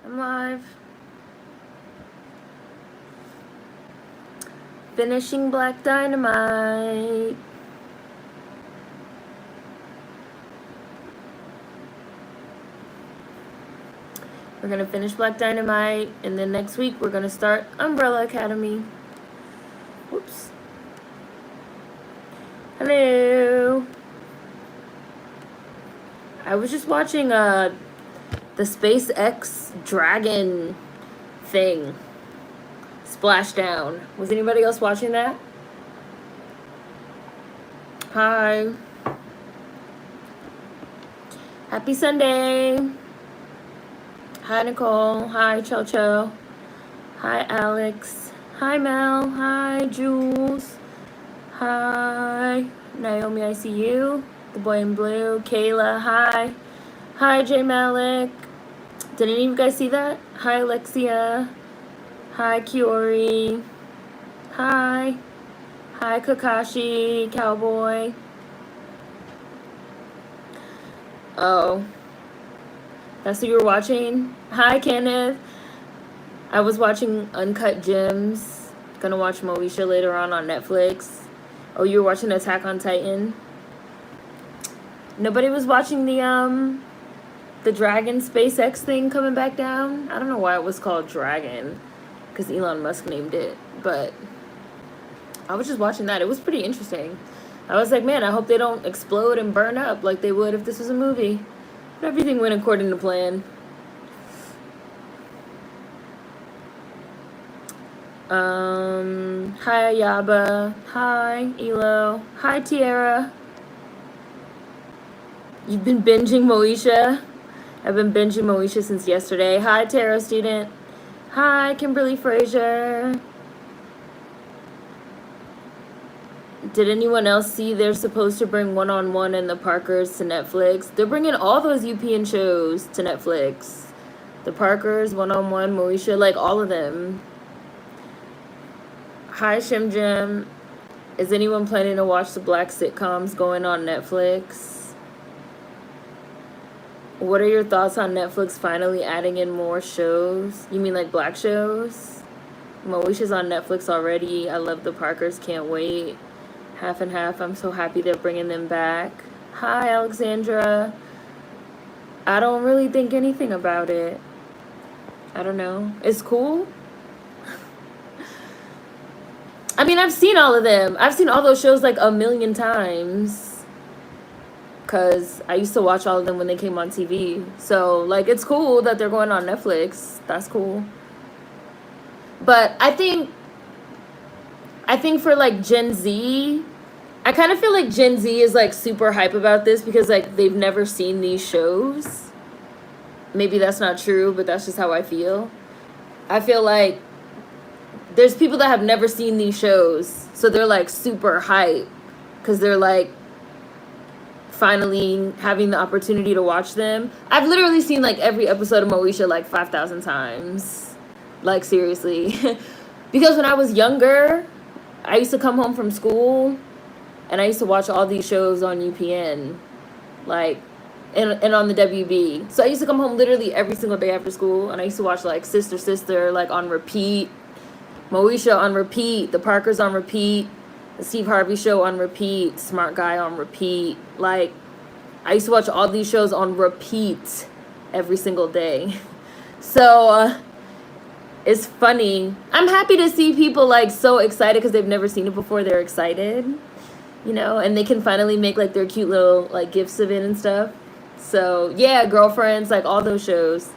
I'm live. Finishing Black Dynamite. We're gonna finish Black Dynamite, and then next week we're gonna start Umbrella Academy. Whoops. Hello. I was just watching the SpaceX Dragon thing. Splashdown. Was anybody else watching that? Hi. Happy Sunday. Hi, Nicole. Hi, Cho. Hi, Alex. Hi, Mel. Hi, Jules. Hi, Naomi, I see you. The boy in blue. Kayla, hi. Hi, J Malik. Did any of you guys see that? Hi, Alexia. Hi, Kiori. Hi. Hi, Kakashi, Cowboy. Oh. That's what you were watching? Hi, Kenneth. I was watching Uncut Gems. Gonna watch Moesha later on Netflix. Oh, you were watching Attack on Titan? Nobody was watching the Dragon SpaceX thing coming back down? I don't know why it was called Dragon, because Elon Musk named it, but I was just watching that. It was pretty interesting. I was like, man, I hope they don't explode and burn up like they would if this was a movie. But everything went according to plan. Hi, Ayaba. Hi, Elo. Hi, Tiara. You've been binging Moesha? I've been binging Moesha since yesterday. Hi, Tarot student. Hi, Kimberly Frazier. Did anyone else see they're supposed to bring One-on-One and the Parkers to Netflix? They're bringing all those UPN shows to Netflix. The Parkers, One-on-One, Moesha, like all of them. Hi, Shim Jim. Is anyone planning to watch the Black sitcoms going on Netflix? What are your thoughts on Netflix finally adding in more shows? You mean like Black shows? Moesha's on Netflix already. I love the Parkers. Can't wait. Half and half. I'm so happy they're bringing them back. Hi, Alexandra. I don't really think anything about it. I don't know. It's cool. I mean, I've seen all of them. I've seen all those shows like a million times. Because I used to watch all of them when they came on TV. So, like, it's cool that they're going on Netflix. That's cool. But I think for, like, Gen Z, I kind of feel like Gen Z is, like, super hype about this because, like, they've never seen these shows. Maybe that's not true, but that's just how I feel. I feel like there's people that have never seen these shows, so they're, like, super hype because they're, like, finally having the opportunity to watch them. I've literally seen, like, every episode of Moesha, like, 5,000 times. Like, seriously. Because when I was younger, I used to come home from school, and I used to watch all these shows on UPN, like, and on the WB. So I used to come home literally every single day after school, and I used to watch, like, Sister, like, on repeat. Moesha on repeat. The Parkers on repeat. The Steve Harvey Show on repeat. Smart Guy on repeat. Like, I used to watch all these shows on repeat every single day. So, it's funny. I'm happy to see people, like, so excited because they've never seen it before. They're excited, you know, and they can finally make, like, their cute little, like, gifts of it and stuff. So, yeah, Girlfriends, like, all those shows.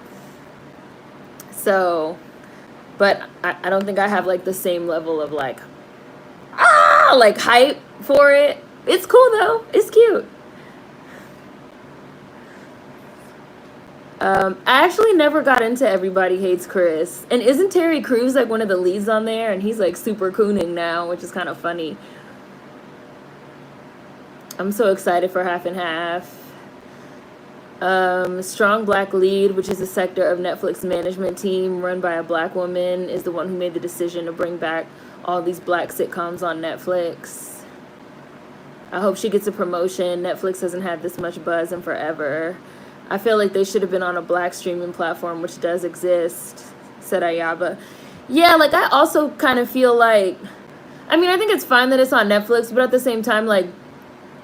So, but I don't think I have, like, the same level of, like, like, hype for it. It's cool, though. It's cute. I actually never got into Everybody Hates Chris. And isn't Terry Crews, like, one of the leads on there? And he's, like, super cooning now, which is kind of funny. I'm so excited for Half and Half. Strong Black Lead, which is a sector of Netflix management team run by a Black woman, is the one who made the decision to bring back all these Black sitcoms on Netflix. I hope she gets a promotion. Netflix hasn't had this much buzz in forever. I feel like they should have been on a black streaming platform, which does exist, said Ayaba. Yeah, like, I also kind of feel like, I mean, I think it's fine that it's on Netflix, but at the same time, like,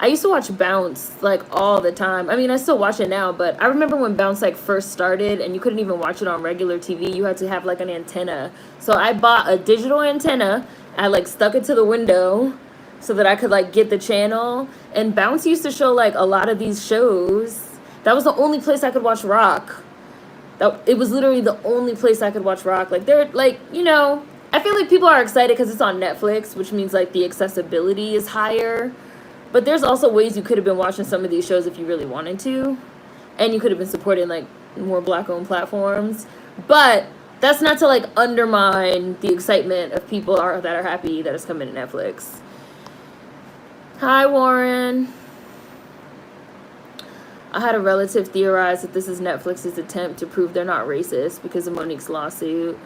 I used to watch Bounce, like, all the time. I mean, I still watch it now, but I remember when Bounce, like, first started, and you couldn't even watch it on regular TV. You had to have, like, an antenna. So I bought a digital antenna. I, like, stuck it to the window so that I could, like, get the channel. And Bounce used to show, like, a lot of these shows. That was the only place I could watch rock. It was literally the only place I could watch rock. Like, they're, like, you know, I feel like people are excited because it's on Netflix, which means, like, the accessibility is higher. But there's also ways you could have been watching some of these shows if you really wanted to. And you could have been supporting, like, more black-owned platforms. But that's not to, like, undermine the excitement of people that are happy that it's coming to Netflix. Hi, Warren. I had a relative theorize that this is Netflix's attempt to prove they're not racist because of Monique's lawsuit.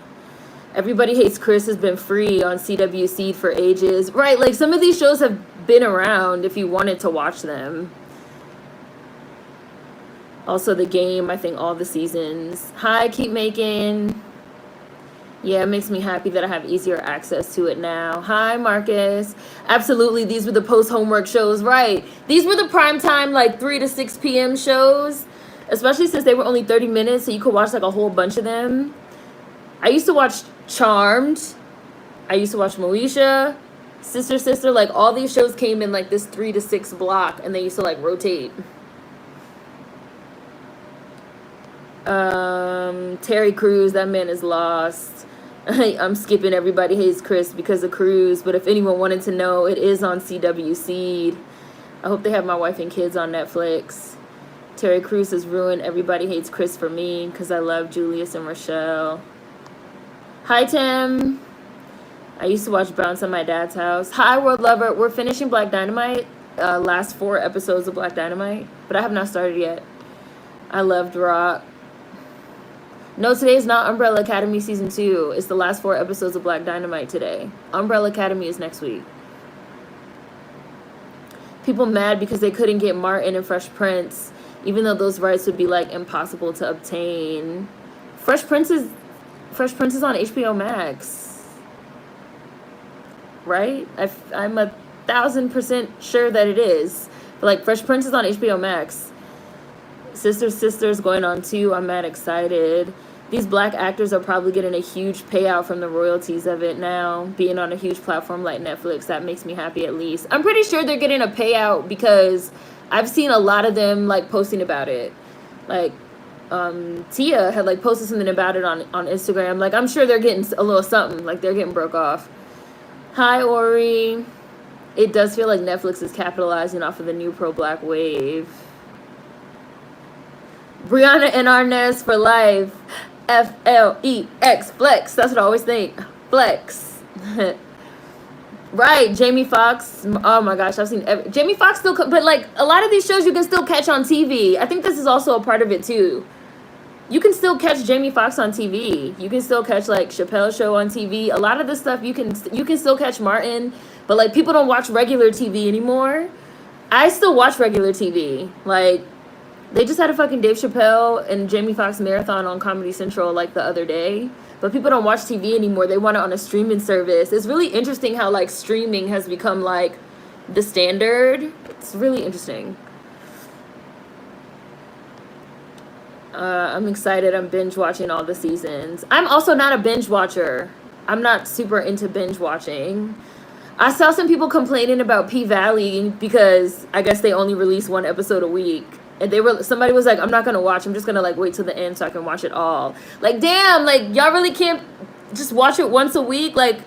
Everybody Hates Chris has been free on CW Seed for ages. Right, like, some of these shows have been around if you wanted to watch them. Also, The Game, I think all the seasons. Hi, Keep Making. Yeah, it makes me happy that I have easier access to it now. Hi, Marcus. Absolutely, these were the post-homework shows, right? These were the primetime, like, 3 to 6 p.m. shows, especially since they were only 30 minutes, so you could watch, like, a whole bunch of them. I used to watch Charmed. I used to watch Moesha, Sister, like, all these shows came in, like, this 3 to 6 block, and they used to, like, rotate. Terry Crews, that man is lost. I'm skipping Everybody Hates Chris because of Cruz, but if anyone wanted to know, it is on CW Seed. I hope they have My Wife and Kids on Netflix. Terry Crews has ruined Everybody Hates Chris for me because I love Julius and Rochelle. Hi, Tim. I used to watch Bounce at my dad's house. Hi, World Lover. We're finishing Black Dynamite. Last 4 episodes of Black Dynamite, but I have not started yet. I loved Rock. No, today is not Umbrella Academy Season 2. It's the last 4 episodes of Black Dynamite today. Umbrella Academy is next week. People mad because they couldn't get Martin and Fresh Prince, even though those rights would be, like, impossible to obtain. Fresh Prince is on HBO Max. Right? I'm 1,000% sure that it is. But, like, Fresh Prince is on HBO Max. Sisters going on too. I'm mad excited. These black actors are probably getting a huge payout from the royalties of it now, being on a huge platform like Netflix. That makes me happy at least. I'm pretty sure they're getting a payout because I've seen a lot of them, like, posting about it. Like, Tia had, like, posted something about it on Instagram. Like, I'm sure they're getting a little something. Like, they're getting broke off. Hi, Ori. It does feel like Netflix is capitalizing off of the new pro-black wave. Brianna and Arnaz for life. FLEX. Flex. That's what I always think. Flex. Right. Jamie Foxx. Oh my gosh. I've seen Jamie Foxx still. But, like, a lot of these shows you can still catch on TV. I think this is also a part of it too. You can still catch Jamie Foxx on TV. You can still catch, like, Chappelle's Show on TV. A lot of this stuff you can still catch Martin. But, like, people don't watch regular TV anymore. I still watch regular TV. Like, they just had a fucking Dave Chappelle and Jamie Foxx marathon on Comedy Central, like, the other day. But people don't watch TV anymore. They want it on a streaming service. It's really interesting how, like, streaming has become, like, the standard. It's really interesting. I'm excited. I'm binge watching all the seasons. I'm also not a binge watcher. I'm not super into binge watching. I saw some people complaining about P-Valley because I guess they only release 1 episode a week. And somebody was like, I'm not going to watch. I'm just going to, like, wait till the end so I can watch it all. Like, damn, like, y'all really can't just watch it once a week? Like,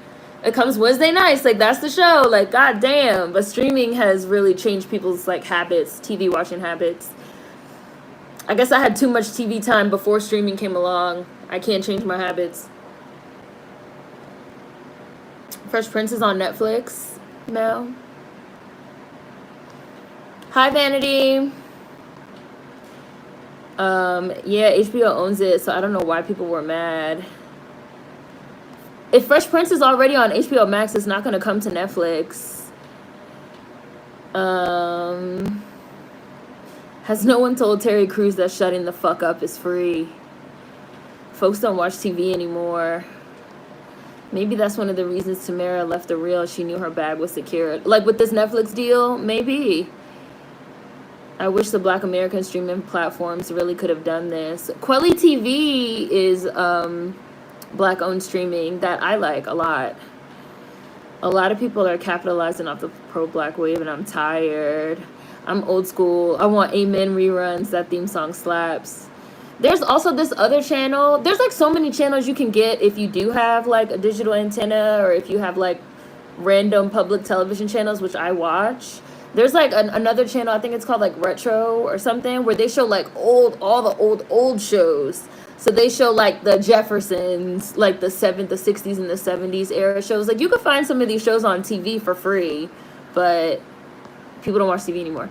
it comes Wednesday nights. Like, that's the show. Like, god damn. But streaming has really changed people's, like, habits, TV watching habits. I guess I had too much TV time before streaming came along. I can't change my habits. Fresh Prince is on Netflix now. Hi, Vanity. Yeah, HBO owns it, so I don't know why people were mad. If Fresh Prince is already on HBO Max, it's not going to come to Netflix. Has no one told Terry Crews that shutting the fuck up is free? Folks don't watch TV anymore. Maybe that's one of the reasons Tamara left the reel. She knew her bag was secured. Like with this Netflix deal, maybe. I wish the Black American streaming platforms really could have done this. Quelly TV is Black-owned streaming that I like a lot. A lot of people are capitalizing off the pro-Black wave, and I'm tired. I'm old school. I want Amen reruns. That theme song slaps. There's also this other channel. There's like so many channels you can get if you do have like a digital antenna, or if you have like random public television channels, which I watch. There's like another channel, I think it's called like Retro or something, where they show like all the old shows. So they show like the Jeffersons, like the 60s and the 70s era shows. Like you could find some of these shows on TV for free, but people don't watch TV anymore.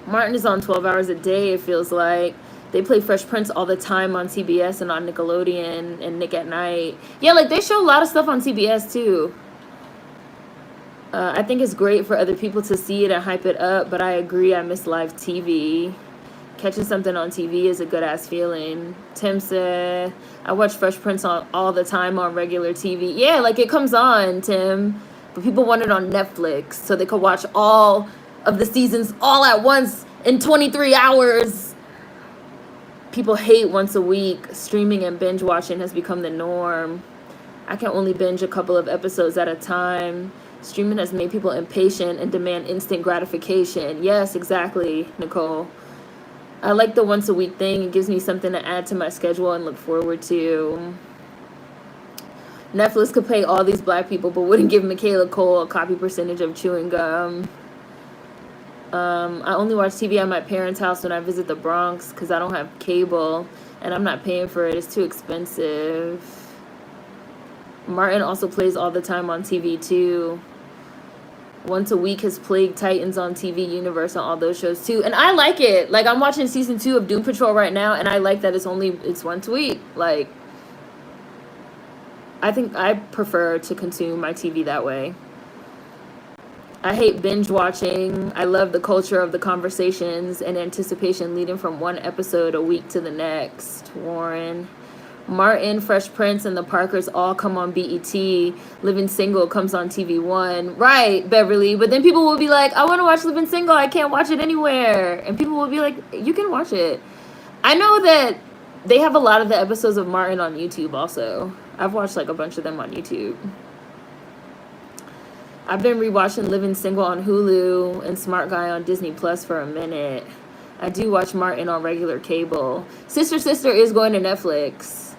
Martin is on 12 hours a day, it feels like. They play Fresh Prince all the time on CBS and on Nickelodeon and Nick at Night. Yeah, like they show a lot of stuff on CBS too. I think it's great for other people to see it and hype it up, but I agree, I miss live TV. Catching something on TV is a good-ass feeling. Tim said, I watch Fresh Prince all the time on regular TV. Yeah, like it comes on, Tim. But people want it on Netflix so they could watch all of the seasons all at once in 23 hours. People hate once a week. Streaming and binge watching has become the norm. I can only binge a couple of episodes at a time. Streaming has made people impatient and demand instant gratification. Yes, exactly, Nicole. I like the once a week thing. It gives me something to add to my schedule and look forward to. Netflix could pay all these Black people, but wouldn't give Michaela Cole a copy percentage of chewing gum. I only watch TV at my parents' house when I visit the Bronx because I don't have cable and I'm not paying for it. It's too expensive. Martin also plays all the time on TV too. Once a week has plagued Titans on TV Universe and all those shows too. And I like it. Like I'm watching season 2 of Doom Patrol right now, and I like that it's once a week. Like I think I prefer to consume my TV that way. I hate binge watching. I love the culture of the conversations and anticipation leading from one episode a week to the next. Warren. Martin, Fresh Prince, and the Parkers all come on BET. Living Single comes on TV1. Right, Beverly. But then people will be like, I want to watch Living Single. I can't watch it anywhere. And people will be like, you can watch it. I know that they have a lot of the episodes of Martin on YouTube also. I've watched like a bunch of them on YouTube. I've been rewatching Living Single on Hulu and Smart Guy on Disney Plus for a minute. I do watch Martin on regular cable. Sister Sister is going to Netflix.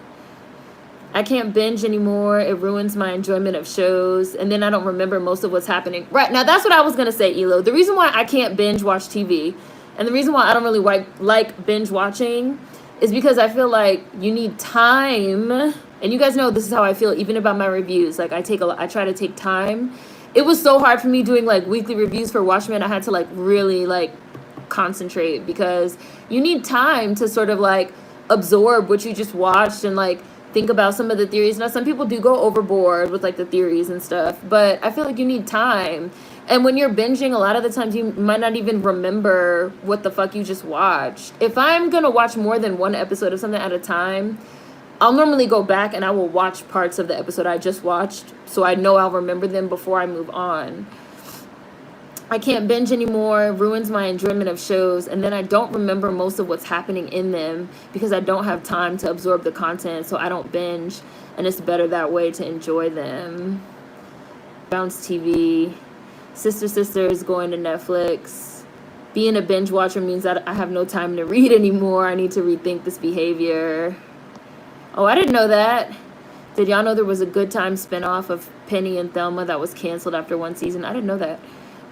I can't binge anymore. It ruins my enjoyment of shows. And then I don't remember most of what's happening. Right, now that's what I was going to say, Elo. The reason why I can't binge watch TV, and the reason why I don't really like binge watching, is because I feel like you need time. And you guys know this is how I feel even about my reviews. Like I try to take time. It was so hard for me doing like weekly reviews for Watchmen. I had to like really like concentrate because you need time to sort of like absorb what you just watched and like think about some of the theories. Now some people do go overboard with like the theories and stuff, but I feel like you need time. And when you're binging, a lot of the times you might not even remember what the fuck you just watched. If I'm gonna watch more than one episode of something at a time, I'll normally go back and I will watch parts of the episode I just watched so I know I'll remember them before I move on. I can't binge anymore. It ruins my enjoyment of shows, and then I don't remember most of what's happening in them because I don't have time to absorb the content, so I don't binge, and it's better that way to enjoy them. Bounce TV. Sister Sister is going to Netflix. Being a binge watcher means that I have no time to read anymore. I need to rethink this behavior. Oh, I didn't know that. Did y'all know there was a Good Time spinoff of Penny and Thelma that was canceled after one season? I didn't know that.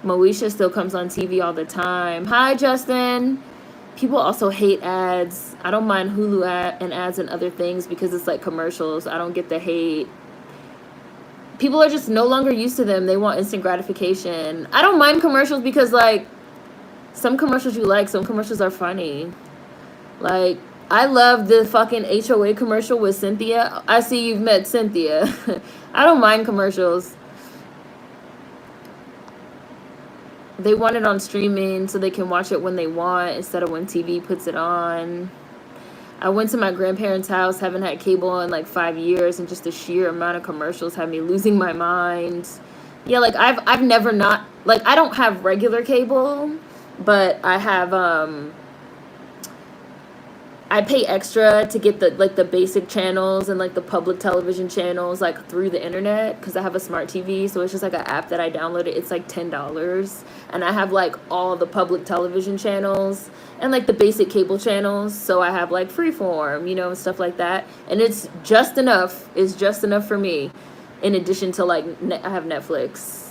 Moesha still comes on TV all the time. Hi, Justin. People also hate ads. I don't mind Hulu and ads and other things because it's like commercials. I don't get the hate. People are just no longer used to them. They want instant gratification. I don't mind commercials because like some commercials you like, some commercials are funny. Like I love the fucking HOA commercial with Cynthia. I see you've met Cynthia. I don't mind commercials. They want it on streaming so they can watch it when they want instead of when TV puts it on. I went to my grandparents' house, haven't had cable in like 5 years, and just the sheer amount of commercials had me losing my mind. Yeah, like I've never not, like, I don't have regular cable, but I have I pay extra to get the basic channels and like the public television channels like through the internet because I have a smart TV, so it's just like an app that I downloaded. It's like $10, and I have like all the public television channels and like the basic cable channels. So I have like Freeform, and stuff like that, and it's just enough. It's just enough for me. In addition to like I have Netflix.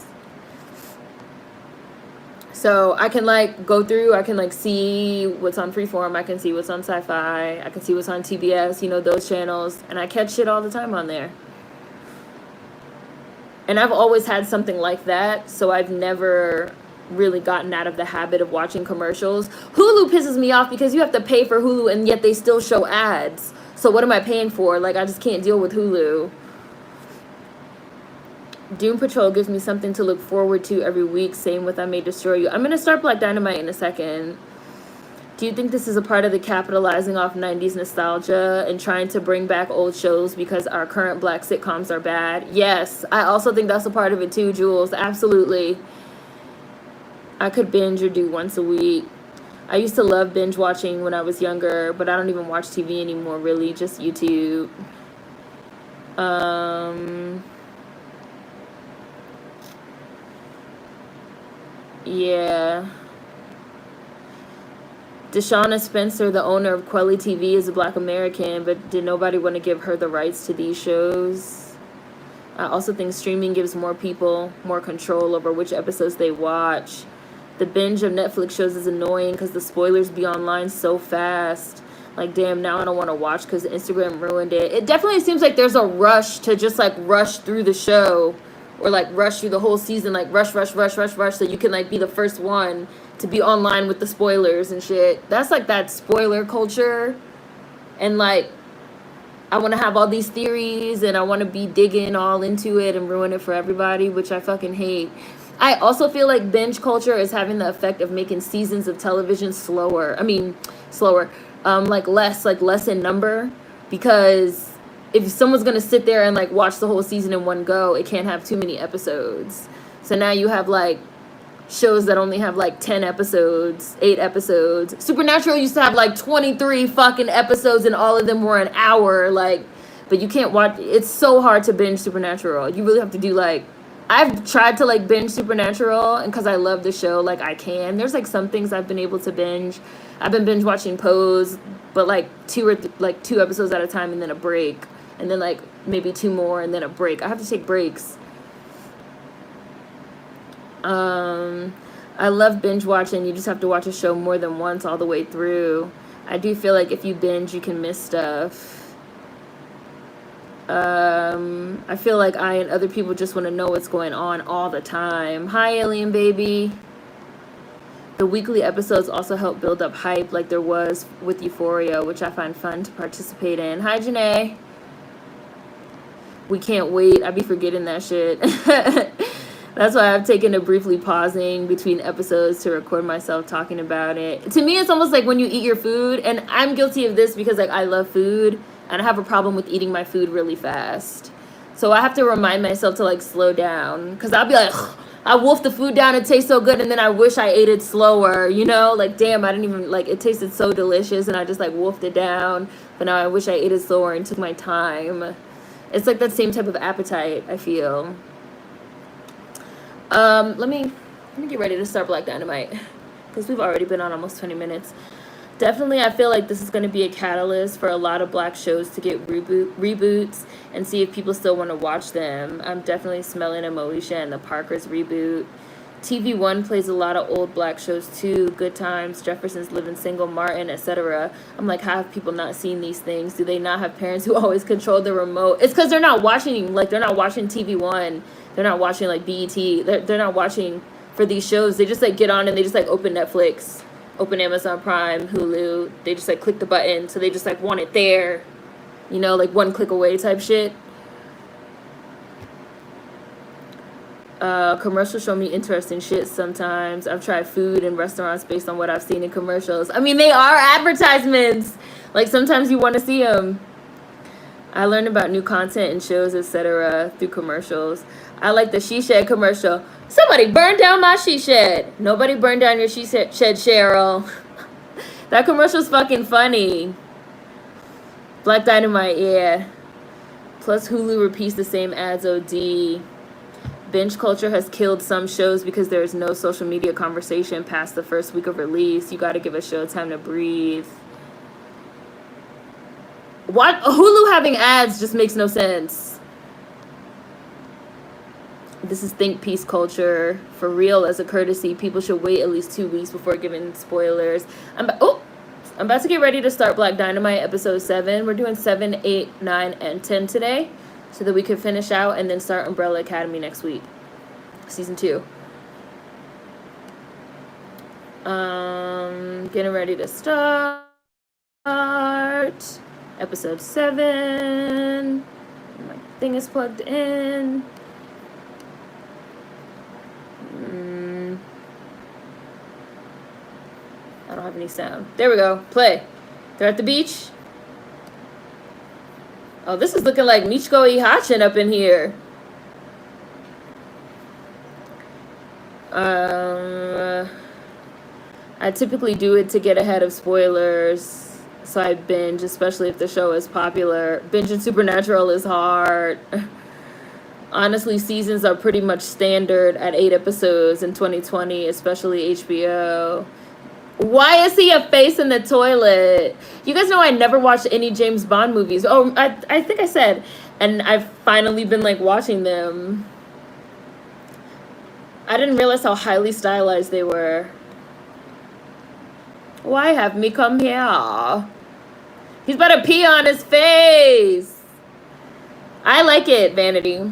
So I can like go through, I can like see what's on Freeform, I can see what's on Sci-fi, I can see what's on TBS, those channels, and I catch shit all the time on there. And I've always had something like that, so I've never really gotten out of the habit of watching commercials. Hulu pisses me off because you have to pay for Hulu and yet they still show ads. So what am I paying for? Like, I just can't deal with Hulu. Doom Patrol gives me something to look forward to every week. Same with I May Destroy You. I'm going to start Black Dynamite in a second. Do you think this is a part of the capitalizing off 90s nostalgia and trying to bring back old shows because our current black sitcoms are bad? Yes, I also think that's a part of it too, Jules. Absolutely. I could binge or do once a week. I used to love binge watching when I was younger, but I don't even watch TV anymore, really. Just YouTube. Yeah. Deshauna Spencer, the owner of Quelly TV, is a black American, but did nobody want to give her the rights to these shows? I also think streaming gives more people more control over which episodes they watch. The binge of Netflix shows is annoying because the spoilers be online so fast. Like, damn, now I don't want to watch because Instagram ruined it. It definitely seems like there's a rush to just, like, rush through the show. Or, like, rush through the whole season. Like, rush, so you can, like, be the first one to be online with the spoilers and shit. That's, like, that spoiler culture. And, like, I want to have all these theories. And I want to be digging all into it and ruin it for everybody. Which I fucking hate. I also feel like binge culture is having the effect of making seasons of television slower. Like, less in number. Because if someone's going to sit there and, like, watch the whole season in one go, it can't have too many episodes. So now you have, like, shows that only have, like, 10 episodes, 8 episodes. Supernatural used to have, like, 23 fucking episodes, and all of them were an hour, like, but you can't watch. It's so hard to binge Supernatural. You really have to do, like, I've tried to, like, binge Supernatural, and because I love the show, like, I can. There's, like, some things I've been able to binge. I've been binge watching Pose, but, like, two episodes at a time and then a break. And then, like, maybe 2 more and then a break. I have to take breaks. I love binge watching. You just have to watch a show more than once all the way through. I do feel like if you binge, you can miss stuff. I feel like I and other people just want to know what's going on all the time. Hi, Alien Baby. The weekly episodes also help build up hype like there was with Euphoria, which I find fun to participate in. Hi, Janae. We can't wait. I be forgetting that shit. That's why I've taken to briefly pausing between episodes to record myself talking about it. To me, it's almost like when you eat your food, and I'm guilty of this because, like, I love food, and I have a problem with eating my food really fast. So I have to remind myself to, like, slow down, because I'll be like, I wolfed the food down, it tastes so good, and then I wish I ate it slower, like, damn, I didn't even, like, it tasted so delicious, and I just, like, wolfed it down, but now I wish I ate it slower and took my time. It's like that same type of appetite, I feel. Let me get ready to start Black Dynamite, because we've already been on almost 20 minutes. Definitely, I feel like this is going to be a catalyst for a lot of black shows to get reboots and see if people still want to watch them. I'm definitely smelling a Moesha and the Parkers reboot. TV One plays a lot of old black shows too. Good Times, Jefferson's Living Single, Martin, etc. I'm like, how have people not seen these things? Do they not have parents who always control the remote? It's because they're not watching, like, they're not watching TV One. They're not watching, like, BET. They're not watching for these shows. They just, like, get on and they just, like, open Netflix, open Amazon Prime, Hulu. They just, like, click the button. So they just, like, want it there. Like, one click away type shit. Commercials show me interesting shit sometimes. I've tried food and restaurants based on what I've seen in commercials. I mean, they are advertisements. Like, sometimes you want to see them. I learned about new content and shows, etc. through commercials. I like the She Shed commercial. Somebody burned down my she shed. Nobody burned down your she shed, Cheryl. That commercial's fucking funny. Black Dynamite, yeah. Plus Hulu repeats the same ads OD. Binge culture has killed some shows because there is no social media conversation past the first week of release. You gotta give a show time to breathe. What? Hulu having ads just makes no sense. This is think piece culture. For real, as a courtesy, people should wait at least 2 weeks before giving spoilers. I'm about to get ready to start Black Dynamite episode 7. We're doing 7, 8, 9, and 10 today, so that we can finish out and then start Umbrella Academy next week. Season 2. Getting ready to start episode 7. My thing is plugged in. I don't have any sound. There we go. Play. They're at the beach. Oh, this is looking like Michiko Ihachin up in here. I typically do it to get ahead of spoilers, so I binge, especially if the show is popular. Binging Supernatural is hard. Honestly, seasons are pretty much standard at 8 episodes in 2020, especially HBO. Why is he a face in the toilet? You guys know I never watched any James Bond movies. Oh, I think I said. And I've finally been, like, watching them. I didn't realize how highly stylized they were. Why have me come here? He's about to pee on his face. I like it, Vanity.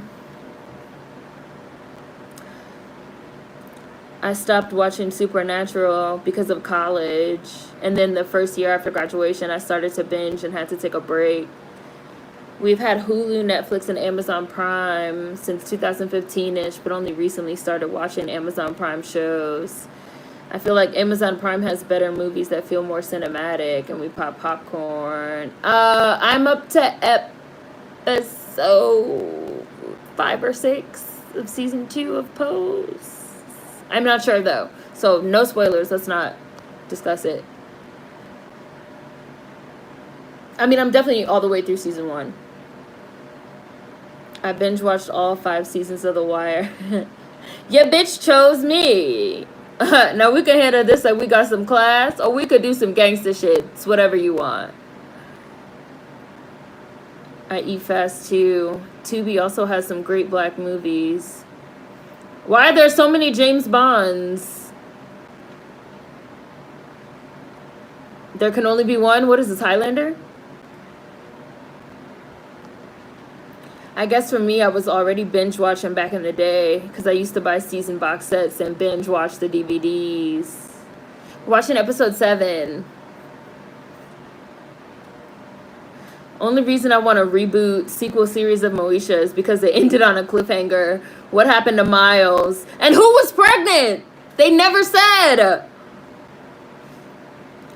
I stopped watching Supernatural because of college. And then the first year after graduation, I started to binge and had to take a break. We've had Hulu, Netflix, and Amazon Prime since 2015-ish, but only recently started watching Amazon Prime shows. I feel like Amazon Prime has better movies that feel more cinematic, and we pop popcorn. I'm up to episode 5 or 6 of season 2 of Pose. I'm not sure, though. So, no spoilers. Let's not discuss it. I mean, I'm definitely all the way through season 1. I binge watched all 5 seasons of The Wire. Your bitch chose me. Now, we can handle this like we got some class, or we could do some gangster shit. It's whatever you want. I eat fast, too. Tubi also has some great black movies. Why are there so many James Bonds? There can only be one? What is this, Highlander? I guess for me, I was already binge watching back in the day because I used to buy season box sets and binge watch the DVDs. Watching episode 7. Only reason I want to reboot sequel series of Moesha is because it ended on a cliffhanger. What happened to Miles? And who was pregnant? They never said.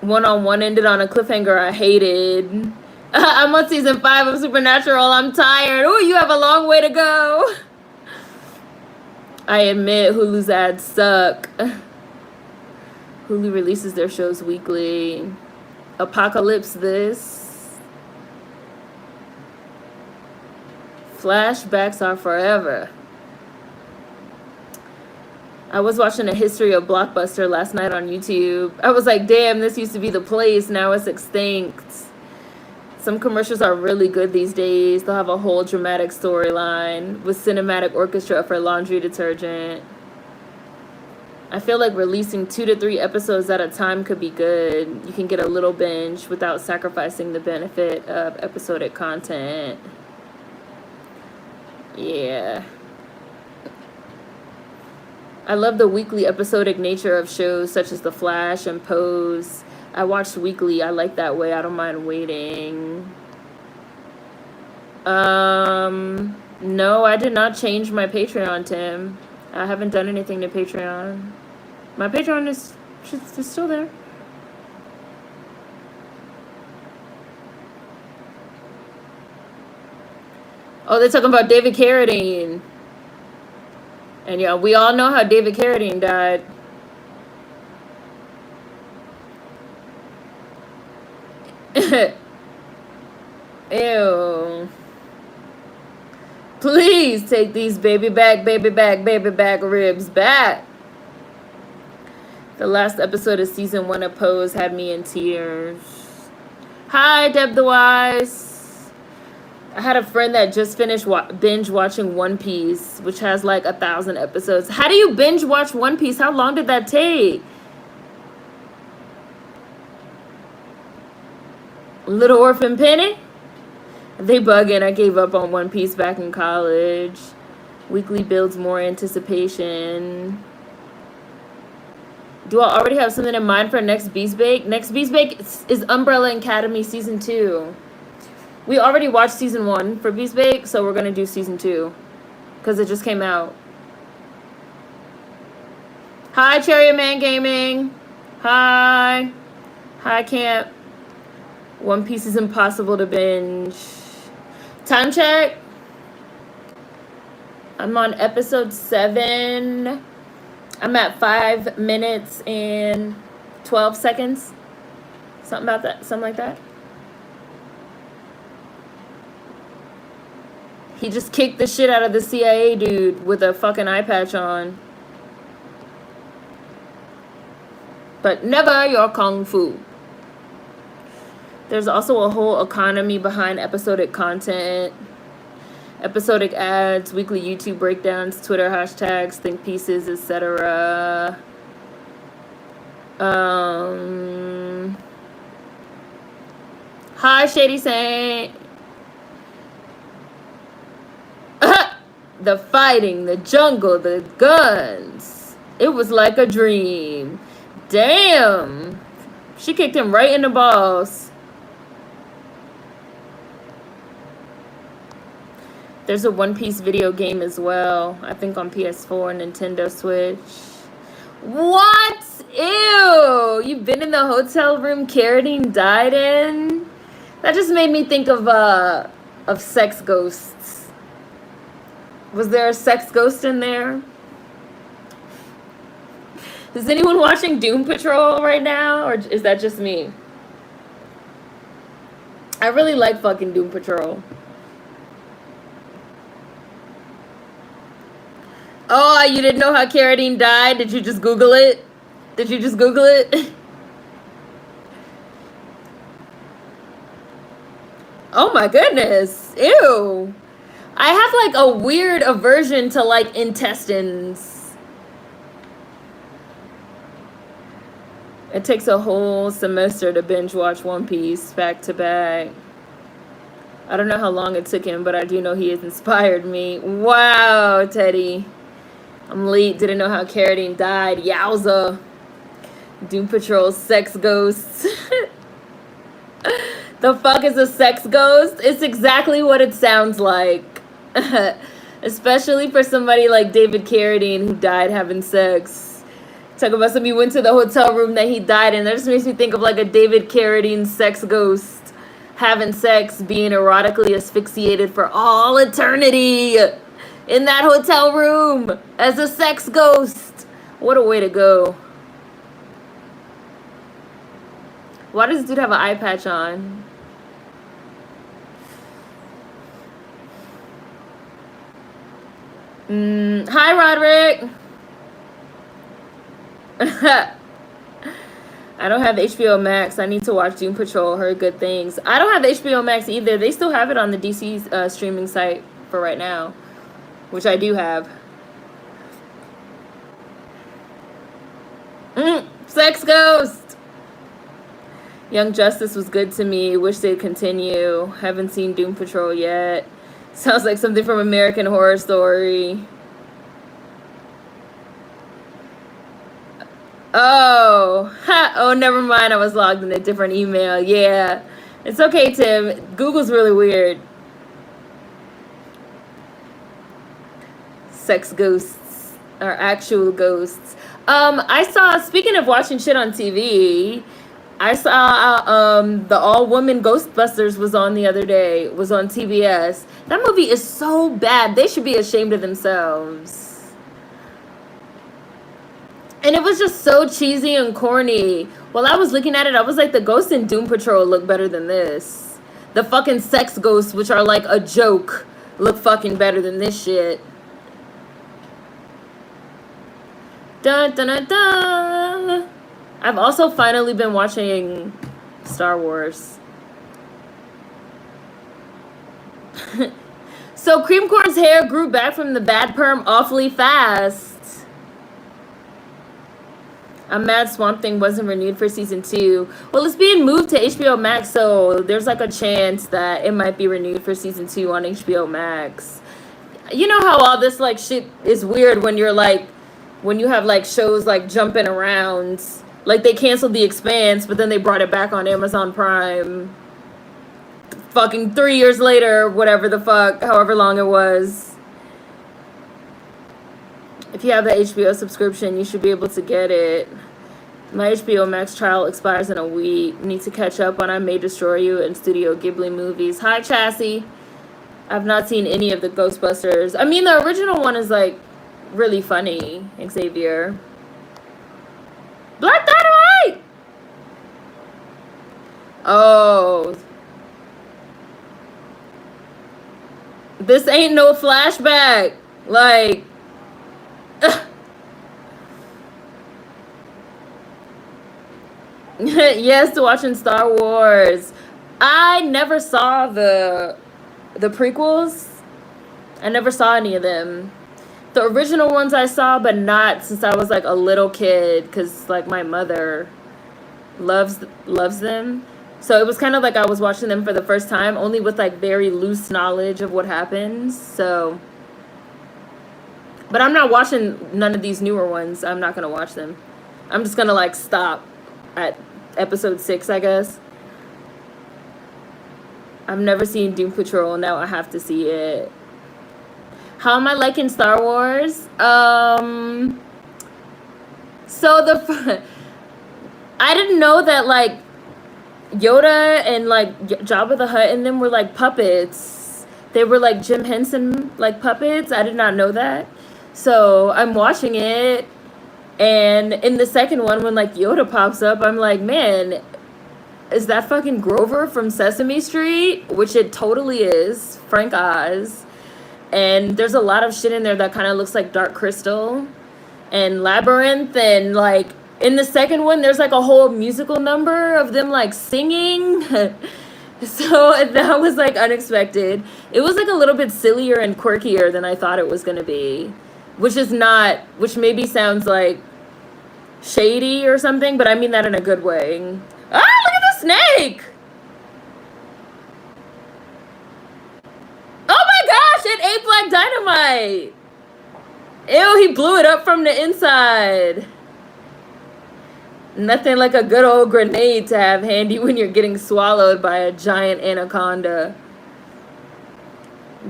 One-on-One ended on a cliffhanger I hated. I'm on season 5 of Supernatural. I'm tired. Oh, you have a long way to go. I admit Hulu's ads suck. Hulu releases their shows weekly. Apocalypse this. Flashbacks are forever. I was watching a history of Blockbuster last night on YouTube. I was like, damn, this used to be the place. Now it's extinct. Some commercials are really good these days. They'll have a whole dramatic storyline with cinematic orchestra for laundry detergent. I feel like releasing 2 to 3 episodes at a time could be good. You can get a little binge without sacrificing the benefit of episodic content. Yeah. I love the weekly episodic nature of shows such as The Flash and Pose. I watched weekly. I like that way. I don't mind waiting. No, I did not change my Patreon, Tim. I haven't done anything to Patreon. My Patreon is still there. Oh, they're talking about David Carradine. And yeah, we all know how David Carradine died. Ew. Please take these baby back ribs back. The last episode of season 1 of Pose had me in tears. Hi, Deb the Wise. I had a friend that just finished binge watching One Piece, which has like 1,000 episodes. How do you binge watch One Piece? How long did that take? Little Orphan Penny? They bugging. I gave up on One Piece back in college. Weekly builds more anticipation. Do I already have something in mind for next Beast Bake? Next Beast Bake is Umbrella Academy Season 2. We already watched Season 1 for Beast Bake, so we're going to do Season 2. Because it just came out. Hi, Cherry Man Gaming. Hi. Hi, Camp. One Piece is impossible to binge. Time check. I'm on episode 7. I'm at 5 minutes and 12 seconds. Something about that. Something like that. He just kicked the shit out of the CIA dude with a fucking eye patch on. But never your kung fu. There's also a whole economy behind episodic content. Episodic ads, weekly YouTube breakdowns, Twitter hashtags, think pieces, etc. Hi, Shady Saint. The fighting, the jungle, the guns. It was like a dream. Damn. She kicked him right in the balls. There's a One Piece video game as well. I think on PS4 and Nintendo Switch. What? Ew. You've been in the hotel room Carradine died in? That just made me think of sex ghosts. Was there a sex ghost in there? Is anyone watching Doom Patrol right now? Or is that just me? I really like fucking Doom Patrol. Oh, you didn't know how Carradine died? Did you just Google it? Did you just Google it? Oh my goodness. Ew. I have like a weird aversion to like intestines. It takes a whole semester to binge watch One Piece back to back. I don't know how long it took him, but I do know he has inspired me. Wow, Teddy. I'm late. Didn't know how Carradine died. Yowza. Doom Patrol sex ghosts. The fuck is a sex ghost? It's exactly what it sounds like. Especially for somebody like David Carradine who died having sex. Talk about somebody went to the hotel room that he died in. That just makes me think of like a David Carradine sex ghost having sex, being erotically asphyxiated for all eternity in that hotel room as a sex ghost. What a way to go. Why does this dude have an eye patch on? Hi, Roderick. I don't have HBO Max. I need to watch Doom Patrol. Heard good things. I don't have HBO Max either. They still have it on the DC streaming site for right now, which I do have. Sex Ghost. Young Justice was good to me. Wish they'd continue. Haven't seen Doom Patrol yet. Sounds like something from American Horror Story. Oh. Ha. Oh, never mind. I was logged in a different email. Yeah. It's okay, Tim. Google's really weird. Sex ghosts. are actual ghosts. I saw, speaking of watching shit on TV, I saw the all woman Ghostbusters was on the other day, was on TBS. That movie is so bad. They should be ashamed of themselves. And it was just so cheesy and corny. While I was looking at it, I was like, the ghosts in Doom Patrol look better than this. The fucking sex ghosts, which are like a joke, look fucking better than this shit. Dun, dun, dun, dun. I've also finally been watching Star Wars. So Cream Corn's hair grew back from the bad perm awfully fast. I'm mad Swamp Thing wasn't renewed for season 2. Well, it's being moved to HBO Max, so there's like a chance that it might be renewed for season 2 on HBO Max. You know how all this like shit is weird when you're like, when you have like shows like jumping around. Like they canceled The Expanse, but then they brought it back on Amazon Prime. Fucking 3 years later, whatever the fuck, however long it was. If you have the HBO subscription, you should be able to get it. My HBO Max trial expires in a week. Need to catch up on I May Destroy You and Studio Ghibli movies. Hi, Chassis. I've not seen any of the Ghostbusters. I mean, the original one is like really funny, Xavier. Black Dynamite! Oh. This ain't no flashback. Like, yes to watching Star Wars. I never saw the prequels. I never saw any of them. The original ones I saw, but not since I was like a little kid, because like my mother loves them. So it was kind of like I was watching them for the first time, only with like very loose knowledge of what happens. So, but I'm not watching none of these newer ones. I'm not gonna watch them. I'm just gonna like stop at episode 6, I guess. I've never seen Doom Patrol. Now I have to see it. How am I liking Star Wars? So I didn't know that like Yoda and like Jabba the Hutt and them were like puppets. They were like Jim Henson like puppets. I did not know that. So I'm watching it, and in the second one when like Yoda pops up, I'm like, man, is that fucking Grover from Sesame Street? Which it totally is. Frank Oz. And there's a lot of shit in there that kind of looks like Dark Crystal and Labyrinth. And like in the second one, there's like a whole musical number of them like singing. So that was like unexpected. It was like a little bit sillier and quirkier than I thought it was going to be. Which maybe sounds like shady or something, but I mean that in a good way. Ah, look at the snake! Oh my gosh, it ate Black Dynamite! Ew, he blew it up from the inside. Nothing like a good old grenade to have handy when you're getting swallowed by a giant anaconda.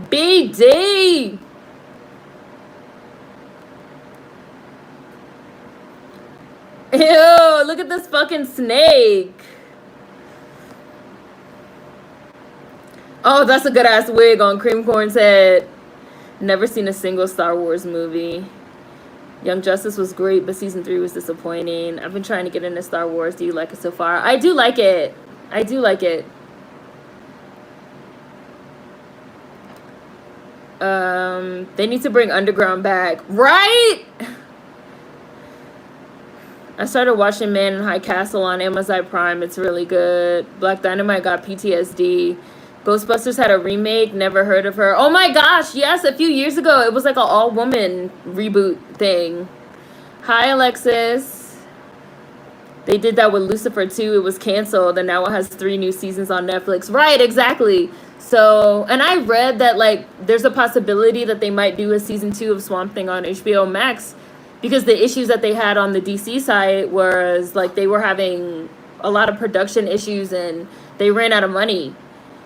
BD! Ew, look at this fucking snake. Oh, that's a good ass wig on Cream Corn's head. Never seen a single Star Wars movie. Young Justice was great, but season 3 was disappointing. I've been trying to get into Star Wars. Do you like it so far? I do like it. I do like it. They need to bring Underground back. Right? I started watching Man in High Castle on Amazon Prime. It's really good. Black Dynamite got PTSD. Ghostbusters had a remake. Never heard of her. Oh my gosh, yes, a few years ago. It was like an all-woman reboot thing. Hi, Alexis. They did that with Lucifer too. It was canceled, and now it has 3 new seasons on Netflix. Right, exactly. So, and I read that like there's a possibility that they might do a season 2 of Swamp Thing on HBO Max, because the issues that they had on the DC side was like they were having a lot of production issues and they ran out of money.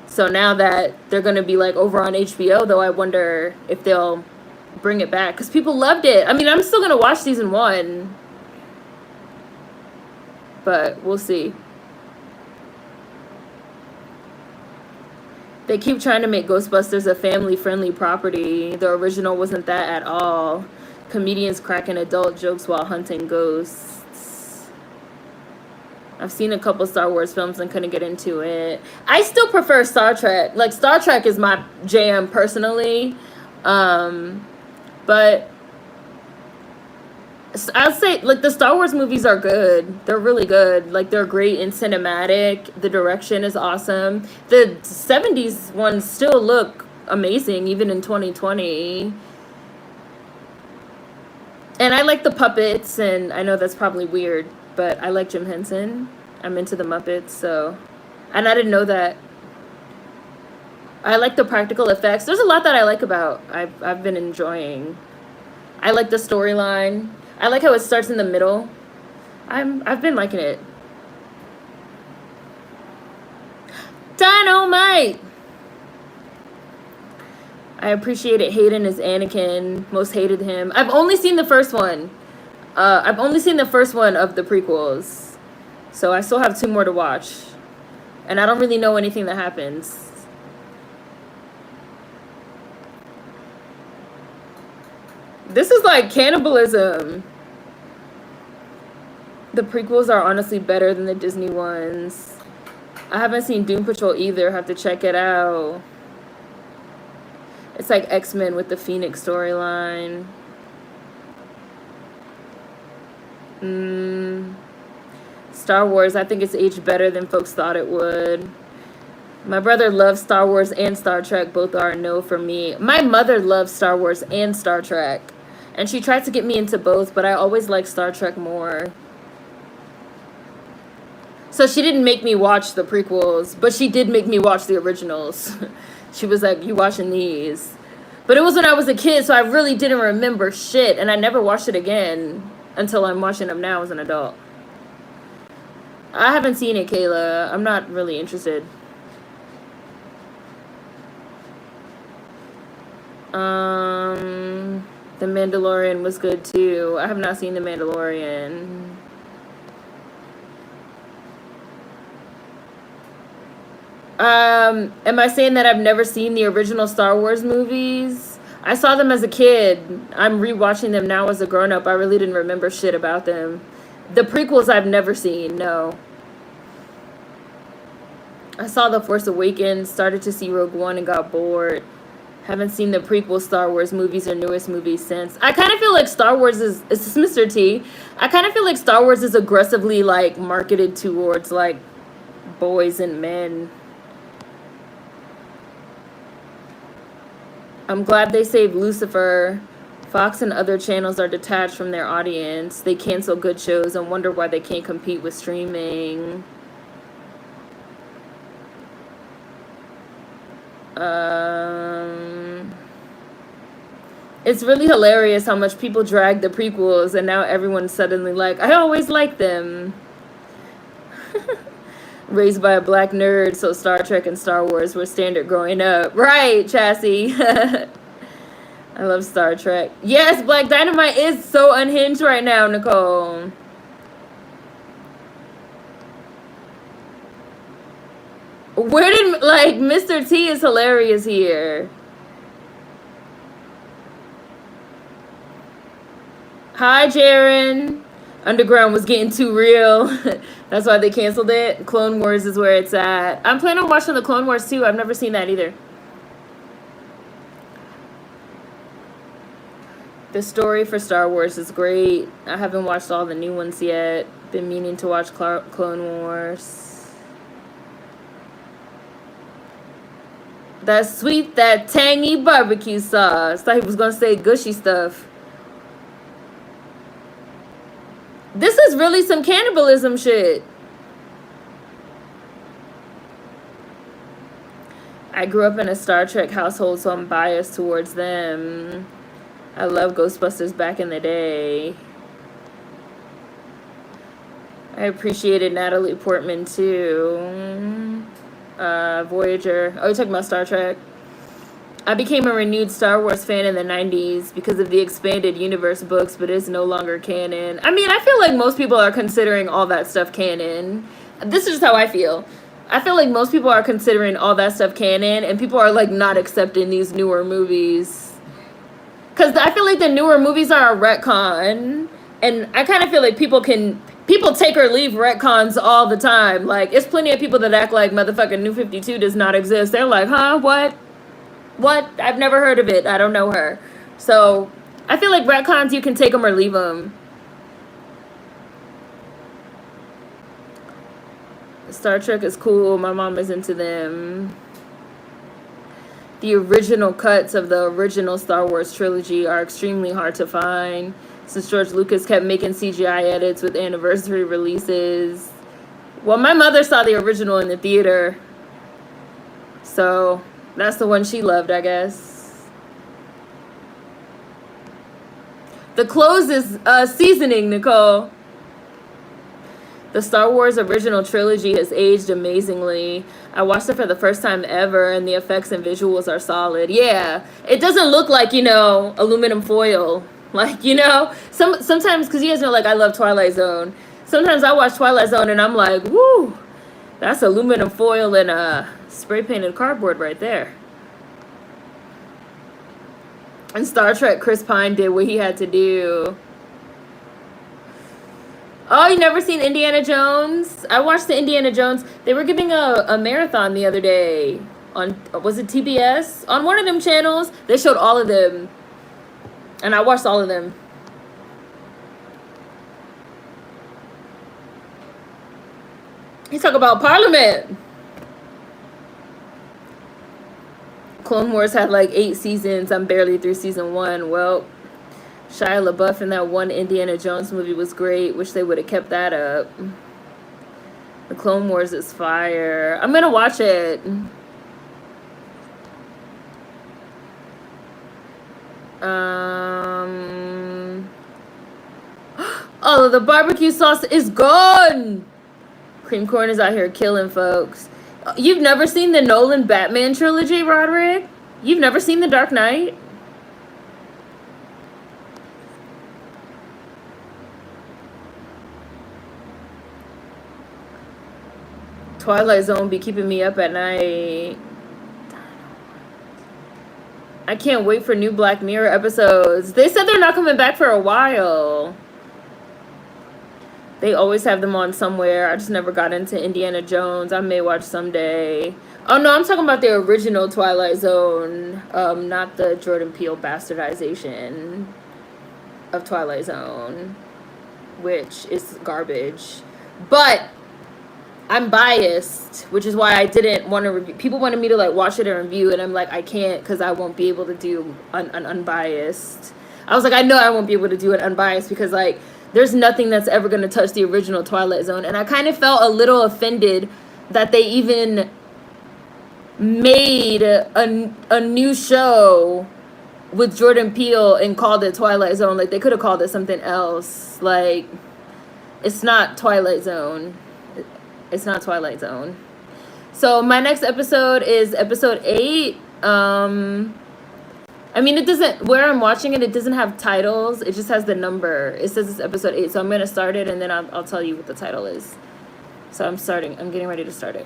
So now that they're going to be like over on HBO, though, I wonder if they'll bring it back because people loved it. I mean, I'm still gonna watch season 1, but we'll see. They keep trying to make Ghostbusters a family-friendly property. The original wasn't that at all. Comedians cracking adult jokes while hunting ghosts. I've seen a couple Star Wars films and couldn't get into it. I still prefer Star Trek. Like, Star Trek is my jam personally. But I'd say, like, the Star Wars movies are good. They're really good. Like, they're great in cinematic. The direction is awesome. The 70s ones still look amazing, even in 2020. And I like the puppets, and I know that's probably weird, but I like Jim Henson. I'm into the Muppets, so... And I didn't know that. I like the practical effects. There's a lot that I like about. I've been enjoying. I like the storyline. I like how it starts in the middle. I've been liking it. Dynamite! I appreciated Hayden as Anakin. Most hated him. I've only seen the first one. I've only seen the first one of the prequels. So I still have 2 more to watch. And I don't really know anything that happens. This is like cannibalism. The prequels are honestly better than the Disney ones. I haven't seen Doom Patrol either. Have to check it out. It's like X-Men with the Phoenix storyline. Star Wars, I think it's aged better than folks thought it would. My brother loves Star Wars and Star Trek. Both are a no for me. My mother loves Star Wars and Star Trek. And she tried to get me into both, but I always liked Star Trek more. So she didn't make me watch the prequels, but she did make me watch the originals. She was like, you watching these? But it was when I was a kid, so I really didn't remember shit. And I never watched it again until I'm watching them now as an adult. I haven't seen it, Kayla. I'm not really interested. The Mandalorian was good too. I have not seen The Mandalorian. Am I saying that I've never seen the original Star Wars movies? I saw them as a kid. I'm rewatching them now as a grown-up. I really didn't remember shit about them. The prequels I've never seen, no. I saw The Force Awakens, started to see Rogue One and got bored. Haven't seen the prequel Star Wars movies or newest movies since. I kind of feel like Star Wars is Mr. T. I kind of feel like Star Wars is aggressively like marketed towards like boys and men. I'm glad they saved Lucifer. Fox and other channels are detached from their audience. They cancel good shows and wonder why they can't compete with streaming. It's really hilarious how much people drag the prequels and now everyone's suddenly like, I always liked them. Raised by a black nerd, so Star Trek and Star Wars were standard growing up. Right, Chassis. I love Star Trek. Yes, Black Dynamite is so unhinged right now, Nicole. Where did, like, Mr. T is hilarious here. Hi, Jaren. Underground was getting too real. That's why they canceled it. Clone Wars is where it's at. I'm planning on watching the Clone Wars too. I've never seen that either. The story for Star Wars is great. I haven't watched all the new ones yet. Been meaning to watch Clone Wars. That sweet, that tangy barbecue sauce. Thought he was gonna say gushy stuff. This is really some cannibalism shit. I grew up in a Star Trek household, so I'm biased towards them. I love Ghostbusters back in the day. I appreciated Natalie Portman too. Voyager. Oh, you're talking about Star Trek? I became a renewed Star Wars fan in the 90s because of the expanded universe books, but it's no longer canon. I mean, I feel like most people are considering all that stuff canon. This is just how I feel. I feel like most people are considering all that stuff canon, and people are like not accepting these newer movies. Because I feel like the newer movies are a retcon, and I kind of feel like people take or leave retcons all the time. Like, it's plenty of people that act like motherfucking New 52 does not exist. They're like, huh, what? What? I've never heard of it. I don't know her. So, I feel like retcons, you can take them or leave them. Star Trek is cool. My mom is into them. The original cuts of the original Star Wars trilogy are extremely hard to find, since George Lucas kept making CGI edits with anniversary releases. Well, my mother saw the original in the theater, so that's the one she loved, I guess. The clothes is seasoning, Nicole. The Star Wars original trilogy has aged amazingly. I watched it for the first time ever, and the effects and visuals are solid. Yeah, it doesn't look like, aluminum foil. Like, sometimes, because you guys know, like, I love Twilight Zone. Sometimes I watch Twilight Zone, and I'm like, woo, that's aluminum foil and spray-painted cardboard right there. And Star Trek, Chris Pine did what he had to do. Oh, you never seen Indiana Jones? I watched the Indiana Jones. They were giving a marathon the other day on, was it TBS? On one of them channels, they showed all of them. And I watched all of them. He's talking about Parliament. Clone Wars had like 8 seasons. I'm barely through season 1. Well, Shia LaBeouf in that one Indiana Jones movie was great. Wish they would have kept that up. The Clone Wars is fire. I'm gonna watch it. Oh, the barbecue sauce is gone. Cream corn is out here killing folks. You've never seen the Nolan Batman trilogy, Roderick? You've never seen The Dark Knight? Twilight Zone be keeping me up at night. I can't wait for new Black Mirror episodes. They said they're not coming back for a while. They always have them on somewhere. I just never got into Indiana Jones. I may watch someday. Oh, no, I'm talking about the original Twilight Zone. Not the Jordan Peele bastardization of Twilight Zone, which is garbage. But I'm biased, which is why I didn't want to review. People wanted me to like watch it and review, and I'm like, I can't, because I won't be able to do an unbiased. I was like, I know I won't be able to do it unbiased because like there's nothing that's ever going to touch the original Twilight Zone. And I kind of felt a little offended that they even made a new show with Jordan Peele and called it Twilight Zone. Like, they could have called it something else. Like, it's not Twilight Zone. It's not Twilight Zone. So my next episode is episode 8. I mean, it doesn't, where I'm watching it, it doesn't have titles. It just has the number. It says it's episode 8. So I'm going to start it, and then I'll tell you what the title is. So I'm getting ready to start it.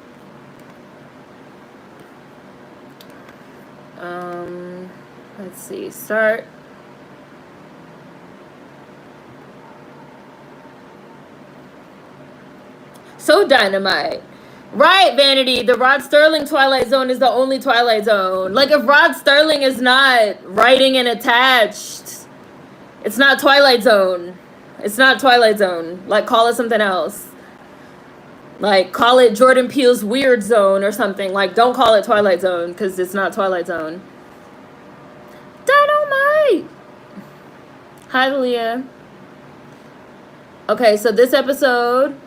Let's see. Start. So Dynamite. Right, Vanity. The Rod Sterling Twilight Zone is the only Twilight Zone. Like, if Rod Sterling is not writing and attached, it's not Twilight Zone. It's not Twilight Zone. Like, call it something else. Like, call it Jordan Peele's Weird Zone or something. Like, don't call it Twilight Zone, because it's not Twilight Zone. Dynamite! Hi, Leah. Okay, so this episode...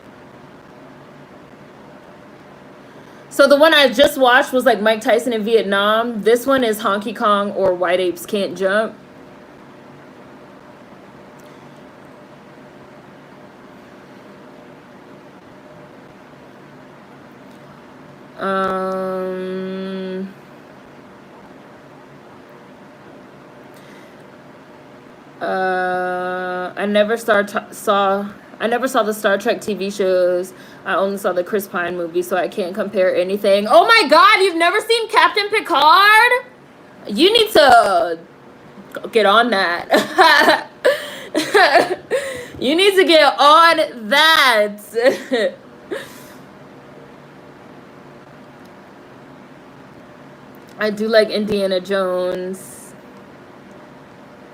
So the one I just watched was like Mike Tyson in Vietnam. This one is Honky Kong or White Apes Can't Jump. I never saw the Star Trek TV shows. I only saw the Chris Pine movie, so I can't compare anything. Oh my god, you've never seen Captain Picard? You need to get on that. You need to get on that. I do like Indiana Jones.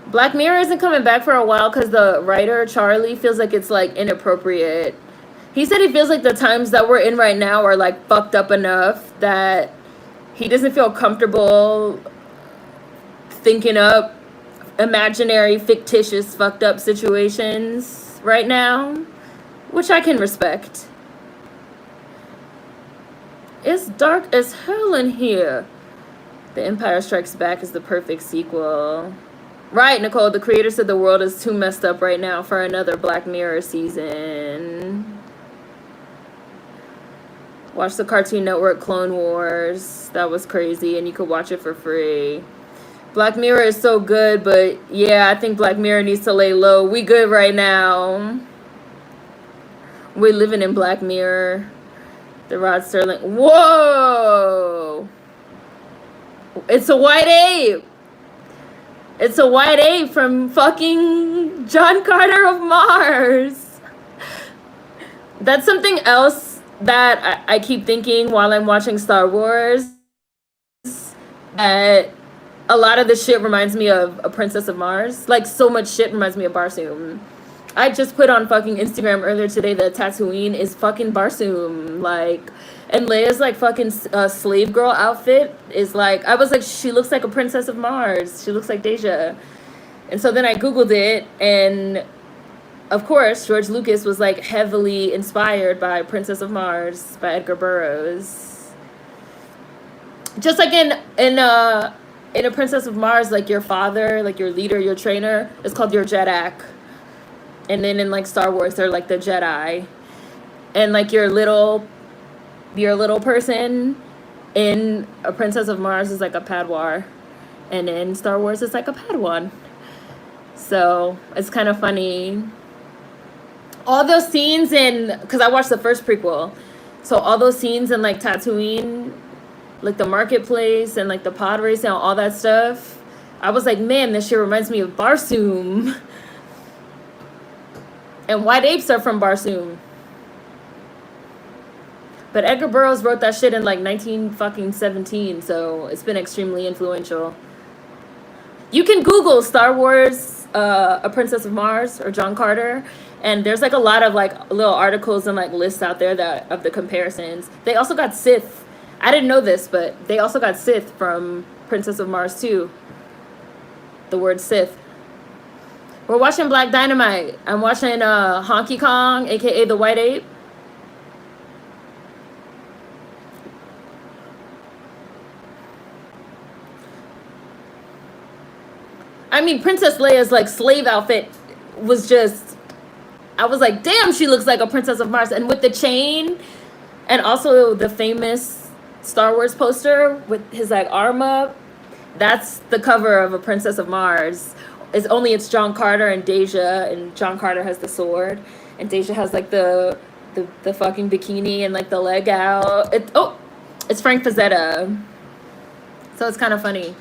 Black Mirror isn't coming back for a while because the writer, Charlie, feels like it's like inappropriate. He said he feels like the times that we're in right now are like fucked up enough that he doesn't feel comfortable thinking up imaginary, fictitious, fucked up situations right now, which I can respect. It's dark as hell in here. The Empire Strikes Back is the perfect sequel. Right, Nicole, the creator said the world is too messed up right now for another Black Mirror season. Watch the Cartoon Network Clone Wars. That was crazy, and you could watch it for free. Black Mirror is so good, but yeah, I think Black Mirror needs to lay low. We good right now. We're living in Black Mirror. The Rod Sterling. Whoa! It's a white ape. It's a white ape from fucking John Carter of Mars. That's something else that I keep thinking while I'm watching Star Wars. That a lot of the shit reminds me of a Princess of Mars. Like, so much shit reminds me of Barsoom. I just put on fucking Instagram earlier today that Tatooine is fucking Barsoom. Like, and Leia's like fucking slave girl outfit is like, I was like, she looks like a Princess of Mars. She looks like Deja. And so then I Googled it, and of course, George Lucas was like heavily inspired by Princess of Mars by Edgar Burroughs. Just like in a Princess of Mars, like your father, like your leader, your trainer, is called your Jedak. And then in like Star Wars, they're like the Jedi. And like your little person in a Princess of Mars is like a Padwar. And in Star Wars, it's like a Padawan. So it's kind of funny. All those scenes because I watched the first prequel. So all those scenes in like Tatooine, like the marketplace and like the pod race and all that stuff, I was like, man, this shit reminds me of Barsoom. And white apes are from Barsoom. But Edgar Burroughs wrote that shit in like 1917, so it's been extremely influential. You can Google Star Wars, A Princess of Mars, or John Carter, and there's like a lot of like little articles and like lists out there that of the comparisons. They also got Sith. I didn't know this, but they also got Sith from Princess of Mars too. The word Sith. We're watching Black Dynamite. I'm watching Honky Kong, aka the White Ape. I mean, Princess Leia's like slave outfit was just, I was like, damn, she looks like a Princess of Mars. And with the chain, and also the famous Star Wars poster with his like arm up, that's the cover of A Princess of Mars. It's John Carter and Deja, and John Carter has the sword, and Deja has like the fucking bikini and like the leg out. It's Frank Frazetta. So it's kind of funny.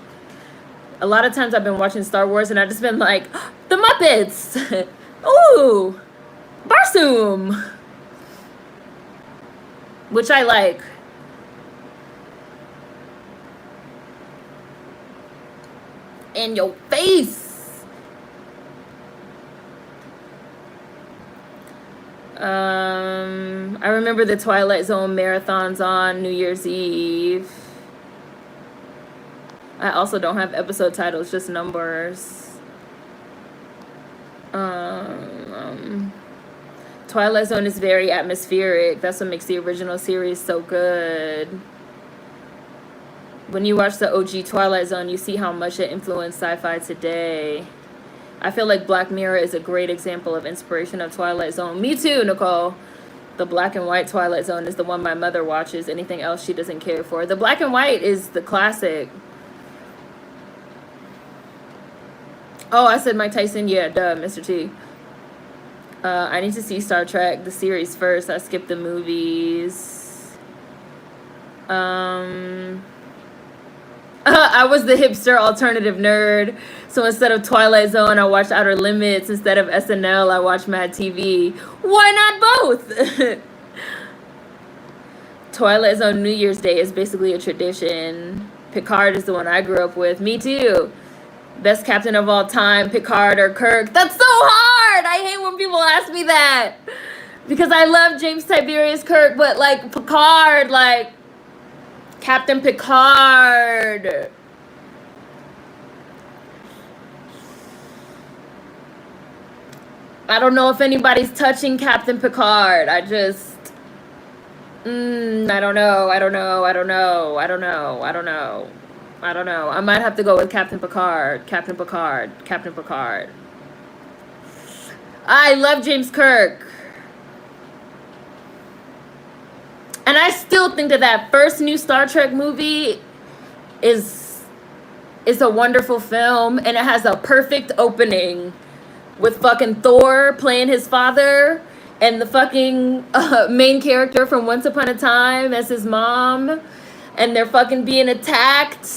A lot of times I've been watching Star Wars and I've just been like, the Muppets! Ooh! Barsoom! Which I like. In your face! I remember the Twilight Zone marathons on New Year's Eve. I also don't have episode titles, just numbers. Twilight Zone is very atmospheric. That's what makes the original series so good. When you watch the OG Twilight Zone, you see how much it influenced sci-fi today. I feel like Black Mirror is a great example of inspiration of Twilight Zone. Me too, Nicole. The black and white Twilight Zone is the one my mother watches. Anything else she doesn't care for. The black and white is the classic. Oh, I said Mike Tyson. Yeah, duh, Mr. T. I need to see Star Trek, the series first. I skipped the movies. I was the hipster alternative nerd. So instead of Twilight Zone, I watched Outer Limits. Instead of SNL, I watched Mad TV. Why not both? Twilight Zone New Year's Day is basically a tradition. Picard is the one I grew up with. Me too. Best captain of all time, Picard or Kirk. That's so hard! I hate when people ask me that. Because I love James Tiberius Kirk, but like Picard, like Captain Picard. I don't know if anybody's touching Captain Picard. I don't know. I might have to go with Captain Picard. I love James Kirk. And I still think that first new Star Trek movie is a wonderful film, and it has a perfect opening with fucking Thor playing his father and the fucking main character from Once Upon a Time as his mom, and they're fucking being attacked,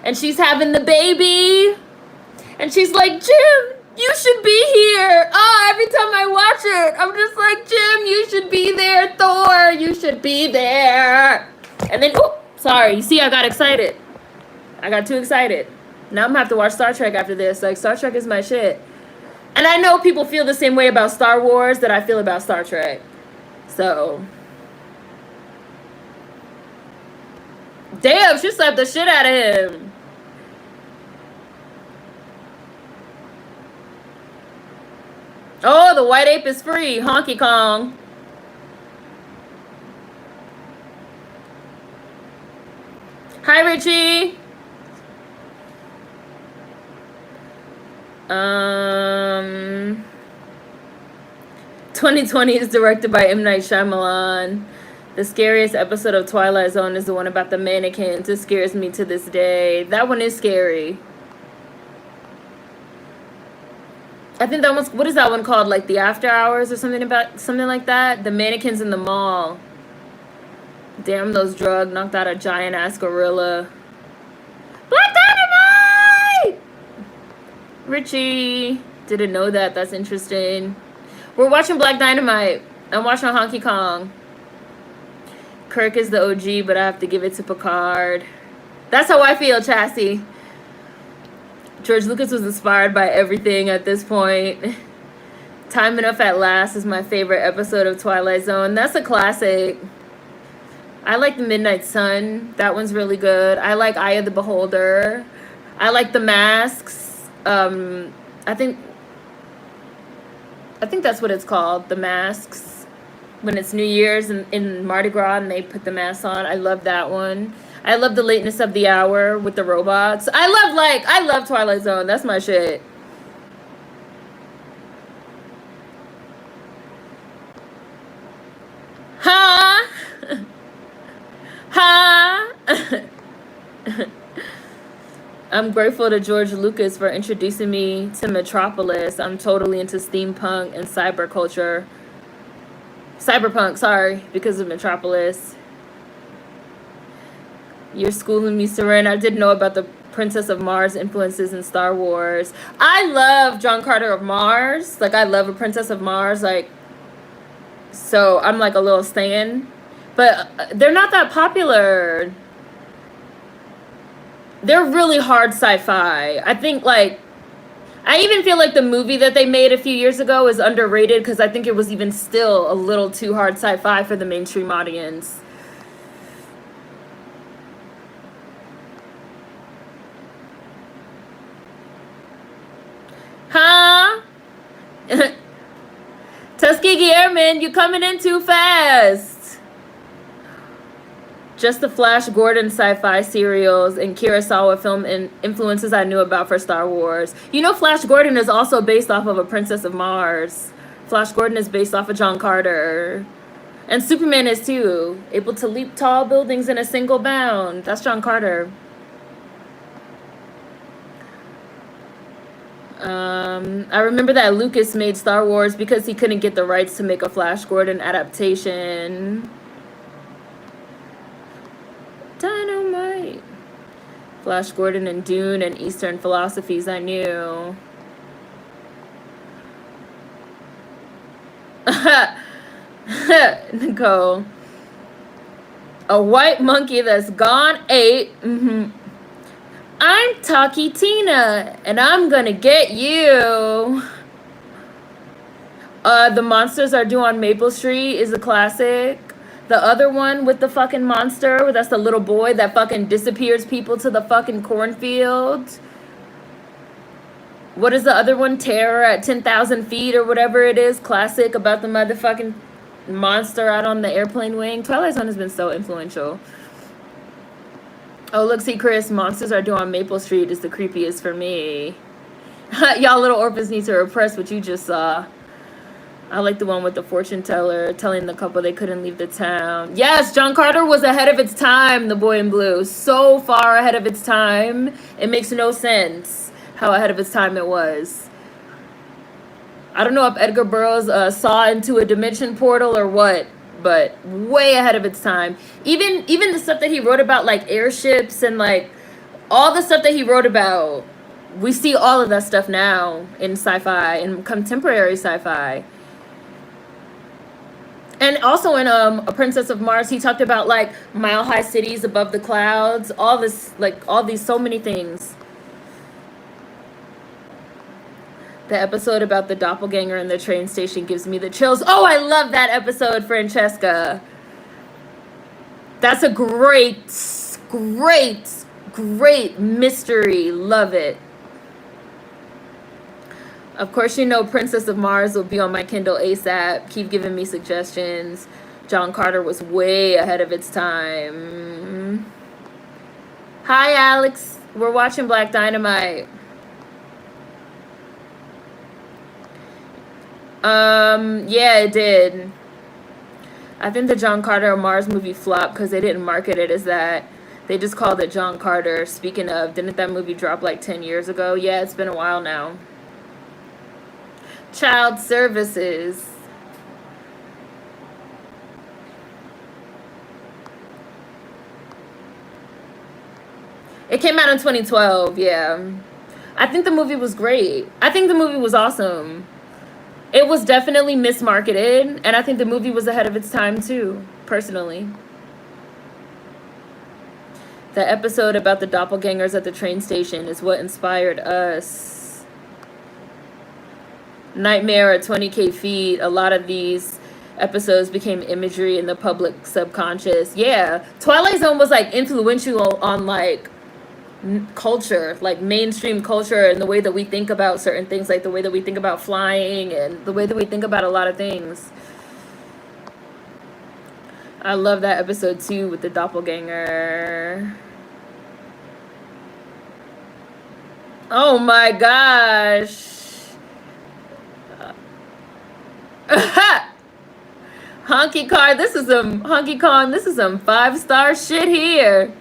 and she's having the baby, and she's like, Jim, you should be here. Oh, every time I watch it, I'm just like, Jim, you should be there. Thor, you should be there. And then, oh, sorry. You see, I got excited. I got too excited. Now I'm gonna have to watch Star Trek after this. Like, Star Trek is my shit. And I know people feel the same way about Star Wars that I feel about Star Trek. So. Damn, she slapped the shit out of him. Oh, the white ape is free. Honky Kong. Hi, Richie. 2020 is directed by M. Night Shyamalan. The scariest episode of Twilight Zone is the one about the mannequins. It scares me to this day. That one is scary. I think that one's, what is that one called? Like the After Hours or something like that? The mannequins in the mall. Damn, those drugs knocked out a giant ass gorilla. Black Dynamite! Richie. Didn't know that. That's interesting. We're watching Black Dynamite. I'm watching Honky Kong. Kirk is the OG, but I have to give it to Picard. That's how I feel, Chassie. George Lucas was inspired by everything at this point. Time Enough at Last is my favorite episode of Twilight Zone. That's a classic. I like The Midnight Sun. That one's really good. I like Eye of the Beholder. I like The Masks. I think that's what it's called, The Masks. When it's New Year's in Mardi Gras and they put the masks on. I love that one. I love The Lateness of the Hour with the robots. I love Twilight Zone. That's my shit. Huh? Huh? I'm grateful to George Lucas for introducing me to Metropolis. I'm totally into steampunk and cyberpunk, sorry, because of Metropolis. You're schooling me, Seren. I didn't know about the Princess of Mars influences in Star Wars. I love John Carter of Mars. Like, I love a Princess of Mars. Like, so I'm like a little stan. But they're not that popular. They're really hard sci-fi. I think, like, I even feel like the movie that they made a few years ago is underrated because I think it was even still a little too hard sci-fi for the mainstream audience. Huh? Tuskegee Airmen, you coming in too fast. Just the Flash Gordon sci-fi serials and Kurosawa film influences I knew about for Star Wars. You know, Flash Gordon is also based off of a Princess of Mars. Flash Gordon is based off of John Carter. And Superman is too. Able to leap tall buildings in a single bound. That's John Carter. I remember that Lucas made Star Wars because he couldn't get the rights to make a Flash Gordon adaptation. Dynamite. Flash Gordon and Dune and Eastern philosophies I knew. Nicole. A white monkey that's gone ape. I'm Taki Tina, and I'm gonna get you. The Monsters Are Due on Maple Street is a classic. The other one with the fucking monster, that's the little boy that fucking disappears people to the fucking cornfield. What is the other one? Terror at 10,000 feet or whatever it is. Classic about the motherfucking monster out on the airplane wing. Twilight Zone has been so influential. Oh, look, see, Chris, Monsters Are Due on Maple Street is the creepiest for me. Y'all little orphans need to repress what you just saw. I like the one with the fortune teller telling the couple they couldn't leave the town. Yes, John Carter was ahead of its time, The Boy in Blue. So far ahead of its time. It makes no sense how ahead of its time it was. I don't know if Edgar Burroughs saw into a dimension portal or what, but way ahead of its time. Even the stuff that he wrote about, like airships and like all the stuff that he wrote about, we see all of that stuff now in sci-fi, in contemporary sci-fi. And also in A Princess of Mars, he talked about like mile-high cities above the clouds, all this, like all these, so many things. The episode about the doppelganger in the train station gives me the chills. Oh, I love that episode, Francesca. That's a great mystery. Love it. Of course, you know Princess of Mars will be on my Kindle ASAP. Keep giving me suggestions. John Carter was way ahead of its time. Hi, Alex. We're watching Black Dynamite. Yeah, it did. I think the John Carter Mars movie flopped because they didn't market it as that. They just called it John Carter. Speaking of, didn't that movie drop like 10 years ago? Yeah, it's been a while now. Child Services. It came out in 2012, yeah. I think the movie was great. I think the movie was awesome. It was definitely mismarketed, and I think the movie was ahead of its time too, personally. The episode about the doppelgangers at the train station is what inspired us. Nightmare at 20K feet. A lot of these episodes became imagery in the public subconscious. Yeah, Twilight Zone was like influential on like culture, like mainstream culture, and the way that we think about certain things, like the way that we think about flying and the way that we think about a lot of things. I love that episode too with the doppelganger. Oh my gosh. Honky Kong, this is some 5-star shit here.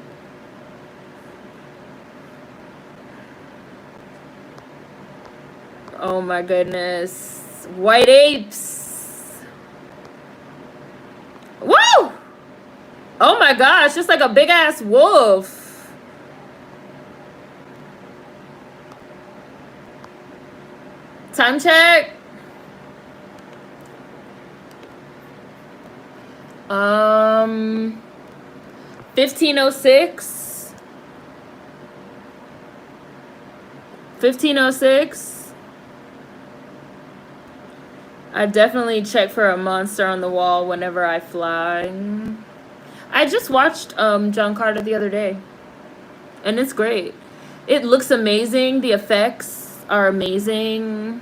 Oh my goodness. White apes. Woo! Oh my gosh, just like a big ass wolf. Time check. 1506. 1506. I definitely check for a monster on the wall whenever I fly. I just watched John Carter the other day, and it's great. It looks amazing. The effects are amazing.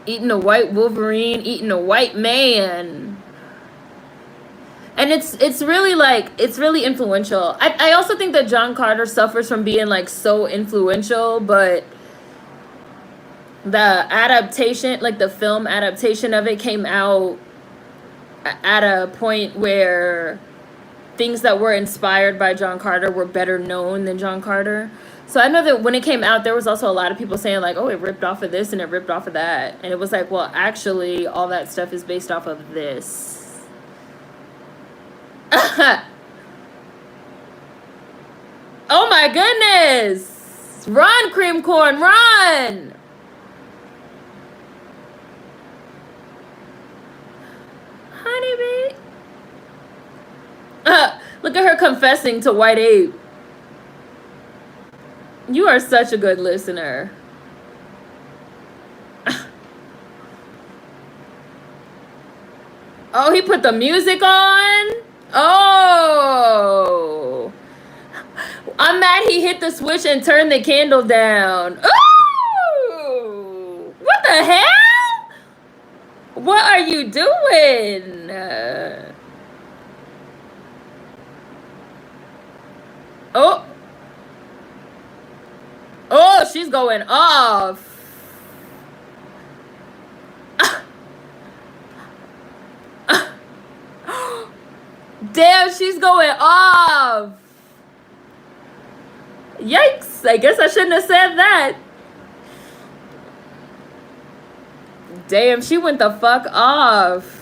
Eating a white Wolverine, eating a white man. And it's really like, it's really influential. I also think that John Carter suffers from being like so influential, but the adaptation, like the film adaptation of it, came out at a point where things that were inspired by John Carter were better known than John Carter. So I know that when it came out, there was also a lot of people saying like, oh, it ripped off of this and it ripped off of that. And it was like, well, actually, all that stuff is based off of this. Oh my goodness. Run, cream corn, run. Honeybee. Look at her confessing to White Ape. You are such a good listener. Oh, he put the music on? Oh. I'm mad he hit the switch and turned the candle down. Oh. What the hell? What are you doing? Oh. Oh, she's going off. Damn, she's going off. Yikes. I guess I shouldn't have said that. Damn, she went the fuck off.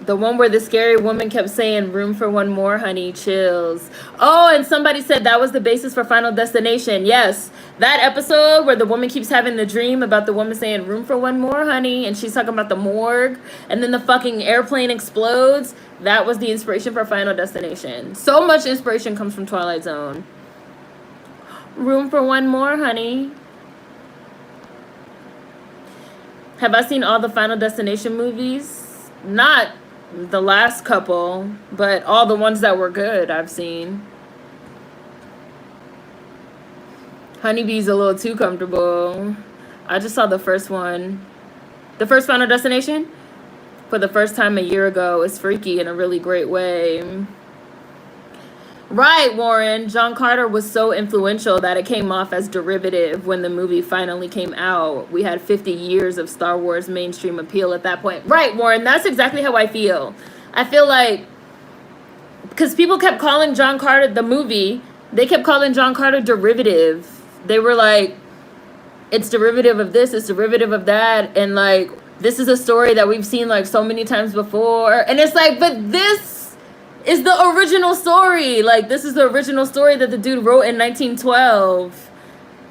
The one where the scary woman kept saying, room for one more, honey, chills. Oh, and somebody said that was the basis for Final Destination. Yes, that episode where the woman keeps having the dream about the woman saying, room for one more, honey, and she's talking about the morgue, and then the fucking airplane explodes. That was the inspiration for Final Destination. So much inspiration comes from Twilight Zone. Room for one more, honey. Have I seen all the Final Destination movies? Not the last couple, but all the ones that were good I've seen. Honeybee's a little too comfortable. I just saw the first one. The first Final Destination? For the first time a year ago. It's freaky in a really great way. Right, Warren. John Carter was so influential that it came off as derivative when the movie finally came out. We had 50 years of Star Wars mainstream appeal at that point. Right, Warren. That's exactly how I feel. I feel like, because people kept calling John Carter, the movie, they kept calling John Carter derivative. They were like, it's derivative of this, it's derivative of that. And like, this is a story that we've seen like so many times before. And it's like, but this is the original story. Like, this is the original story that the dude wrote in 1912.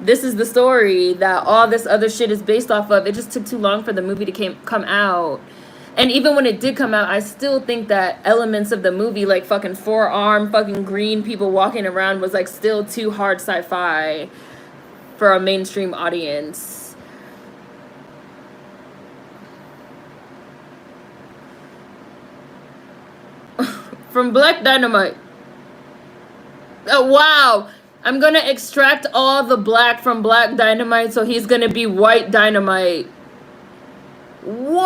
This is the story that all this other shit is based off of. It just took too long for the movie to come out. And even when it did come out, I still think that elements of the movie, like fucking four-arm, fucking green people walking around, was like still too hard sci-fi for a mainstream audience. From Black Dynamite. Oh, wow. I'm going to extract all the black from Black Dynamite, so he's going to be White Dynamite. Whoa.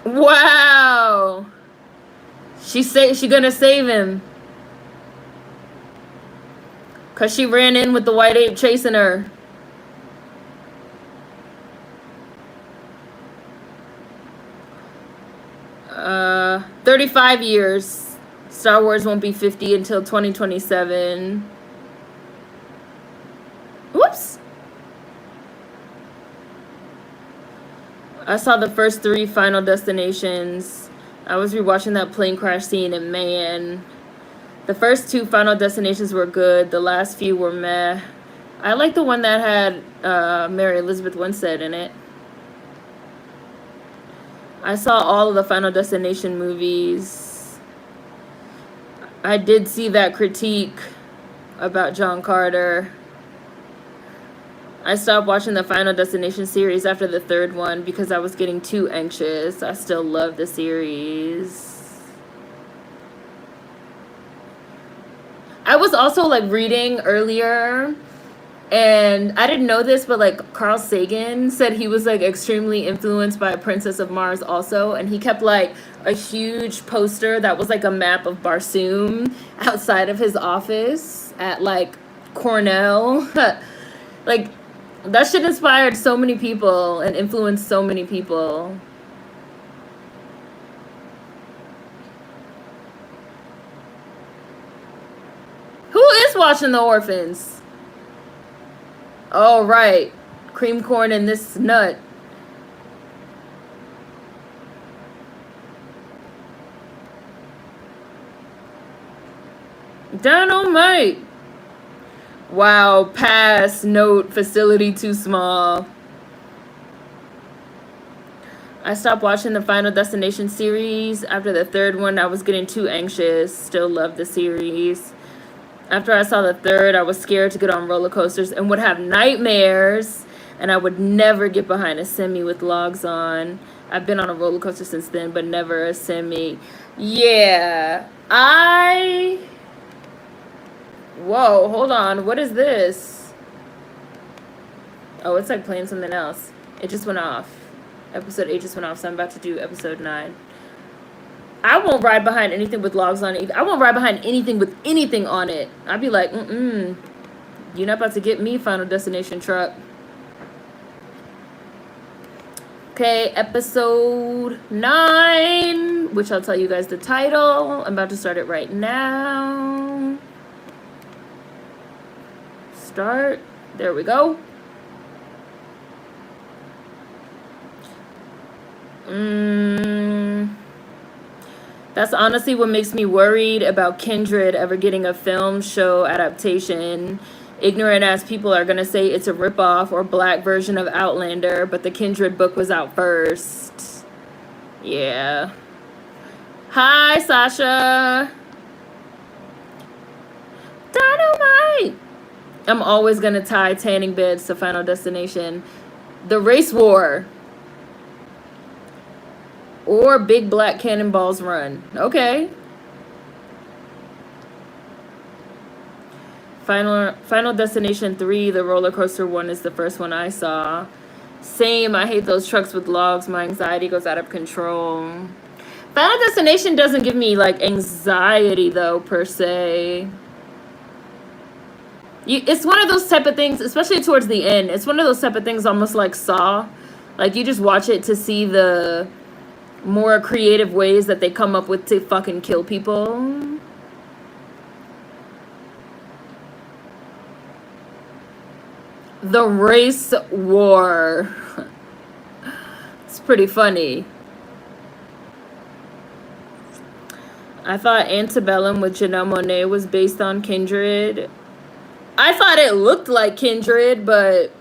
Wow. She going to save him. Because she ran in with the white ape chasing her. 35 years. Star Wars won't be 50 until 2027. Whoops. I saw the first 3 Final Destinations. I was rewatching that plane crash scene, and man, the first 2 Final Destinations were good. The last few were meh. I like the one that had Mary Elizabeth Winstead in it. I saw all of the Final Destination movies. I did see that critique about John Carter. I stopped watching the Final Destination series after the 3rd one because I was getting too anxious. I still love the series. I was also like reading earlier, And I didn't know this, but like Carl Sagan said he was like extremely influenced by Princess of Mars also, and he kept like a huge poster that was like a map of Barsoom outside of his office at like Cornell. Like that shit inspired so many people and influenced so many people. Who is watching The Orphans? Oh, right. Cream corn and this nut. Dynamite. Wow, pass, note, facility too small. I stopped watching the Final Destination series. After the third one, I was getting too anxious. Still love the series. After I saw the third, I was scared to get on roller coasters and would have nightmares. And I would never get behind a semi with logs on. I've been on a roller coaster since then, but never a semi. Yeah. Whoa, hold on. What is this? Oh, it's like playing something else. It just went off. Episode 8 just went off, so I'm about to do episode 9. I won't ride behind anything with logs on it either. I won't ride behind anything with anything on it. I'd be like, you're not about to get me, Final Destination truck. Okay, episode 9, which I'll tell you guys the title. I'm about to start it right now. Start. There we go. That's honestly what makes me worried about Kindred ever getting a film show adaptation. Ignorant ass people are going to say it's a ripoff or black version of Outlander, but the Kindred book was out first. Yeah. Hi, Sasha. Dynamite. I'm always going to tie tanning beds to Final Destination. The Race War. Or Big Black Cannonballs Run. Okay. Final Destination 3, the roller coaster one, is the first one I saw. Same, I hate those trucks with logs. My anxiety goes out of control. Final Destination doesn't give me, like, anxiety, though, per se. It's one of those type of things, especially towards the end. It's one of those type of things almost like Saw. Like, you just watch it to see the more creative ways that they come up with to fucking kill people. The Race War. It's pretty funny. I thought Antebellum with Janelle Monáe was based on Kindred. I thought it looked like Kindred, but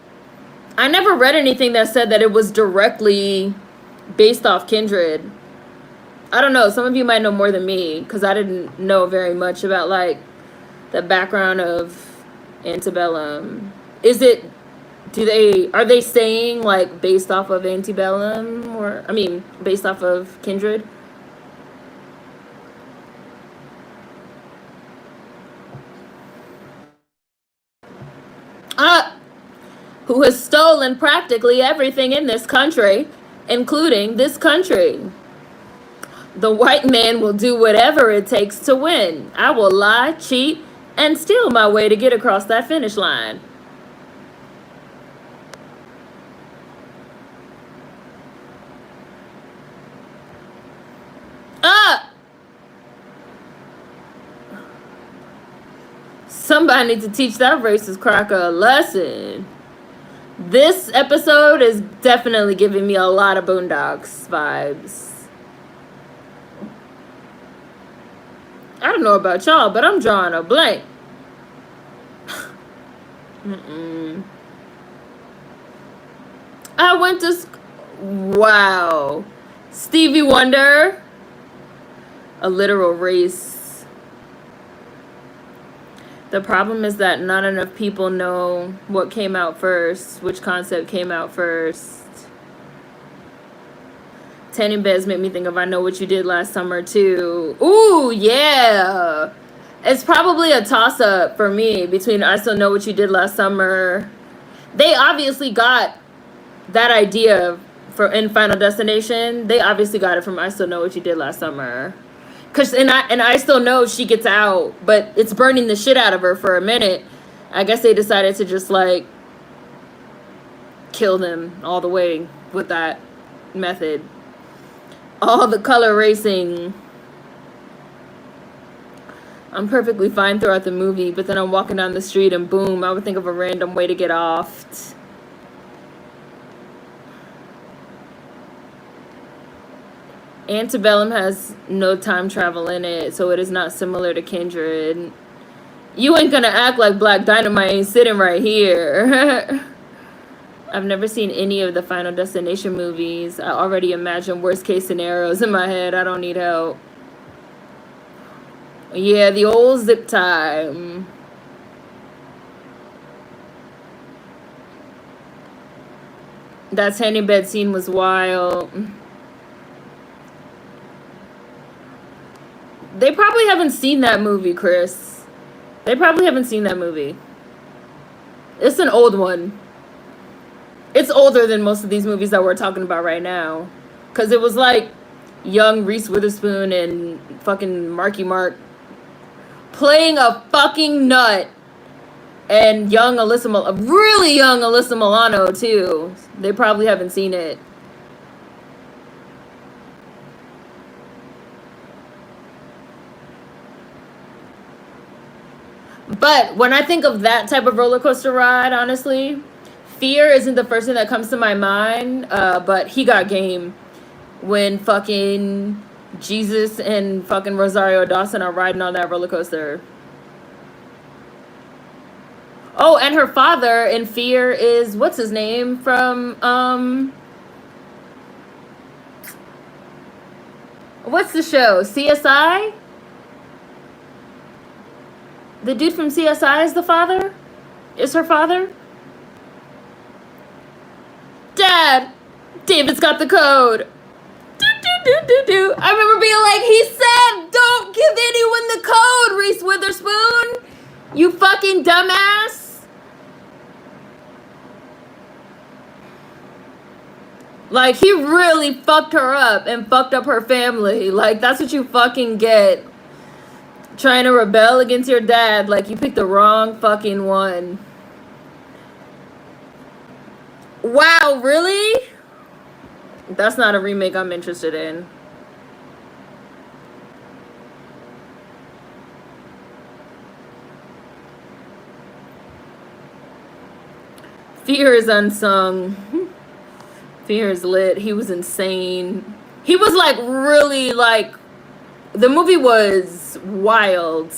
I never read anything that said that it was directly based off Kindred. I don't know. Some of you might know more than me, because I didn't know very much about, like, the background of Antebellum. Are they saying, like, based off of Antebellum, or, I mean, based off of Kindred? Who has stolen practically everything in this country, including this country. The white man will do whatever it takes to win. I will lie, cheat, and steal my way to get across that finish line. Somebody needs to teach that racist cracker a lesson. This episode is definitely giving me a lot of Boondocks vibes. I don't know about y'all, but I'm drawing a blank. I went to wow. Stevie Wonder. A literal race. The problem is that not enough people know what came out first, which concept came out first. Tanning beds make me think of I Know What You Did Last Summer, too. Ooh, yeah. It's probably a toss-up for me between I Still Know What You Did Last Summer. They obviously got that idea in Final Destination. They obviously got it from I Still Know What You Did Last Summer. And I still know she gets out, but it's burning the shit out of her for a minute. I guess they decided to just, like, kill them all the way with that method. All the color racing. I'm perfectly fine throughout the movie, but then I'm walking down the street and boom, I would think of a random way to get off. Antebellum has no time travel in it, so it is not similar to Kindred. You ain't gonna act like Black Dynamite ain't sitting right here. I've never seen any of the Final Destination movies. I already imagine worst case scenarios in my head. I don't need help. Yeah, the old zip tie. That tanning bed scene was wild. They probably haven't seen that movie, Chris. They probably haven't seen that movie. It's an old one. It's older than most of these movies that we're talking about right now. Because it was like young Reese Witherspoon and fucking Marky Mark playing a fucking nut. And really young Alyssa Milano, too. They probably haven't seen it. But when I think of that type of roller coaster ride, honestly, Fear isn't the first thing that comes to my mind. But He Got Game. When fucking Jesus and fucking Rosario Dawson are riding on that roller coaster. Oh, and her father in Fear is, what's his name from, what's the show? CSI? The dude from CSI is the father? Is her father? Dad! David's got the code. I remember being like, he said, don't give anyone the code, Reese Witherspoon. You fucking dumbass. Like, he really fucked her up and fucked up her family. Like, that's what you fucking get. Trying to rebel against your dad. Like, you picked the wrong fucking one. Wow, really? That's not a remake I'm interested in. Fear is unsung. Fear is lit. He was insane. He was like really like, the movie was wild.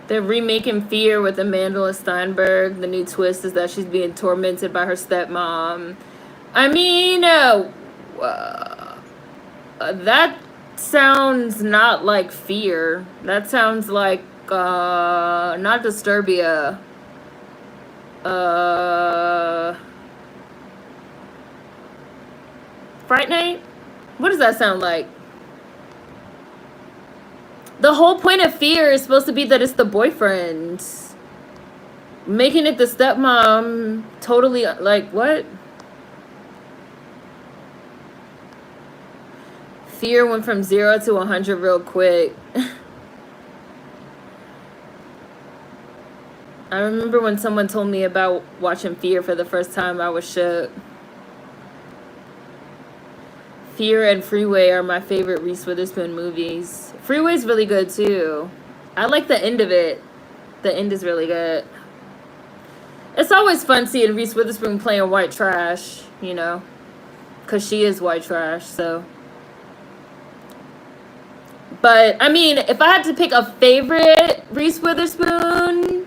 They're remaking Fear with Amanda Steinberg. The new twist is that she's being tormented by her stepmom. I mean, that sounds not like Fear. That sounds like, not Disturbia. Fright Night? What does that sound like? The whole point of Fear is supposed to be that it's the boyfriend. Making it the stepmom, totally, like, what? Fear went from 0 to 100 real quick. I remember when someone told me about watching Fear for the first time, I was shook. Fear and Freeway are my favorite Reese Witherspoon movies. Freeway's really good too. I like the end of it. The end is really good. It's always fun seeing Reese Witherspoon playing white trash, you know, because she is white trash, so. But, I mean, if I had to pick a favorite Reese Witherspoon,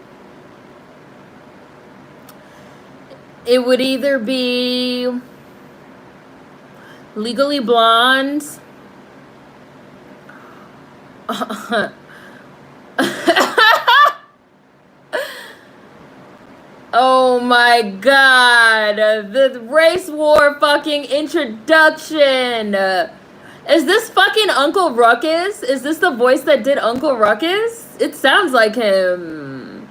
it would either be Legally Blonde. Oh my god. The race war fucking introduction. Is this fucking Uncle Ruckus? Is this the voice that did Uncle Ruckus? It sounds like him.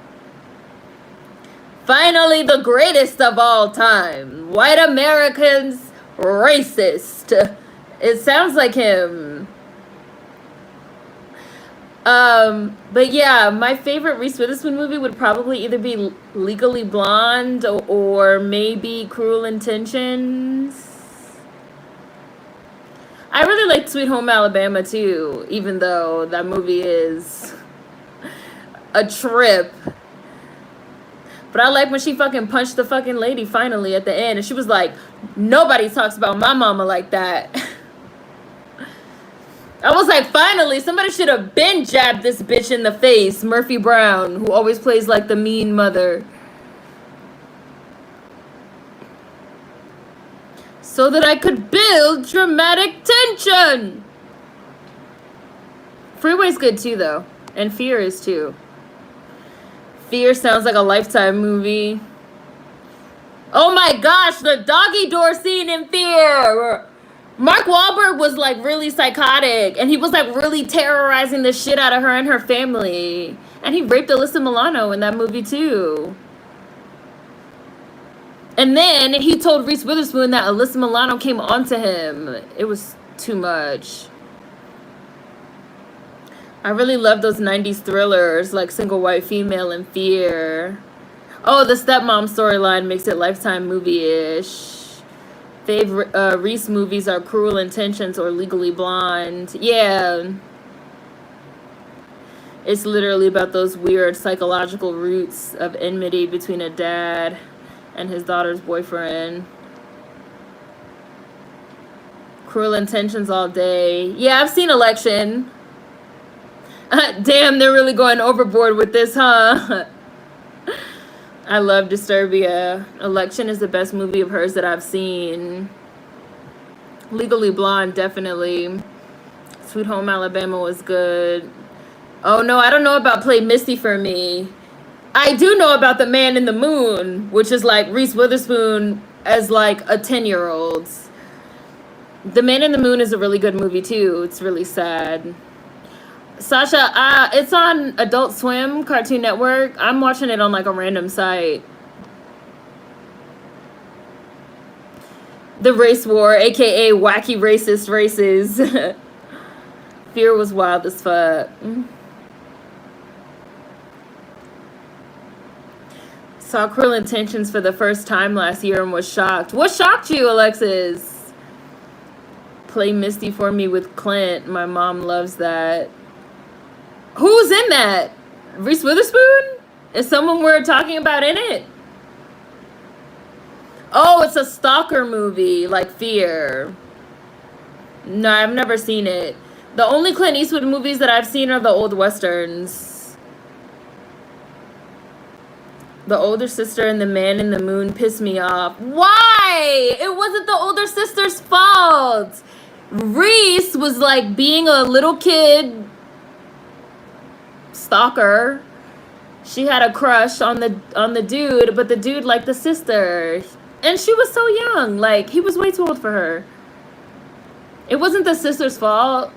Finally, the greatest of all time. White Americans racist. It sounds like him. But yeah, my favorite Reese Witherspoon movie would probably either be Legally Blonde or maybe Cruel Intentions. I really like Sweet Home Alabama too, even though that movie is a trip. But I like when she fucking punched the fucking lady finally at the end, and she was like, nobody talks about my mama like that. I was like, finally, somebody should have been jabbed this bitch in the face. Murphy Brown, who always plays like the mean mother. So that I could build dramatic tension. Freeway's good too, though. And Fear is too. Fear sounds like a Lifetime movie. Oh my gosh, the doggy door scene in Fear. Mark Wahlberg was like really psychotic. And he was like really terrorizing the shit out of her and her family. And he raped Alyssa Milano in that movie too. And then he told Reese Witherspoon that Alyssa Milano came onto him. It was too much. I really love those 90s thrillers like Single White Female and Fear. Oh, the stepmom storyline makes it Lifetime movie-ish. Favorite Reese movies are Cruel Intentions or Legally Blonde. Yeah. It's literally about those weird psychological roots of enmity between a dad and his daughter's boyfriend. Cruel Intentions all day. Yeah, I've seen Election. Damn, they're really going overboard with this, huh? I love Disturbia. Election is the best movie of hers that I've seen. Legally Blonde, definitely. Sweet Home Alabama was good. Oh no, I don't know about Play Misty for Me. I do know about The Man in the Moon, which is like Reese Witherspoon as like a 10-year-old. The Man in the Moon is a really good movie too. It's really sad. Sasha, it's on Adult Swim, Cartoon Network. I'm watching it on like a random site. The Race War, aka Wacky Racist Races. Fear was wild as fuck. Saw Cruel Intentions for the first time last year and was shocked. What shocked you, Alexis? Play Misty for Me with Clint. My mom loves that. Who's in that? Reese Witherspoon? Is someone we're talking about in it? Oh, it's a stalker movie, like Fear. No, I've never seen it. The only Clint Eastwood movies that I've seen are the old westerns. The Older Sister and The Man in the Moon pissed me off. Why? It wasn't the older sister's fault. Reese was like being a little kid stalker. She had a crush on the dude, but the dude liked the sister. And she was so young. Like, he was way too old for her. It wasn't the sister's fault.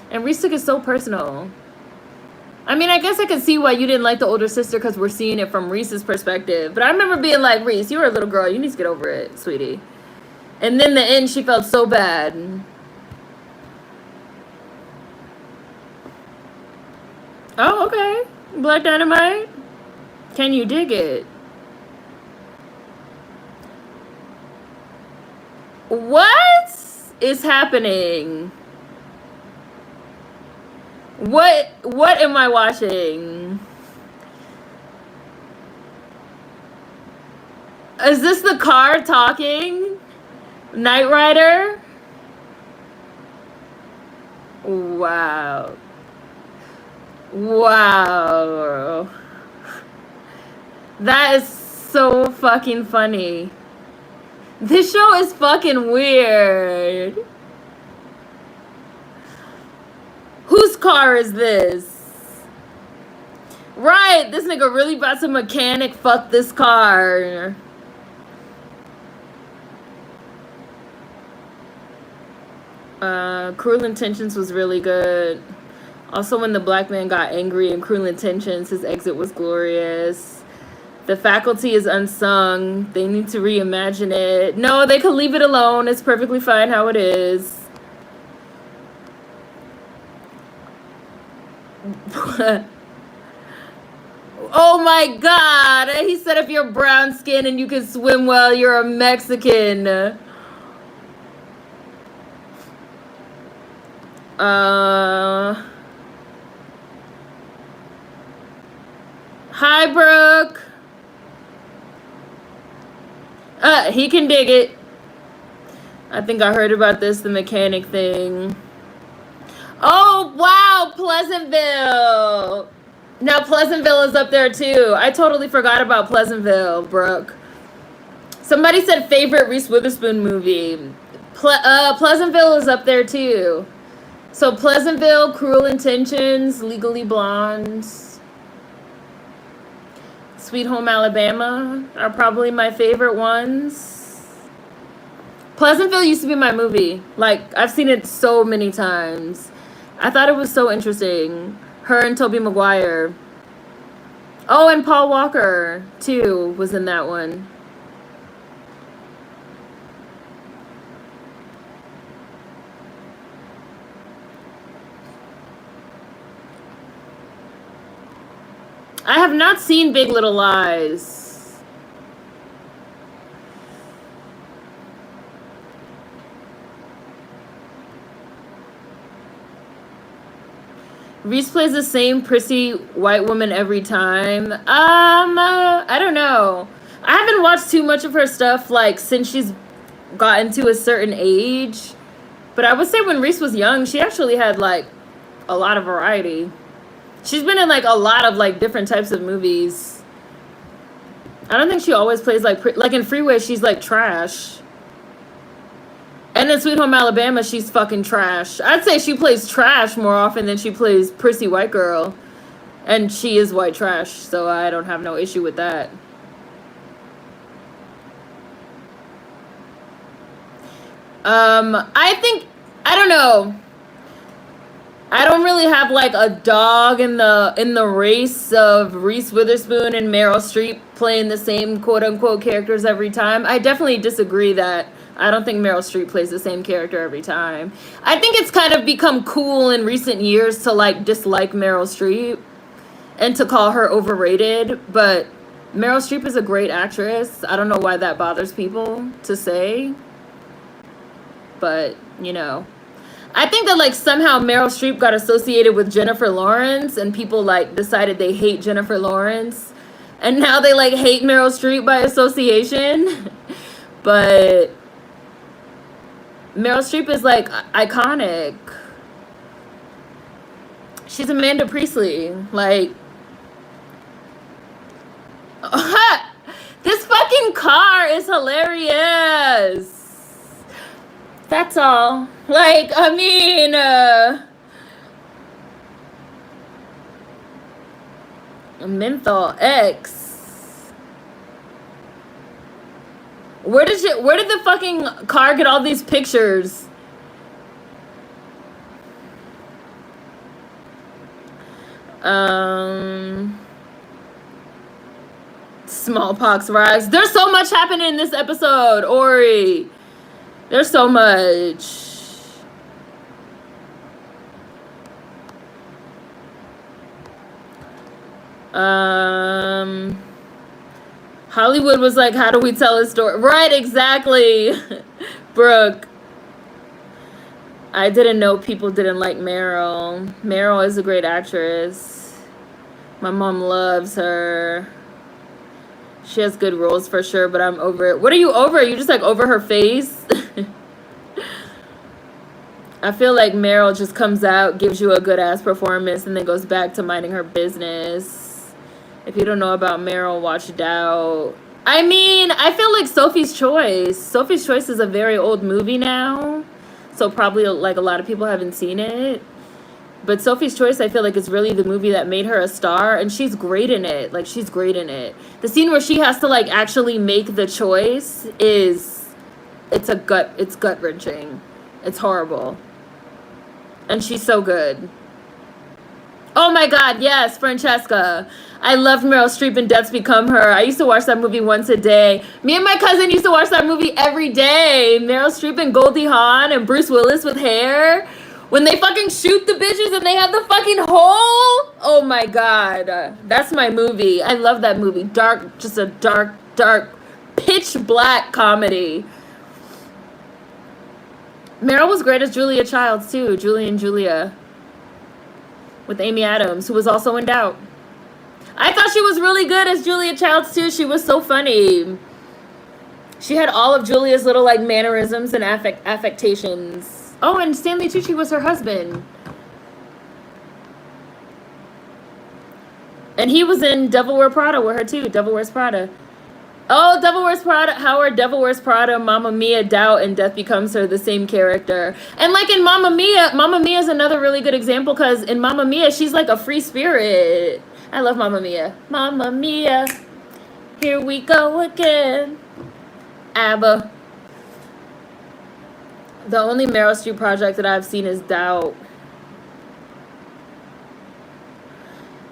And Reese took it so personal. I mean, I guess I could see why you didn't like the older sister because we're seeing it from Reese's perspective. But I remember being like, Reese, you're a little girl. You need to get over it, sweetie. And then the end, she felt so bad. Oh, okay. Black Dynamite. Can you dig it? What is happening? What am I watching? Is this the car talking? Knight Rider? Wow. Wow. That is so fucking funny. This show is fucking weird. Whose car is this? Right, this nigga really about to mechanic fuck this car. Cruel Intentions was really good. Also, when the black man got angry in Cruel Intentions, his exit was glorious. The Faculty is unsung. They need to reimagine it. No, they could leave it alone. It's perfectly fine how it is. Oh my god! He said if you're brown skin and you can swim well, you're a Mexican. Hi, Brooke. He can dig it. I think I heard about this, the mechanic thing. Oh, wow, Pleasantville. Now Pleasantville is up there, too. I totally forgot about Pleasantville, Brooke. Somebody said favorite Reese Witherspoon movie. Pleasantville is up there, too. So Pleasantville, Cruel Intentions, Legally Blonde, Sweet Home Alabama are probably my favorite ones. Pleasantville used to be my movie. Like, I've seen it so many times. I thought it was so interesting. Her and Tobey Maguire. Oh, and Paul Walker, too, was in that one. I have not seen Big Little Lies. Reese plays the same prissy white woman every time. I don't know. I haven't watched too much of her stuff, like, since she's gotten to a certain age. But I would say when Reese was young, she actually had, like, a lot of variety. She's been in, like, a lot of, like, different types of movies. I don't think she always plays, like in Freeway, she's, like, trash. And in Sweet Home Alabama, she's fucking trash. I'd say she plays trash more often than she plays prissy white girl. And she is white trash, so I don't have no issue with that. I don't know. I don't really have like a dog in the race of Reese Witherspoon and Meryl Streep playing the same quote unquote characters every time. I definitely disagree that I don't think Meryl Streep plays the same character every time. I think it's kind of become cool in recent years to like dislike Meryl Streep and to call her overrated, but Meryl Streep is a great actress. I don't know why that bothers people to say, but you know. I think that, like, somehow Meryl Streep got associated with Jennifer Lawrence and people, like, decided they hate Jennifer Lawrence. And now they, like, hate Meryl Streep by association. But Meryl Streep is, like, iconic. She's Amanda Priestley. Like, this fucking car is hilarious. That's all. Like, I mean, Menthol X. Where did the fucking car get all these pictures? Smallpox rise. There's so much happening in this episode, Ori. There's so much. Hollywood was like, how do we tell a story? Right, exactly. Brooke. I didn't know people didn't like Meryl. Meryl is a great actress. My mom loves her. She has good roles for sure, but I'm over it. What are you over? You just like over her face? I feel like Meryl just comes out, gives you a good ass performance, and then goes back to minding her business. If you don't know about Meryl, watch Doubt. I mean, I feel like Sophie's Choice. Sophie's Choice is a very old movie now, so probably like a lot of people haven't seen it. But Sophie's Choice, I feel like, is really the movie that made her a star, and she's great in it. Like, she's great in it. The scene where she has to, like, actually make the choice it's gut-wrenching. It's horrible. And she's so good. Oh my god, yes, Francesca. I loved Meryl Streep in Death's Become Her. I used to watch that movie once a day. Me and my cousin used to watch that movie every day. Meryl Streep and Goldie Hawn and Bruce Willis with hair. When they fucking shoot the bitches and they have the fucking hole. Oh my god. That's my movie. I love that movie. Dark, just a dark, pitch black comedy. Meryl was great as Julia Childs too. Julie and Julia. With Amy Adams, who was also in Doubt. I thought she was really good as Julia Childs too. She was so funny. She had all of Julia's little like mannerisms and affectations. Oh, and Stanley Tucci was her husband. And he was in Devil Wears Prada with her too. Devil Wears Prada. Oh, Devil Wears Prada, Howard, Devil Wears Prada, Mamma Mia, Doubt, and Death Becomes Her, the same character. And like in Mamma Mia is another really good example because in Mamma Mia, she's like a free spirit. I love Mamma Mia. Mamma Mia, here we go again. ABBA. The only Meryl Streep project that I've seen is Doubt.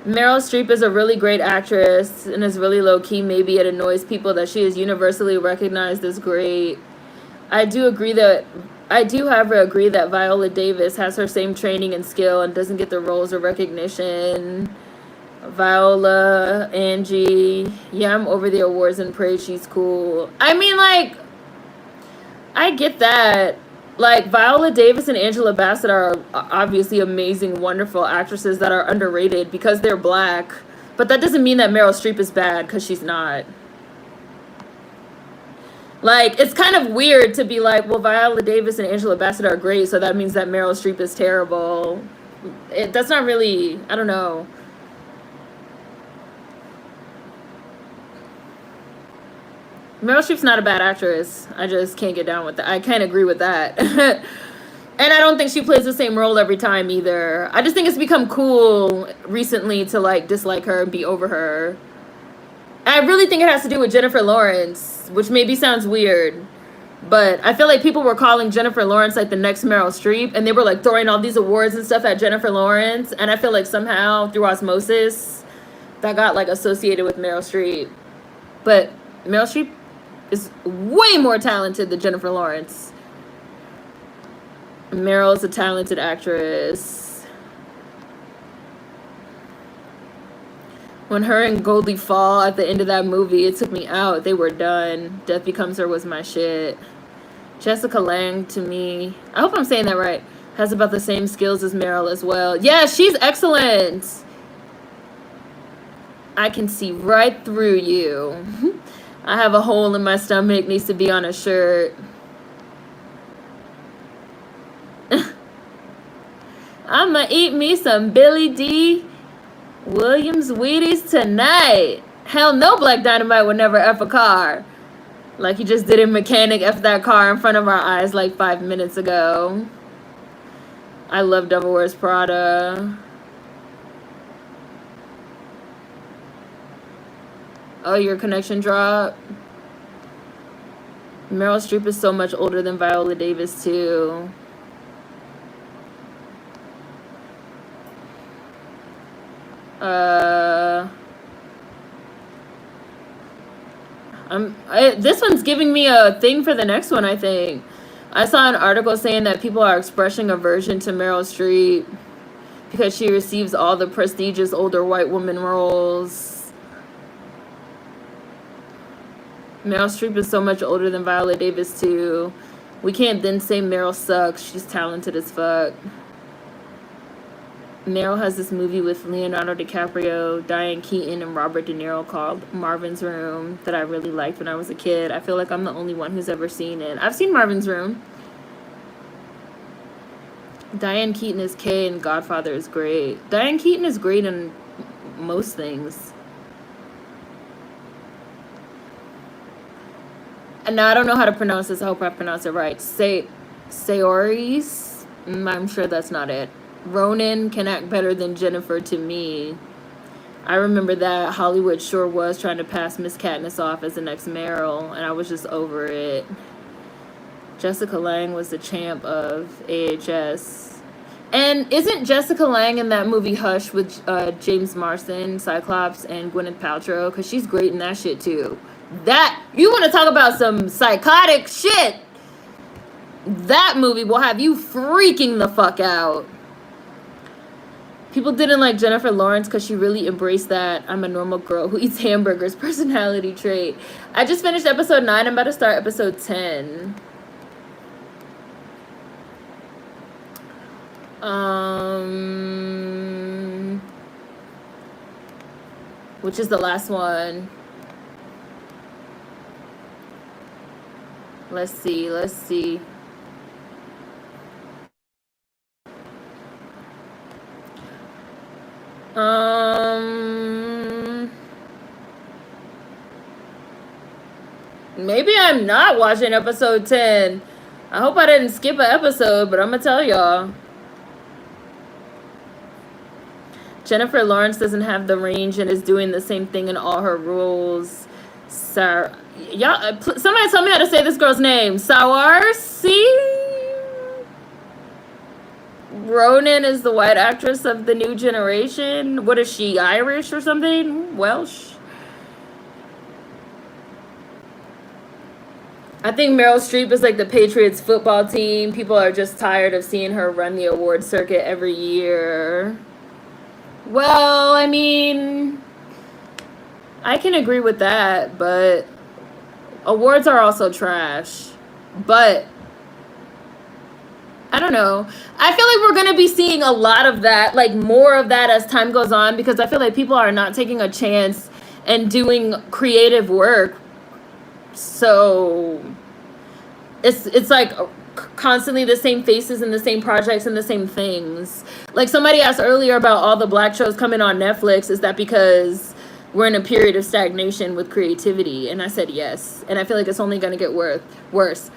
Meryl Streep is a really great actress and is really low-key. Maybe it annoys people that she is universally recognized as great. I do, however, agree that Viola Davis has her same training and skill and doesn't get the roles or recognition. Viola, Angie, yeah, I'm over the awards and praise. She's cool. I mean, like, I get that. Like, Viola Davis and Angela Bassett are obviously amazing, wonderful actresses that are underrated because they're black. But that doesn't mean that Meryl Streep is bad, because she's not. Like, it's kind of weird to be like, well, Viola Davis and Angela Bassett are great, so that means that Meryl Streep is terrible. That's not really, I don't know. Meryl Streep's not a bad actress. I just can't get down with that. I can't agree with that. And I don't think she plays the same role every time either. I just think it's become cool recently to like dislike her and be over her. And I really think it has to do with Jennifer Lawrence, which maybe sounds weird. But I feel like people were calling Jennifer Lawrence like the next Meryl Streep. And they were like throwing all these awards and stuff at Jennifer Lawrence. And I feel like somehow through osmosis that got like associated with Meryl Streep. But Meryl Streep is way more talented than Jennifer Lawrence. Meryl is a talented actress. When her and Goldie fall at the end of that movie, it took me out. They were done. Death Becomes Her was my shit. Jessica Lange, to me, I hope I'm saying that right, has about the same skills as Meryl as well. Yeah, she's excellent. I can see right through you. I have a hole in my stomach, needs to be on a shirt. I'ma eat me some Billy D. Williams Wheaties tonight. Hell no, Black Dynamite would never F a car. Like he just did in Mechanic F that car in front of our eyes like 5 minutes ago. I love Devil Wears Prada. Oh, your connection dropped. Meryl Streep is so much older than Viola Davis, too. This one's giving me a thing for the next one, I think. I saw an article saying that people are expressing aversion to Meryl Streep because she receives all the prestigious older white woman roles. Meryl Streep is so much older than Viola Davis, too. We can't then say Meryl sucks. She's talented as fuck. Meryl has this movie with Leonardo DiCaprio, Diane Keaton, and Robert De Niro called Marvin's Room that I really liked when I was a kid. I feel like I'm the only one who's ever seen it. I've seen Marvin's Room. Diane Keaton is Kay and Godfather is great. Diane Keaton is great in most things. And now I don't know how to pronounce this. I hope I pronounce it right. Saoirse? I'm sure that's not it. Ronan can act better than Jennifer to me. I remember that Hollywood sure was trying to pass Miss Katniss off as the next Meryl, and I was just over it. Jessica Lange was the champ of AHS. And isn't Jessica Lange in that movie Hush with James Marsden, Cyclops, and Gwyneth Paltrow? Because she's great in that shit too. That, you want to talk about some psychotic shit? That movie will have you freaking the fuck out. People didn't like Jennifer Lawrence because she really embraced that I'm a normal girl who eats hamburgers personality trait. I just finished episode 9. I'm about to start episode 10. Which is the last one. Let's see. Maybe I'm not watching episode 10. I hope I didn't skip an episode, but I'm gonna tell y'all. Jennifer Lawrence doesn't have the range and is doing the same thing in all her roles. Y'all, somebody tell me how to say this girl's name. Saoirse Ronan is the white actress of the new generation. What is she, Irish or something? Welsh? I think Meryl Streep is like the Patriots football team. People are just tired of seeing her run the award circuit every year. Well, I mean, I can agree with that, but awards are also trash. But I don't know. I feel like we're going to be seeing a lot of that, like more of that as time goes on, because I feel like people are not taking a chance and doing creative work. So it's like constantly the same faces and the same projects and the same things. Like somebody asked earlier about all the black shows coming on Netflix. Is that because we're in a period of stagnation with creativity? And I said yes. And I feel like it's only going to get worse.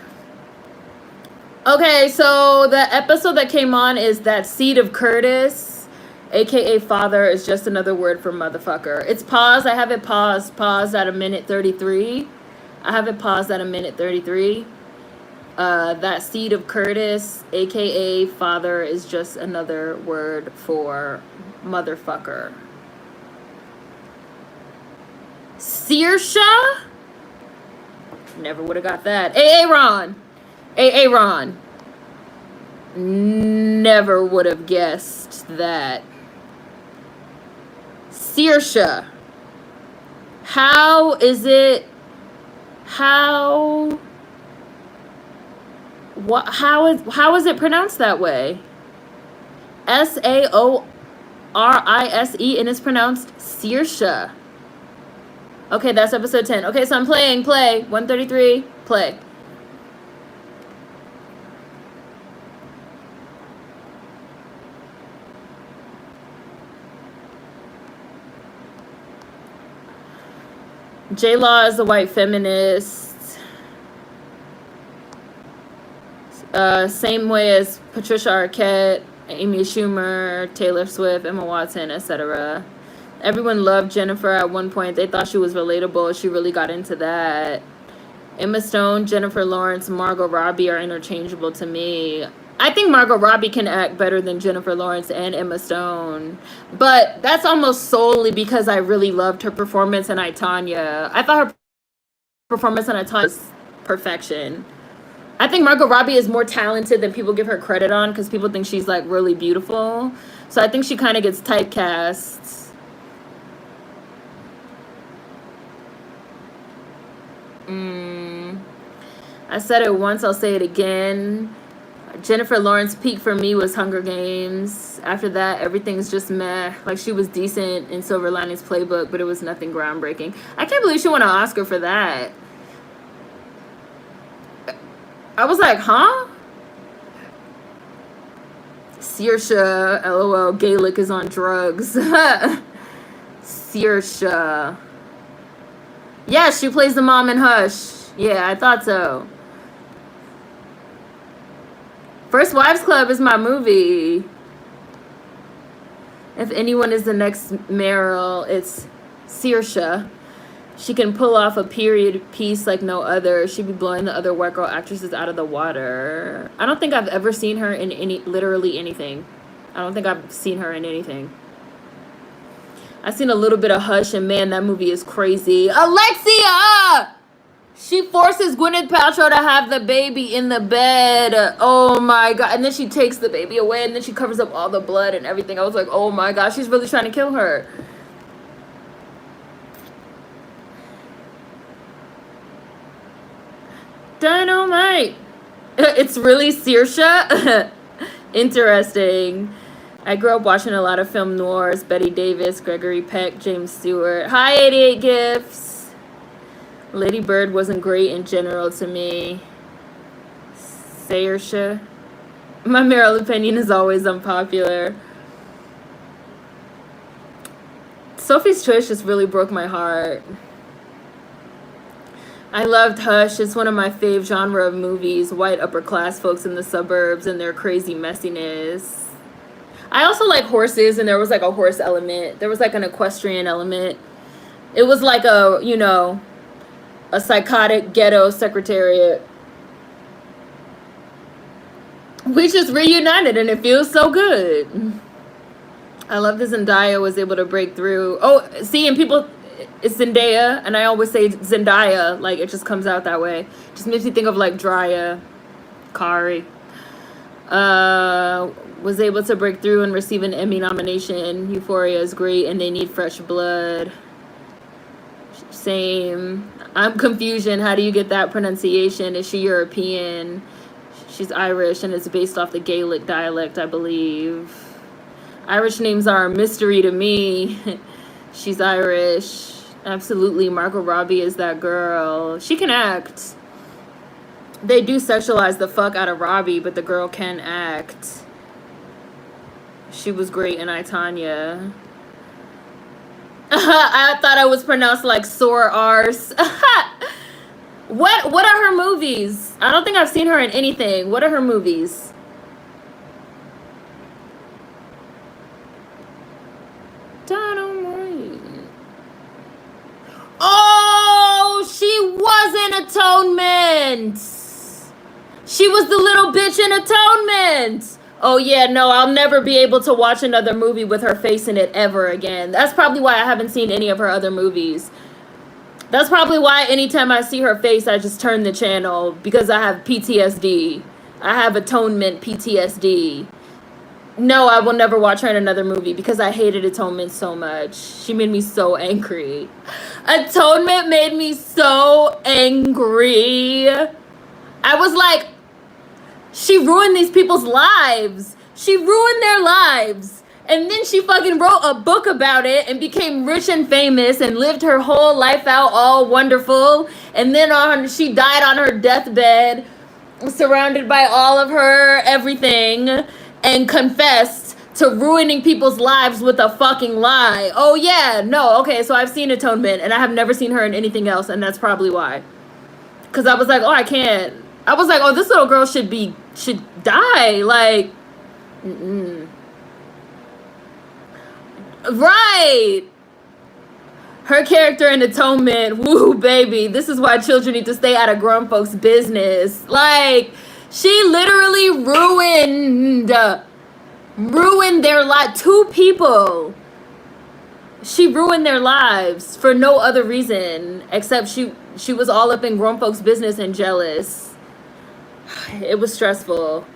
Okay, so the episode that came on is That Seed of Curtis, aka father, is just another word for motherfucker. It's paused. I have it paused at a minute 33. That Seed of Curtis, aka father, is just another word for motherfucker. Saoirse? Never would have got that. Aaron. Never would have guessed that. Saoirse. How is it it pronounced that way? Saorise, and it's pronounced Saoirse. Okay, that's episode 10. Okay, so I'm playing. Play. 133. Play. J-Law is a white feminist. Same way as Patricia Arquette, Amy Schumer, Taylor Swift, Emma Watson, etc. Everyone loved Jennifer at one point. They thought she was relatable. She really got into that. Emma Stone, Jennifer Lawrence, Margot Robbie are interchangeable to me. I think Margot Robbie can act better than Jennifer Lawrence and Emma Stone. But that's almost solely because I really loved her performance in I, Tonya. I thought her performance in I, Tonya was perfection. I think Margot Robbie is more talented than people give her credit on because people think she's like really beautiful. So I think she kind of gets typecast. I said it once, I'll say it again. Jennifer Lawrence peak for me was Hunger Games. After that, everything's just meh. Like, she was decent in Silver Linings Playbook, but it was nothing groundbreaking. I can't believe she won an Oscar for that. I was like, huh? Saoirse, LOL, Gaelic is on drugs. Saoirse. Yeah, she plays the mom in Hush. Yeah, I thought so. First Wives Club is my movie. If anyone is the next Meryl, it's Saoirse. She can pull off a period piece like no other. She'd be blowing the other white girl actresses out of the water. I don't think I've ever seen her in literally anything. I don't think I've seen her in anything. I've seen a little bit of Hush, and man, that movie is crazy. Alexia! She forces Gwyneth Paltrow to have the baby in the bed. Oh my god. And then she takes the baby away, and then she covers up all the blood and everything. I was like, oh my god, she's really trying to kill her. Dynamite. It's really Saoirse. Interesting. I grew up watching a lot of film noirs. Betty Davis, Gregory Peck, James Stewart. Hi, 88 Gifts. Lady Bird wasn't great in general to me. Saoirse. My Meryl opinion is always unpopular. Sophie's Choice just really broke my heart. I loved Hush. It's one of my fave genre of movies. White upper class folks in the suburbs and their crazy messiness. I also like horses, and there was like a horse element. There was like an equestrian element. It was like a, you know, a psychotic ghetto secretariat. We just reunited, and it feels so good. I love that Zendaya was able to break through. Oh, see, and people, it's Zendaya, and I always say Zendaya, like it just comes out that way. Just makes me think of like Draya, Kari. Was able to break through and receive an Emmy nomination. Euphoria is great, and they need fresh blood. Same. I'm confusion. How do you get that pronunciation? Is she European? She's Irish, and it's based off the Gaelic dialect, I believe. Irish names are a mystery to me. She's Irish. Absolutely. Margot Robbie is that girl. She can act. They do sexualize the fuck out of Robbie, but the girl can act. She was great in I, Tonya. I thought I was pronounced like sore arse. What are her movies? I don't think I've seen her in anything. What are her movies? Dynamite. Oh, she was in Atonement. She was the little bitch in Atonement. Oh yeah, no, I'll never be able to watch another movie with her face in it ever again. That's probably why I haven't seen any of her other movies. That's probably why anytime I see her face, I just turn the channel, because I have PTSD. I have Atonement PTSD. No, I will never watch her in another movie because I hated Atonement so much. She made me so angry. Atonement made me so angry. I was like, she ruined these people's lives. She ruined their lives. And then she fucking wrote a book about it and became rich and famous and lived her whole life out all wonderful. And then she died on her deathbed, surrounded by all of her everything, and confessed to ruining people's lives with a fucking lie. Oh yeah, no, okay, so I've seen Atonement, and I have never seen her in anything else, and that's probably why. Because I was like, oh, I can't. I was like, oh, this little girl should die. Like, right. Her character in Atonement, woo, baby. This is why children need to stay out of grown folks' business. Like, she literally ruined their life. 2 people. She ruined their lives for no other reason except she was all up in grown folks' business and jealous. It was stressful.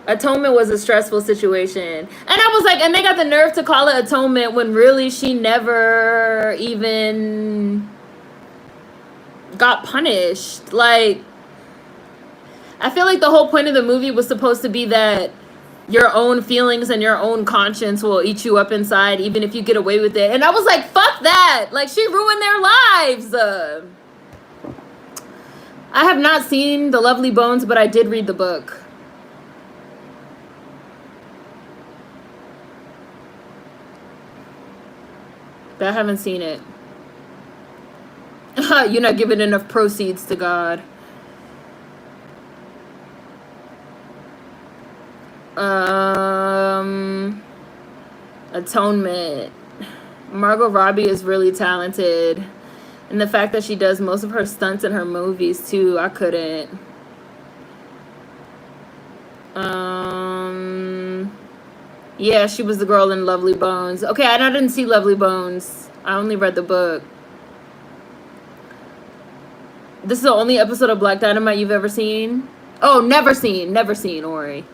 Atonement was a stressful situation. And I was like, and they got the nerve to call it Atonement when really she never even got punished. Like, I feel like the whole point of the movie was supposed to be that your own feelings and your own conscience will eat you up inside even if you get away with it. And I was like, fuck that. Like, she ruined their lives. I have not seen The Lovely Bones, but I did read the book. But I haven't seen it. You're not giving enough proceeds to God. Atonement. Margot Robbie is really talented. And the fact that she does most of her stunts in her movies too, I couldn't. Yeah, she was the girl in Lovely Bones. Okay, I didn't see Lovely Bones. I only read the book. This is the only episode of Black Dynamite you've ever seen? Oh, never seen, Ori.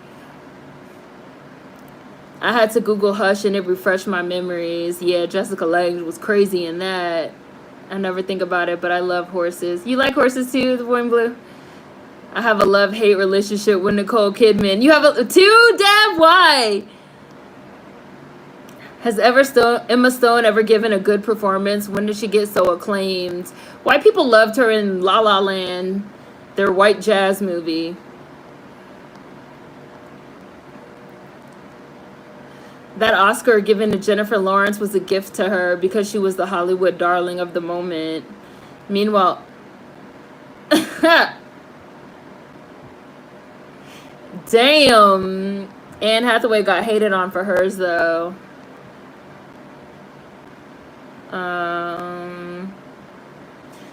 I had to Google Hush and it refreshed my memories. Yeah, Jessica Lange was crazy in that. I never think about it, but I love horses. You like horses too, the boy in blue? I have a love-hate relationship with Nicole Kidman. You have a too? Dab, why? Has Emma Stone ever given a good performance? When did she get so acclaimed? White people loved her in La La Land, their white jazz movie. That Oscar given to Jennifer Lawrence was a gift to her because she was the Hollywood darling of the moment. Meanwhile, damn, Anne Hathaway got hated on for hers though.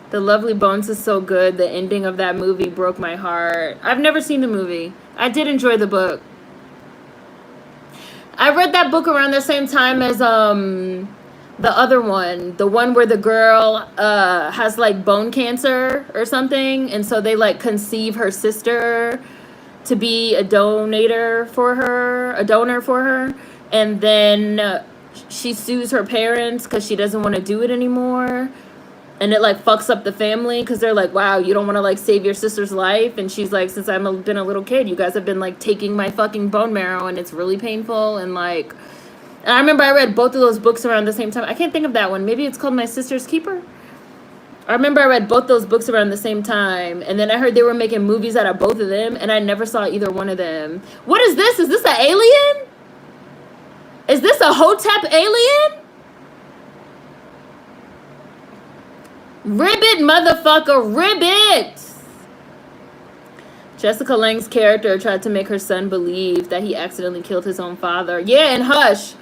The Lovely Bones is so good. The ending of that movie broke my heart. I've never seen the movie. I did enjoy the book. I read that book around the same time as the other one, the one where the girl has like bone cancer or something, and so they like conceive her sister to be a donor for her, and then she sues her parents because she doesn't want to do it anymore. And it like fucks up the family because they're like, wow, you don't want to like save your sister's life. And she's like, since I've been a little kid, you guys have been like taking my fucking bone marrow and it's really painful. And like, and I remember I read both of those books around the same time. I can't think of that one. Maybe it's called My Sister's Keeper. I remember I read both those books around the same time. And then I heard they were making movies out of both of them. And I never saw either one of them. What is this? Is this an alien? Is this a Hotep alien? Ribbit, motherfucker, ribbit! Jessica Lange's character tried to make her son believe that he accidentally killed his own father. Yeah, and Hush.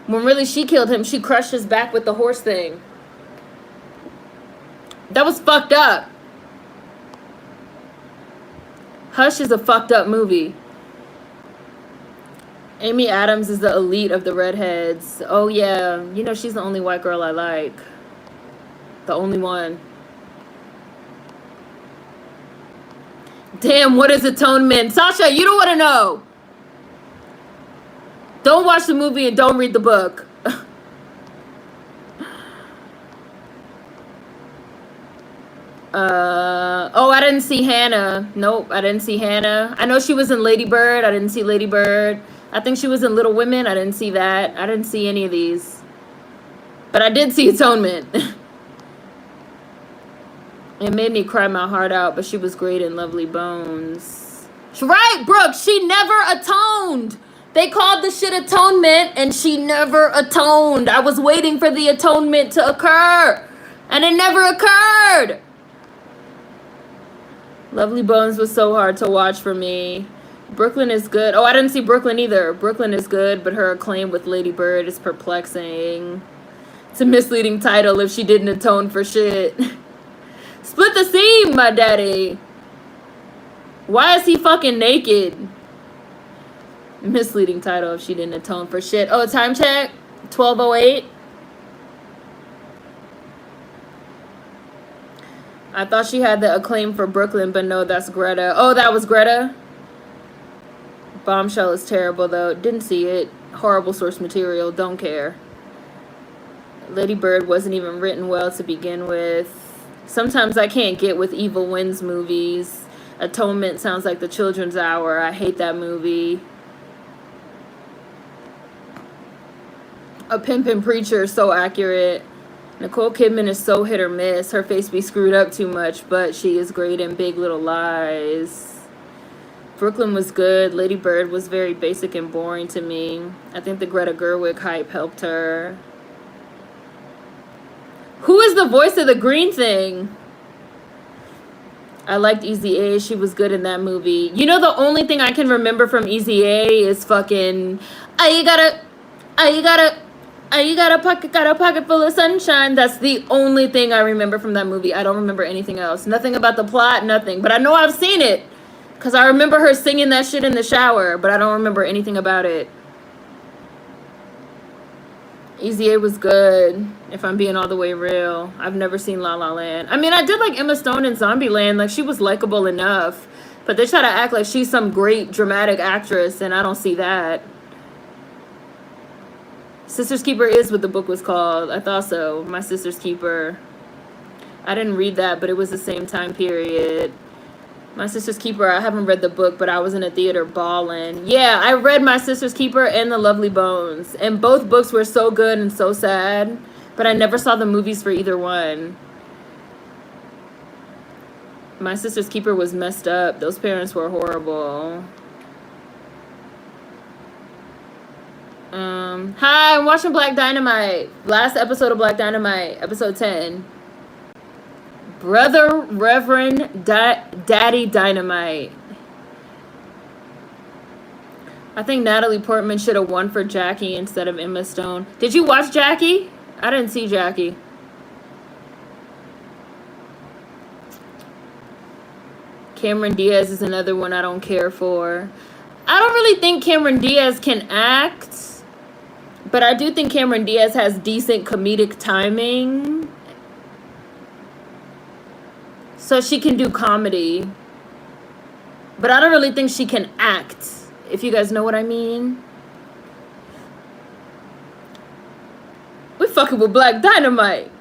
When really she killed him, she crushed his back with the horse thing. That was fucked up. Hush is a fucked up movie. Amy Adams is the elite of the redheads. Oh yeah, you know she's the only white girl I like. The only one. Damn, what is Atonement? Sasha, you don't want to know. Don't watch the movie and don't read the book. Oh, I didn't see Hannah. Nope, I didn't see Hannah. I know she was in Lady Bird. I didn't see Lady Bird. I think she was in Little Women. I didn't see that. I didn't see any of these. But I did see Atonement. It made me cry my heart out, but she was great in Lovely Bones. Right, Brooke, she never atoned. They called the shit Atonement, and she never atoned. I was waiting for the atonement to occur, and it never occurred. Lovely Bones was so hard to watch for me. Brooklyn is good. Oh, I didn't see Brooklyn either. Brooklyn is good, but her acclaim with Lady Bird is perplexing. It's a misleading title if she didn't atone for shit. Split the seam, my daddy. Why is he fucking naked? Misleading title if she didn't atone for shit. Oh, time check. 12:08. I thought she had the acclaim for Brooklyn, but no, that's Greta. Oh, that was Greta? Bombshell is terrible, though. Didn't see it. Horrible source material. Don't care. Lady Bird wasn't even written well to begin with. Sometimes I can't get with Evil Wins movies. Atonement sounds like the Children's Hour. I hate that movie. A Pimpin' Preacher is so accurate. Nicole Kidman is so hit or miss. Her face be screwed up too much, but she is great in Big Little Lies. Brooklyn was good. Lady Bird was very basic and boring to me. I think the Greta Gerwig hype helped her. Who is the voice of the green thing? I liked Easy A. She was good in that movie. You know, the only thing I can remember from Easy A is fucking, you got a pocket full of sunshine. That's the only thing I remember from that movie. I don't remember anything else. Nothing about the plot, nothing. But I know I've seen it. Because I remember her singing that shit in the shower. But I don't remember anything about it. Easy A was good, if I'm being all the way real. I've never seen La La Land. I mean, I did like Emma Stone in Zombieland. Like, she was likable enough. But they try to act like she's some great dramatic actress, and I don't see that. Sister's Keeper is what the book was called. I thought so. My Sister's Keeper. I didn't read that, but it was the same time period. My Sister's Keeper, I haven't read the book, but I was in a theater bawling. Yeah, I read My Sister's Keeper and The Lovely Bones. And both books were so good and so sad. But I never saw the movies for either one. My Sister's Keeper was messed up. Those parents were horrible. Hi, I'm watching Black Dynamite. Last episode of Black Dynamite, episode 10. Brother Reverend Daddy Dynamite. I think Natalie Portman should have won for Jackie instead of Emma Stone. Did you watch Jackie? I didn't see Jackie. Cameron Diaz is another one I don't care for. I don't really think Cameron Diaz can act, but I do think Cameron Diaz has decent comedic timing. So she can do comedy. But I don't really think she can act, if you guys know what I mean. We fucking with Black Dynamite.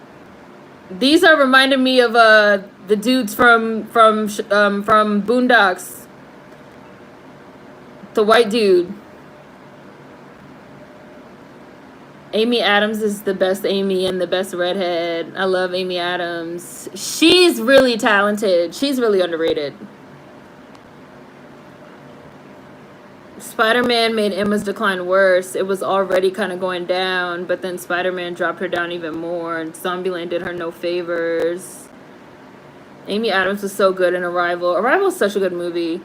These are reminding me of the dudes from Boondocks. The white dude. Amy Adams is the best Amy and the best redhead. I love Amy Adams. She's really talented. She's really underrated. Spider-Man made Emma's decline worse. It was already kind of going down, but then Spider-Man dropped her down even more, and Zombieland did her no favors. Amy Adams was so good in Arrival. Arrival is such a good movie.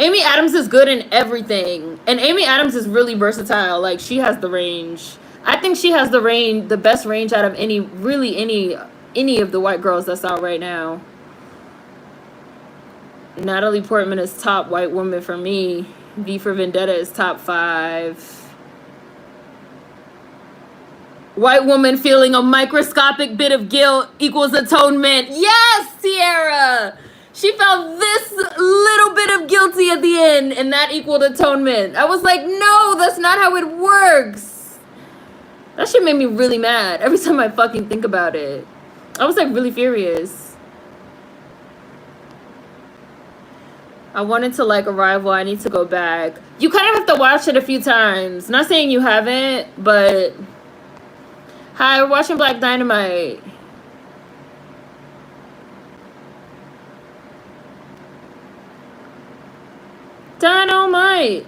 Amy Adams is good in everything. And Amy Adams is really versatile. Like, she has the range. I think she has the best range out of any of the white girls that's out right now. Natalie Portman is top white woman for me. V for Vendetta is top 5. White woman feeling a microscopic bit of guilt equals atonement. Yes, Sierra! She felt this little bit of guilty at the end, and that equaled atonement. I was like, no, that's not how it works. That shit made me really mad every time I fucking think about it. I was like really furious. I wanted to like Arrival. I need to go back. You kind of have to watch it a few times. Not saying you haven't, but... Hi, we're watching Black Dynamite. Dynamite!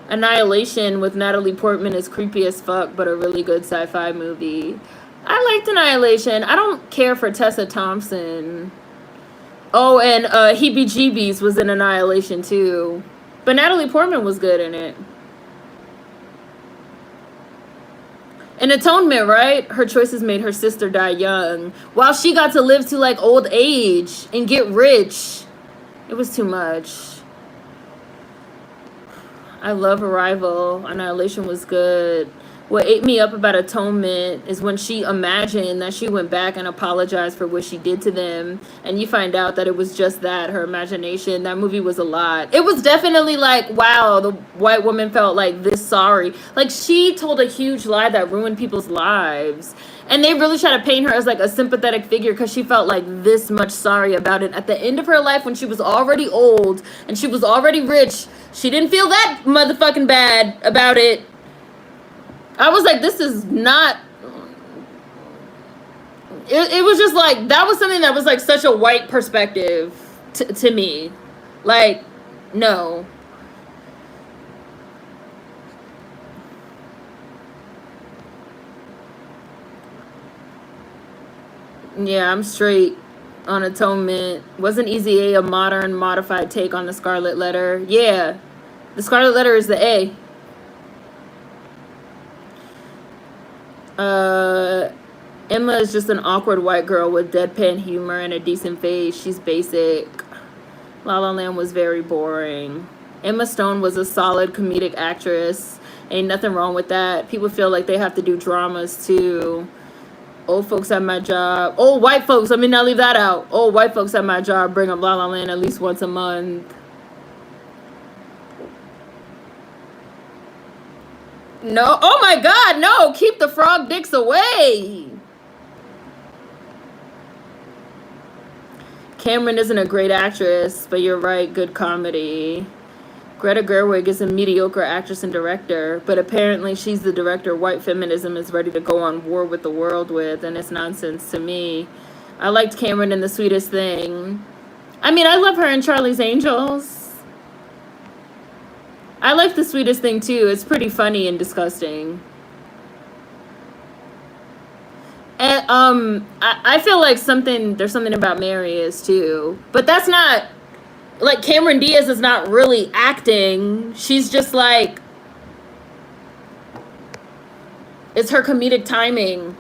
Annihilation with Natalie Portman is creepy as fuck, but a really good sci-fi movie. I liked Annihilation. I don't care for Tessa Thompson. Oh, and Heebie-Jeebies was in Annihilation too. But Natalie Portman was good in it. In Atonement, right? Her choices made her sister die young, while she got to live to like old age and get rich. It was too much. I love Arrival. Annihilation was good. What ate me up about Atonement is when she imagined that she went back and apologized for what she did to them, and you find out that it was just that, her imagination. That movie was a lot. It was definitely like, wow, the white woman felt like this sorry. Like, she told a huge lie that ruined people's lives. And they really try to paint her as like a sympathetic figure because she felt like this much sorry about it. At the end of her life, when she was already old and she was already rich, she didn't feel that motherfucking bad about it. I was like, this is not... It was just like, that was something that was like such a white perspective to me. Like, no. Yeah, I'm straight on Atonement. Wasn't Easy A modern, modified take on the Scarlet Letter? Yeah. The Scarlet Letter is the A. Emma is just an awkward white girl with deadpan humor and a decent face. She's basic. La La Land was very boring. Emma Stone was a solid comedic actress. Ain't nothing wrong with that. People feel like they have to do dramas too. Old folks at my job. Old white folks, let me not leave that out. Old white folks at my job bring up La La Land at least once a month. No, oh my God, no, keep the frog dicks away. Cameron isn't a great actress, but you're right, good comedy. Greta Gerwig is a mediocre actress and director, but apparently she's the director white feminism is ready to go on war with the world with, and it's nonsense to me. I liked Cameron in The Sweetest Thing. I mean, I love her in Charlie's Angels. I like The Sweetest Thing too. It's pretty funny and disgusting. And I feel like there's something about Marius too. But that's not, like, Cameron Diaz is not really acting. She's just like, it's her comedic timing.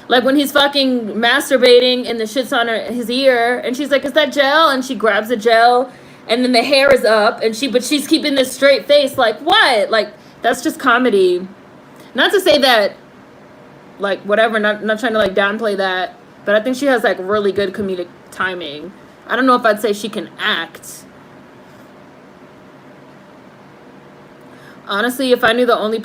Like when he's fucking masturbating and the shit's on his ear and she's like, is that gel? And she grabs the gel. And then the hair is up, and she's keeping this straight face. Like, what? Like, that's just comedy. Not to say that, like, whatever, not trying to, like, downplay that. But I think she has, like, really good comedic timing. I don't know if I'd say she can act. Honestly, if I knew the only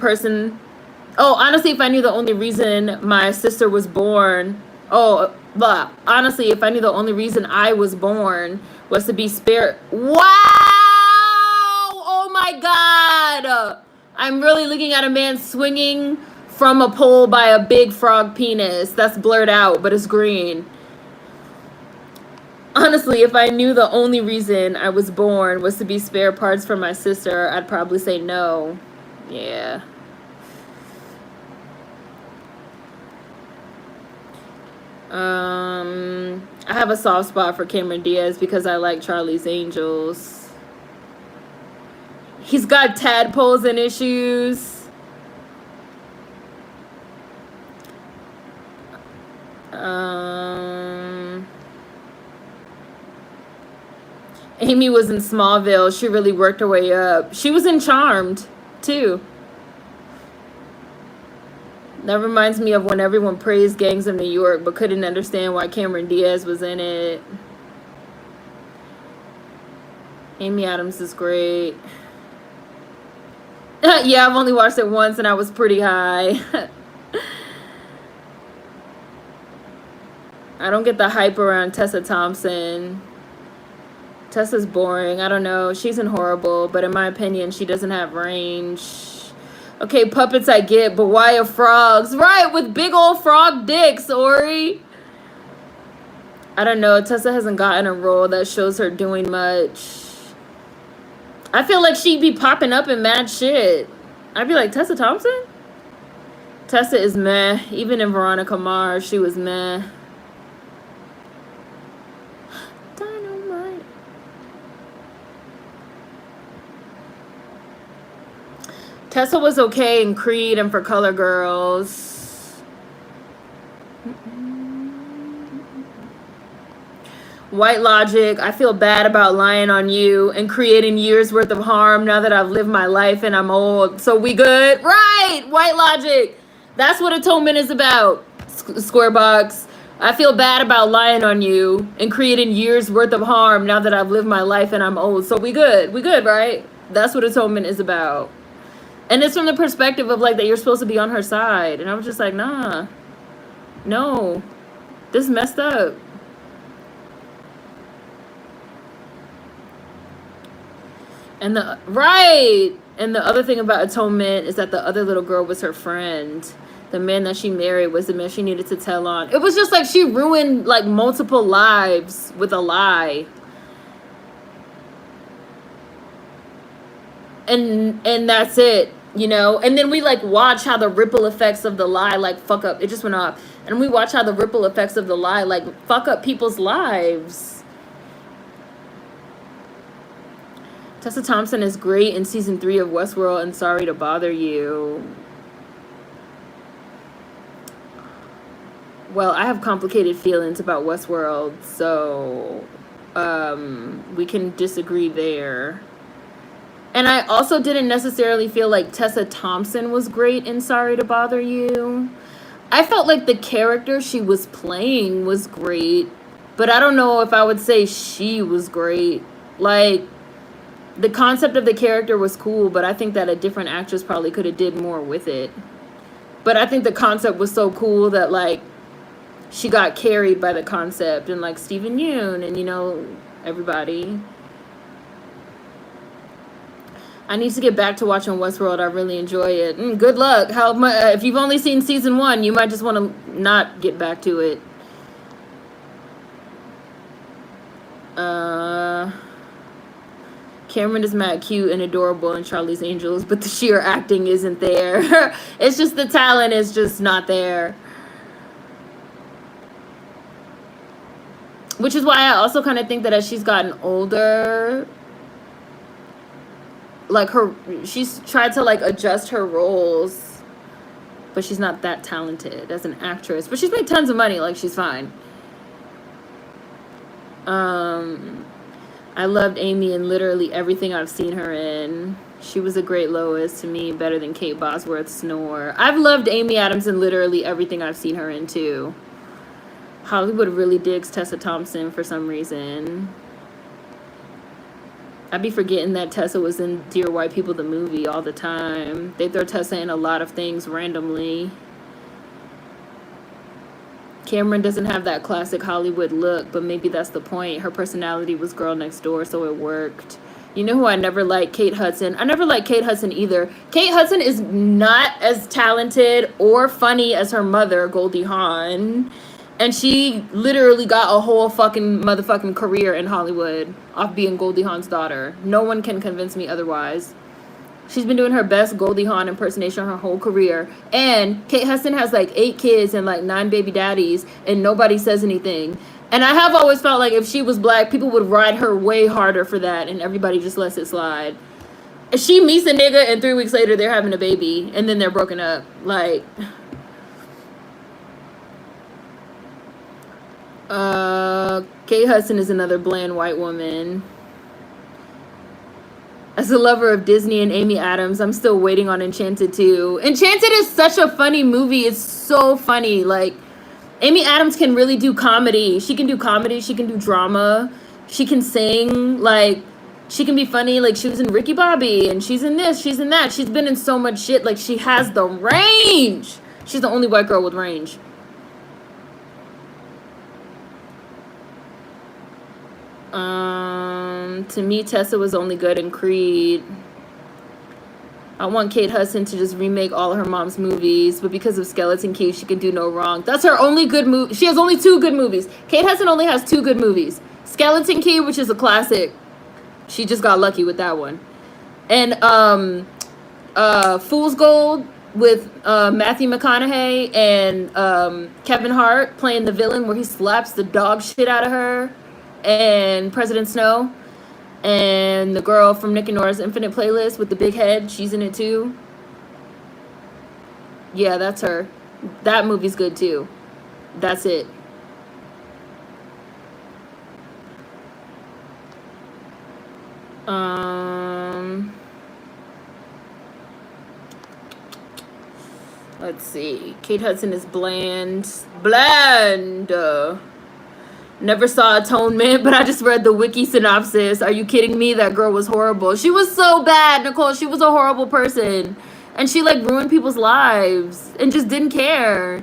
reason my sister was born... honestly, if I knew the only reason I was born was to be spared. Wow! Oh my God! I'm really looking at a man swinging from a pole by a big frog penis. That's blurred out, but it's green. Honestly, if I knew the only reason I was born was to be spare parts for my sister, I'd probably say no. Yeah. I have a soft spot for Cameron Diaz because I like Charlie's Angels. He's got tadpoles and issues. Amy was in Smallville. She really worked her way up. She was in Charmed, too. That reminds me of when everyone praised Gangs of New York but couldn't understand why Cameron Diaz was in it. Amy Adams is great. Yeah, I've only watched it once and I was pretty high. I don't get the hype around Tessa Thompson. Tessa's boring. I don't know. She's in Horrible, but in my opinion, she doesn't have range. Okay, puppets I get, but why are frogs? Right, with big old frog dicks, Ori. I don't know. Tessa hasn't gotten a role that shows her doing much. I feel like she'd be popping up in mad shit. I'd be like, Tessa Thompson? Tessa is meh. Even in Veronica Mars, she was meh. Dynamite. Tessa was okay in Creed and for Color Girls. White Logic, I feel bad about lying on you and creating years worth of harm now that I've lived my life and I'm old. So we good? Right, White Logic. That's what Atonement is about, Squarebox. I feel bad about lying on you and creating years worth of harm now that I've lived my life and I'm old. So we good, right? That's what Atonement is about. And it's from the perspective of like that you're supposed to be on her side. And I was just like, nah, no, this is messed up. And the other thing about Atonement is that the other little girl was her friend. The man that she married was the man she needed to tell on. It was just like she ruined like multiple lives with a lie. And that's it, you know? And then we like watch how the ripple effects of the lie like fuck up. It just went off. And we watch how the ripple effects of the lie like fuck up people's lives. Tessa Thompson is great in season 3 of Westworld and Sorry to Bother You. Well, I have complicated feelings about Westworld, so we can disagree there. And I also didn't necessarily feel like Tessa Thompson was great in Sorry to Bother You. I felt like the character she was playing was great, but I don't know if I would say she was great. Like, the concept of the character was cool, but I think that a different actress probably could have did more with it. But I think the concept was so cool that, like, she got carried by the concept, and, like, Stephen Yeun and, you know, everybody. I need to get back to watching Westworld. I really enjoy it. Good luck. How much? If you've only seen season 1, you might just want to not get back to it. Cameron is mad cute and adorable in Charlie's Angels, but the sheer acting isn't there. It's just the talent is just not there. Which is why I also kind of think that as she's gotten older, like, she's tried to, like, adjust her roles, but she's not that talented as an actress. But she's made tons of money, like, she's fine. I loved Amy in literally everything I've seen her in. She was a great Lois to me, better than Kate Bosworth's Snore. I've loved Amy Adams in literally everything I've seen her in, too. Hollywood really digs Tessa Thompson for some reason. I'd be forgetting that Tessa was in Dear White People, the movie, all the time. They throw Tessa in a lot of things randomly. Cameron doesn't have that classic Hollywood look, but maybe that's the point. Her personality was girl next door, so it worked. You know who I never liked? Kate Hudson. I never liked Kate Hudson either. Kate Hudson is not as talented or funny as her mother, Goldie Hawn. And she literally got a whole fucking motherfucking career in Hollywood off being Goldie Hawn's daughter. No one can convince me otherwise. She's been doing her best Goldie Hawn impersonation her whole career. And Kate Hudson has like 8 kids and like 9 baby daddies, and nobody says anything. And I have always felt like if she was black, people would ride her way harder for that, and everybody just lets it slide. She meets a nigga, and 3 weeks later they're having a baby, and then they're broken up. Like... Kate Hudson is another bland white woman. As a lover of Disney and Amy Adams, I'm still waiting on Enchanted 2. Enchanted is such a funny movie. It's so funny. Like, Amy Adams can really do comedy. She can do comedy. She can do drama. She can sing. Like, she can be funny. Like, she was in Ricky Bobby, and she's in this, she's in that. She's been in so much shit. Like, she has the range. She's the only white girl with range. To me, Tessa was only good in Creed. I want Kate Hudson to just remake all of her mom's movies, but because of Skeleton Key, she can do no wrong. That's her only good movie. She has only 2 good movies. Kate Hudson only has 2 good movies. Skeleton Key, which is a classic. She just got lucky with that one. And Fool's Gold with Matthew McConaughey and Kevin Hart playing the villain where he slaps the dog shit out of her. And President Snow. And the girl from Nick and Nora's Infinite Playlist with the big head. She's in it too. Yeah, that's her. That movie's good too. That's it. Let's see. Kate Hudson is bland. Bland. Never saw Atonement, but I just read the wiki synopsis. Are you kidding me? That girl was horrible. She was so bad, Nicole. She was a horrible person. And she, like, ruined people's lives and just didn't care.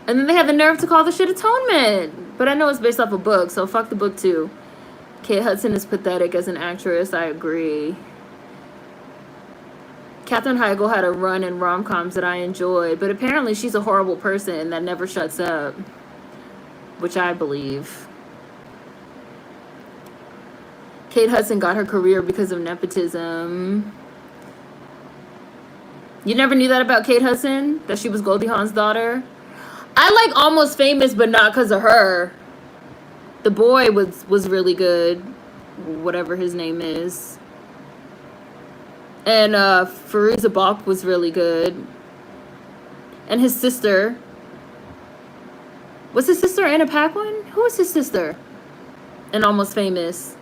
And then they had the nerve to call the shit Atonement. But I know it's based off a book, so fuck the book, too. Kate Hudson is pathetic as an actress. I agree. Katherine Heigl had a run in rom-coms that I enjoyed, but apparently she's a horrible person that never shuts up, which I believe. Kate Hudson got her career because of nepotism. You never knew that about Kate Hudson? That she was Goldie Hawn's daughter? I like Almost Famous, but not because of her. The boy was really good, whatever his name is. And Fairuza Balk was really good. And his sister. Was his sister Anna Paquin? Who was his sister? And Almost Famous.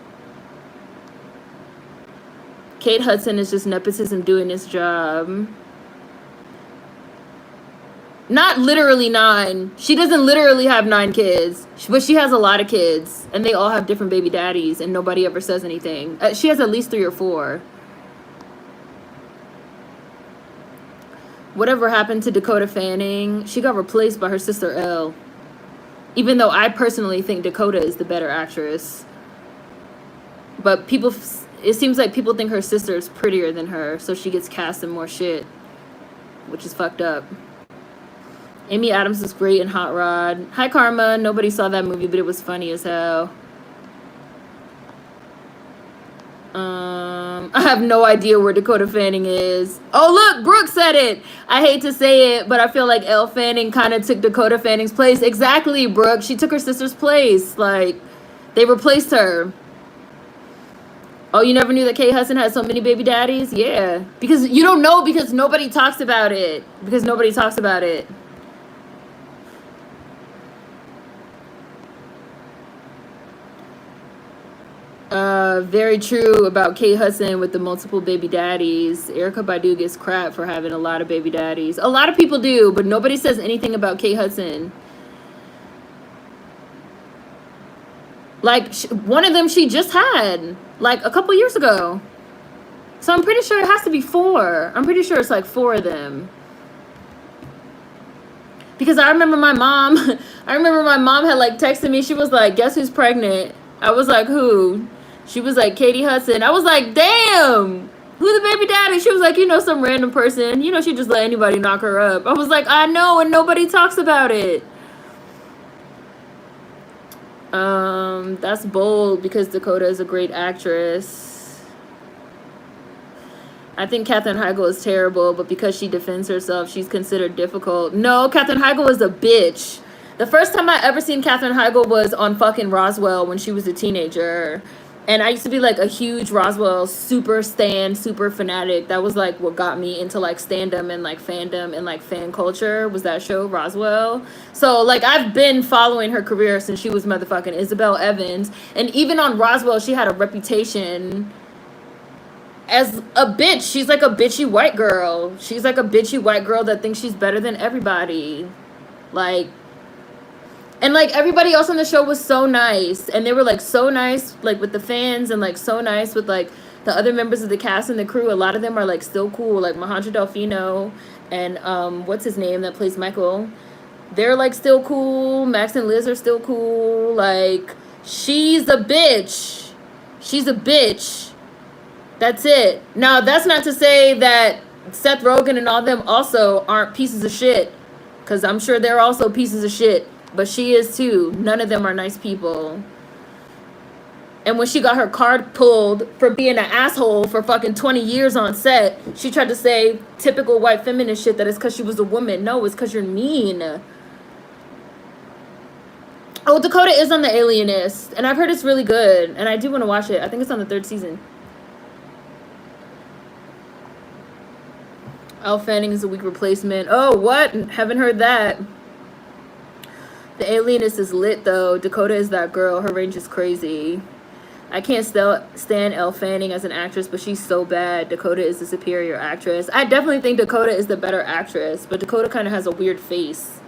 Kate Hudson is just nepotism doing its job. Not literally 9. She doesn't literally have 9 kids, but she has a lot of kids, and they all have different baby daddies, and nobody ever says anything. She has at least 3 or 4. Whatever happened to Dakota Fanning? She got replaced by her sister Elle. Even though I personally think Dakota is the better actress. But it seems like people think her sister is prettier than her, so she gets cast in more shit, which is fucked up. Amy Adams is great in Hot Rod. Hi, Karma. Nobody saw that movie, but it was funny as hell. I have no idea where Dakota Fanning is. Oh, look, Brooke said it. I hate to say it, but I feel like Elle Fanning kind of took Dakota Fanning's place. Exactly, Brooke. She took her sister's place. Like, they replaced her. Oh, you never knew that Kate Hudson had so many baby daddies? Yeah. Because you don't know because nobody talks about it. Very true about Kate Hudson with the multiple baby daddies. Erykah Badu gets crap for having a lot of baby daddies. A lot of people do, but nobody says anything about Kate Hudson. Like, one of them she just had, like, a couple years ago. So I'm pretty sure it has to be 4. I'm pretty sure it's like 4 of them. Because I remember my mom had, like, texted me. She was like, guess who's pregnant? I was like, who? She was like, Katie Hudson. I was like, damn, who the baby daddy? She was like, you know, some random person. You know, she just let anybody knock her up. I was like, I know, and nobody talks about it. That's bold because Dakota is a great actress. I think Katherine Heigl is terrible, but because she defends herself, she's considered difficult. No, Katherine Heigl is a bitch. The first time I ever seen Katherine Heigl was on fucking Roswell when she was a teenager. And I used to be like a huge Roswell super fanatic. That was like what got me into like stand-up and like fandom and like fan culture was that show Roswell. So like I've been following her career since she was motherfucking Isabel Evans. And even on Roswell, she had a reputation as a bitch. She's like a bitchy white girl. She's like a bitchy white girl that thinks she's better than everybody. Like, and like everybody else on the show was so nice, and they were like so nice like with the fans and like so nice with like the other members of the cast and the crew. A lot of them are like still cool, like Mahandra Delfino and what's his name that plays Michael. They're like still cool. Max and Liz are still cool. Like, she's a bitch. She's a bitch. That's it. Now that's not to say that Seth Rogen and all them also aren't pieces of shit, because I'm sure they're also pieces of shit. But she is too. None of them are nice people. And when she got her card pulled for being an asshole for fucking 20 years on set, she tried to say typical white feminist shit that it's because she was a woman. No, it's because you're mean. Oh, Dakota is on The Alienist, and I've heard it's really good, and I do want to watch it. I think it's on the 3rd season. Elle Fanning is a weak replacement. Oh, what? Haven't heard that. The Alienist is lit, though. Dakota is that girl. Her range is crazy. I can't stand Elle Fanning as an actress, but she's so bad. Dakota is the superior actress. I definitely think Dakota is the better actress, but Dakota kind of has a weird face.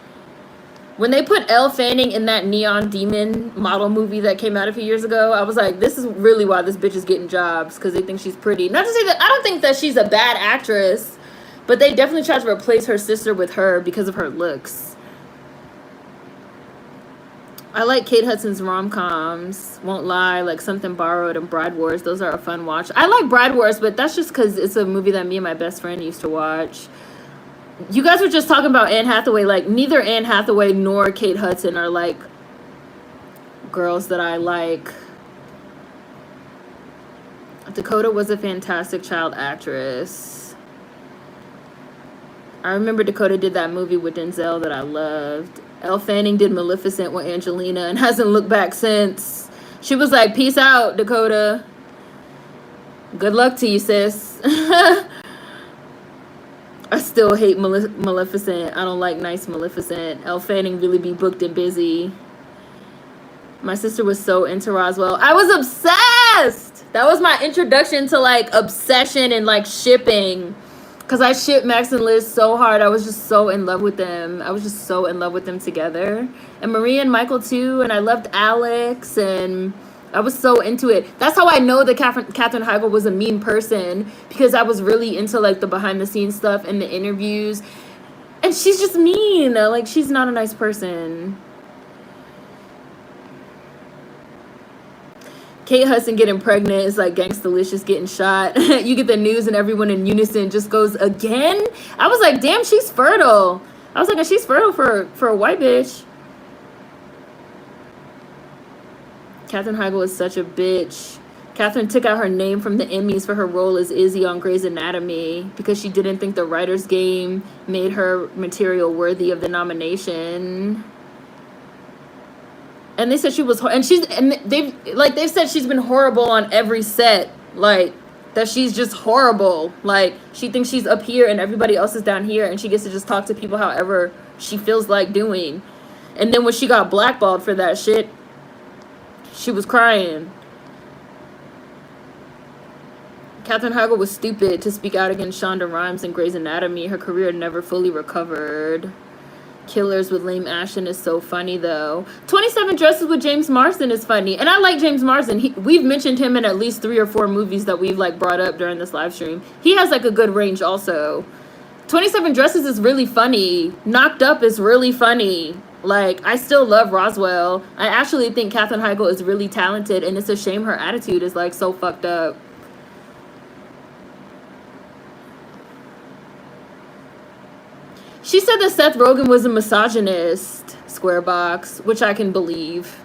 When they put Elle Fanning in that Neon Demon model movie that came out a few years ago, I was like, this is really why this bitch is getting jobs, because they think she's pretty. Not to say that I don't think that she's a bad actress, but they definitely tried to replace her sister with her because of her looks. I like Kate Hudson's rom-coms. Won't lie, like Something Borrowed and Bride Wars. Those are a fun watch. I like Bride Wars, but that's just because it's a movie that me and my best friend used to watch. You guys were just talking about Anne Hathaway. Like, neither Anne Hathaway nor Kate Hudson are, like, girls that I like. Dakota was a fantastic child actress. I remember Dakota did that movie with Denzel that I loved. Elle Fanning did Maleficent with Angelina and hasn't looked back since. She was like, peace out, Dakota. Good luck to you, sis. I still hate Maleficent. I don't like nice Maleficent. Elle Fanning really be booked and busy. My sister was so into Roswell. I was obsessed. That was my introduction to like obsession and like shipping. Cause I shipped Max and Liz so hard. I was just so in love with them. I was just so in love with them together. And Maria and Michael too. And I loved Alex, and I was so into it. That's how I know that Katherine Heigl was a mean person, because I was really into like the behind the scenes stuff and the interviews. And she's just mean. Like, she's not a nice person. Kate Hudson getting pregnant is like Gangstalicious getting shot. You get the news and everyone in unison just goes, again? I was like, damn, she's fertile. I was like, she's fertile for a white bitch. Katherine Heigl is such a bitch. Katherine took out her name from the Emmys for her role as Izzy on Grey's Anatomy because she didn't think the writer's game made her material worthy of the nomination. And they said she was, they've said she's been horrible on every set, like that she's just horrible. Like, she thinks she's up here and everybody else is down here, and she gets to just talk to people however she feels like doing. And then when she got blackballed for that shit, she was crying. Katherine Heigl was stupid to speak out against Shonda Rhimes in Grey's Anatomy. Her career never fully recovered. Killers with Liam Ashton is so funny, though. 27 Dresses with James Marsden is funny. And I like James Marsden. We've mentioned him in at least 3 or 4 movies that we've, like, brought up during this live stream. He has, like, a good range also. 27 Dresses is really funny. Knocked Up is really funny. Like, I still love Roswell. I actually think Katherine Heigl is really talented, and it's a shame her attitude is, like, so fucked up. She said that Seth Rogen was a misogynist, Squarebox, which I can believe.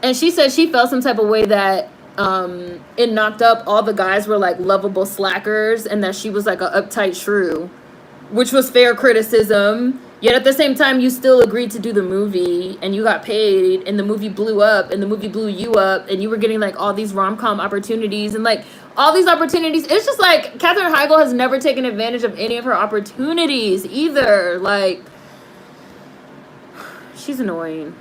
And she said she felt some type of way that it Knocked Up, all the guys were like lovable slackers, and that she was like an uptight shrew, which was fair criticism. Yet at the same time, you still agreed to do the movie, and you got paid, and the movie blew up, and the movie blew you up, and you were getting like all these rom-com opportunities, and like all these opportunities. It's just like Katherine Heigl has never taken advantage of any of her opportunities either. Like, she's annoying.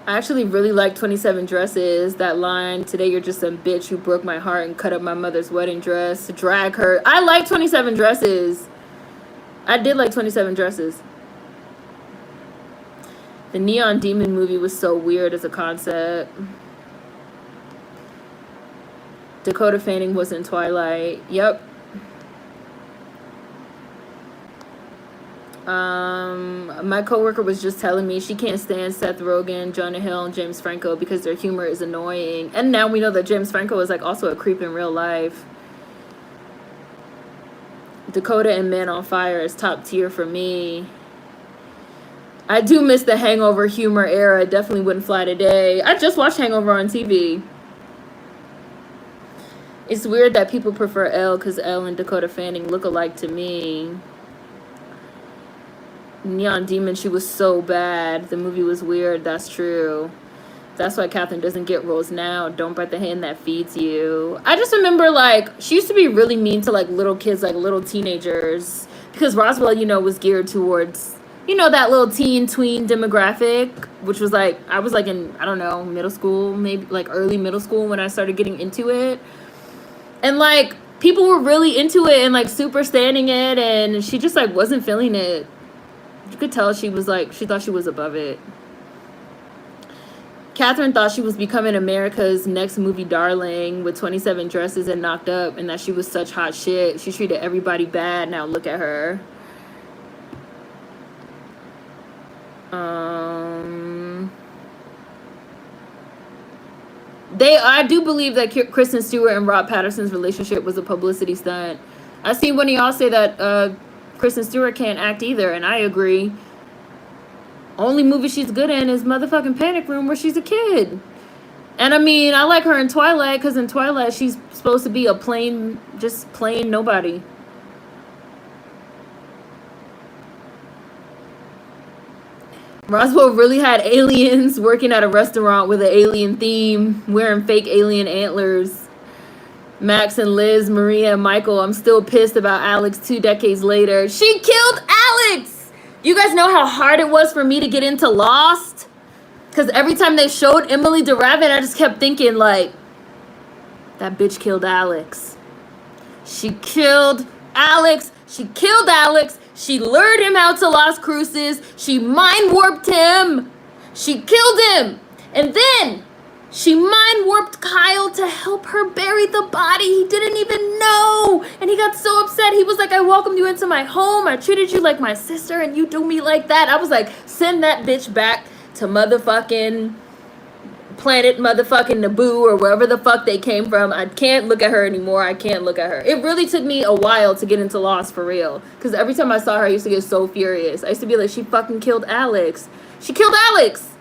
I actually really like 27 Dresses. That line, today you're just some bitch who broke my heart and cut up my mother's wedding dress. Drag her. I like 27 Dresses. I did like 27 Dresses. The Neon Demon movie was so weird as a concept. Dakota Fanning was in Twilight. Yep. My coworker was just telling me she can't stand Seth Rogen, Jonah Hill, and James Franco because their humor is annoying. And now we know that James Franco is like also a creep in real life. Dakota and Man on Fire is top tier for me. I do miss the Hangover humor era. Definitely wouldn't fly today. I just watched Hangover on TV. It's weird that people prefer Elle because Elle and Dakota Fanning look alike to me. Neon Demon, she was so bad. The movie was weird. That's true. That's why Katherine doesn't get roles now. Don't bite the hand that feeds you. I just remember, like, she used to be really mean to, like, little kids, like, little teenagers. Because Roswell, you know, was geared towards, you know, that little tween demographic. Which was, like, I was, like, in, I don't know, middle school, maybe, like, early middle school when I started getting into it. And, like, people were really into it and, like, super standing it. And she just, like, wasn't feeling it. You could tell she was like, she thought she was above it. Katherine thought she was becoming America's next movie darling with 27 Dresses and Knocked Up, and that she was such hot shit. She treated everybody bad. Now look at her. I do believe that Kristen Stewart and Rob Patterson's relationship was a publicity stunt. I seen one of y'all say that Kristen Stewart can't act either, and I agree. Only movie she's good in is motherfucking Panic Room, where she's a kid. And I mean, I like her in Twilight, because in Twilight she's supposed to be a plain nobody. Roswell really had aliens working at a restaurant with an alien theme, wearing fake alien antlers. Max and Liz, Maria and Michael, I'm still pissed about Alex 2 decades later. She killed Alex! You guys know how hard it was for me to get into Lost? Because every time they showed Emily DeRavin, I just kept thinking, like, that bitch killed Alex. She killed Alex. She killed Alex. She lured him out to Las Cruces. She mind warped him. She killed him. And then she mind warped Kyle to help her bury the body. He didn't even know. And he got so upset. He was like, I welcomed you into my home. I treated you like my sister and you do me like that. I was like, send that bitch back to motherfucking planet motherfucking Naboo or wherever the fuck they came from. I can't look at her anymore. I can't look at her. It really took me a while to get into Lost for real. Because every time I saw her, I used to get so furious. I used to be like, she fucking killed Alex. She killed Alex.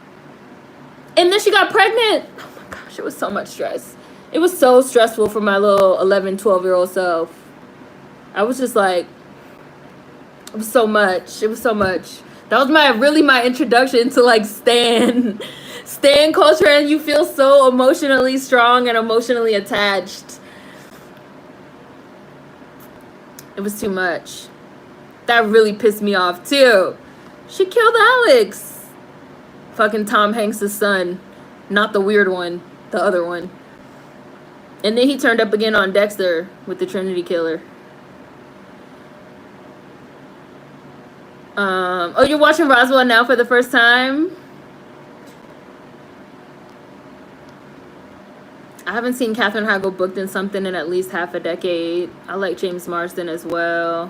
And then she got pregnant. Oh my gosh, it was so much stress. It was so stressful for my little 11, 12-year-old self. I was just like, it was so much. It was so much. That was my introduction to like Stan culture, and you feel so emotionally strong and emotionally attached. It was too much. That really pissed me off too. She killed Alex. Fucking Tom Hanks' son. Not the weird one. The other one. And then he turned up again on Dexter with the Trinity Killer. Oh, you're watching Roswell now for the first time? I haven't seen Katherine Heigl booked in something in at least half a decade. I like James Marsden as well.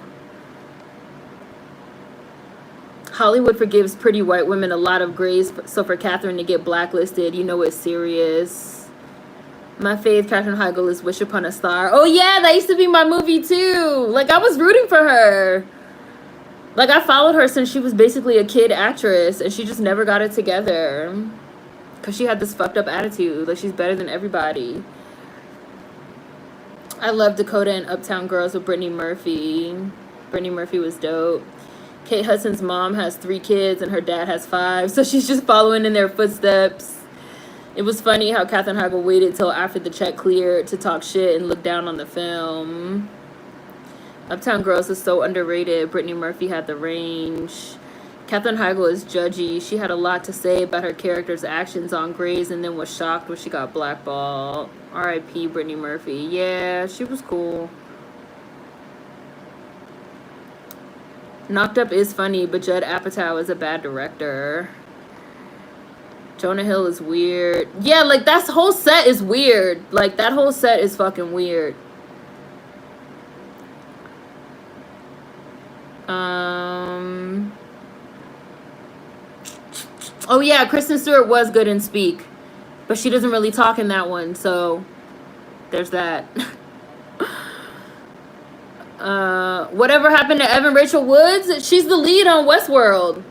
Hollywood forgives pretty white women a lot of grace, so for Katherine to get blacklisted, you know it's serious. My fave Katherine Heigl is Wish Upon a Star. Oh yeah, that used to be my movie too. Like, I was rooting for her. Like, I followed her since she was basically a kid actress, and she just never got it together. Because she had this fucked up attitude. Like, she's better than everybody. I love Dakota and Uptown Girls with Brittany Murphy. Brittany Murphy was dope. Kate Hudson's mom has 3 kids and her dad has 5, so she's just following in their footsteps. It was funny how Katherine Heigl waited till after the check cleared to talk shit and look down on the film. Uptown Girls is so underrated. Brittany Murphy had the range. Katherine Heigl is judgy. She had a lot to say about her character's actions on Grey's and then was shocked when she got blackballed. R.I.P. Brittany Murphy. Yeah, she was cool. Knocked Up is funny, but Judd Apatow is a bad director. Jonah Hill is weird. Yeah, like, that whole set is weird. Like, that whole set is fucking weird. Oh yeah, Kristen Stewart was good in Speak, but she doesn't really talk in that one, so there's that. Whatever happened to Evan Rachel Woods? She's the lead on Westworld.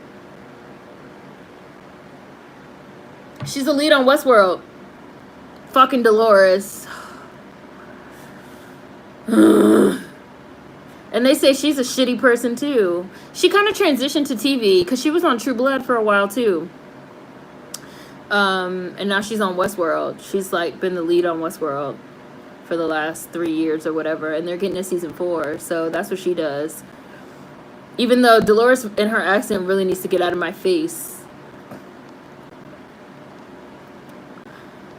She's the lead on Westworld. Fucking Dolores. And they say she's a shitty person too. She kind of transitioned to TV because she was on True Blood for a while too. And now she's on Westworld. She's like been the lead on Westworld for the last 3 years or whatever, and they're getting to season 4, so that's what she does. Even though Dolores in her accent really needs to get out of my face.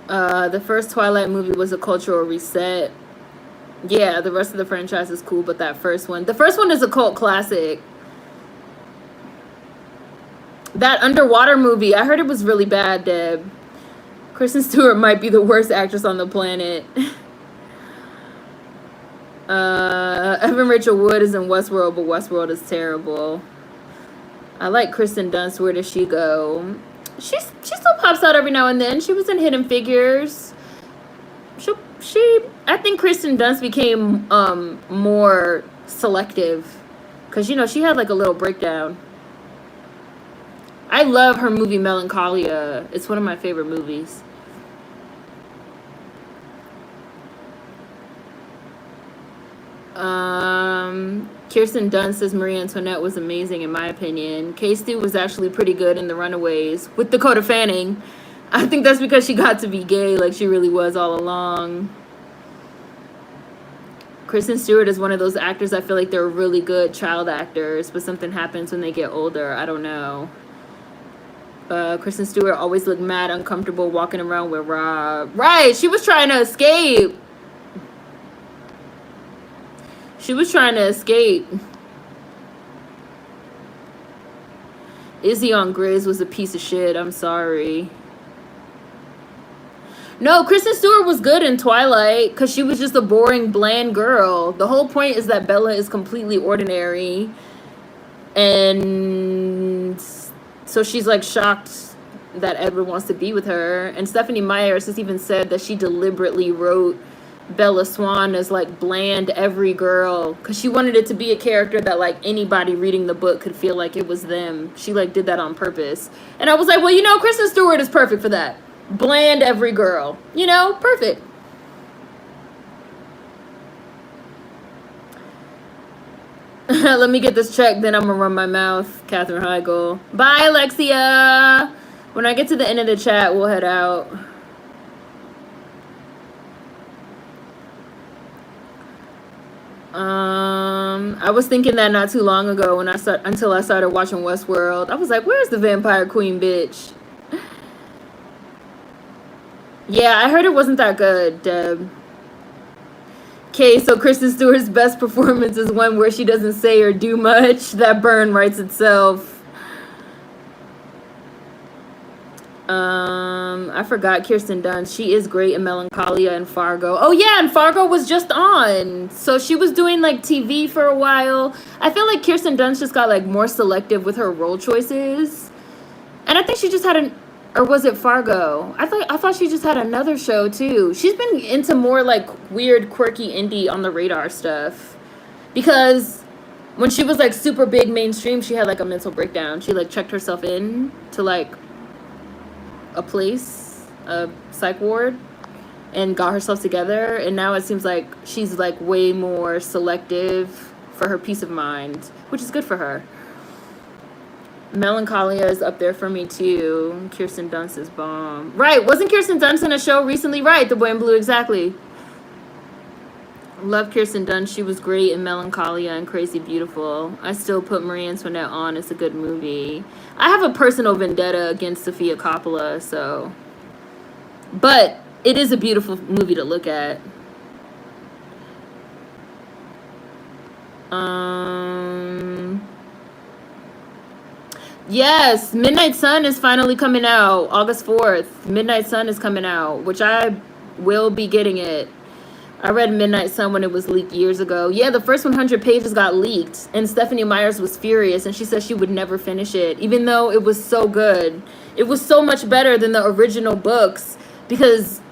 The first Twilight movie was a cultural reset. Yeah, the rest of the franchise is cool, but the first one is a cult classic. That underwater movie, I heard it was really bad, Deb. Kristen Stewart might be the worst actress on the planet. Evan Rachel Wood is in Westworld, but Westworld is terrible. I like Kristen Dunst. Where does she go? She still pops out every now and then. She was in Hidden Figures. I think Kristen Dunst became more selective because, you know, she had like a little breakdown. I love her movie Melancholia. It's one of my favorite movies. Kirsten Dunst as Marie Antoinette was amazing in my opinion. K-Stu was actually pretty good in The Runaways with Dakota Fanning. I think that's because she got to be gay like she really was all along. Kristen Stewart is one of those actors I feel like they're really good child actors, but something happens when they get older. I don't know. Kristen Stewart always looked mad uncomfortable walking around with Rob. Right, she was trying to escape. She was trying to escape. Izzy on Grizz was a piece of shit. I'm sorry. No, Kristen Stewart was good in Twilight because she was just a boring, bland girl. The whole point is that Bella is completely ordinary. And so she's like shocked that Edward wants to be with her. And Stephanie Myers has even said that she deliberately wrote Bella Swan as like bland every girl because she wanted it to be a character that like anybody reading the book could feel like it was them. She like did that on purpose. And I was like, well, you know, Kristen Stewart is perfect for that. Bland every girl, you know, perfect. Let me get this checked, then I'm gonna run my mouth. Katherine Heigl. Bye, Alexia. When I get to the end of the chat, we'll head out. I was thinking that not too long ago until I started watching Westworld. I was like, where's the vampire queen bitch? Yeah, I heard it wasn't that good, Deb. Okay, so Kristen Stewart's best performance is one where she doesn't say or do much. That burn writes itself. I forgot Kirsten Dunst. She is great in Melancholia and Fargo. Oh yeah, and Fargo was just on. So she was doing like TV for a while. I feel like Kirsten Dunst just got like more selective with her role choices. And I think she just had or was it Fargo? I thought she just had another show too. She's been into more like weird, quirky indie on the radar stuff. Because when she was like super big mainstream, she had like a mental breakdown. She like checked herself in to like a place, a psych ward, and got herself together. And now it seems like she's like way more selective for her peace of mind, which is good for her. Melancholia is up there for me too. Kirsten Dunst is bomb. Right, wasn't Kirsten Dunst in a show recently? Right, The Boy in Blue, exactly. Love Kirsten Dunst. She was great in Melancholia and Crazy Beautiful. I still put Marie Antoinette on. It's a good movie. I have a personal vendetta against Sofia Coppola, so. But it is a beautiful movie to look at. Yes, Midnight Sun is finally coming out. August 4th. Midnight Sun is coming out, which I will be getting it. I read Midnight Sun when it was leaked years ago. Yeah, the first 100 pages got leaked, and Stephanie Myers was furious, and she said she would never finish it, even though it was so good. It was so much better than the original books, because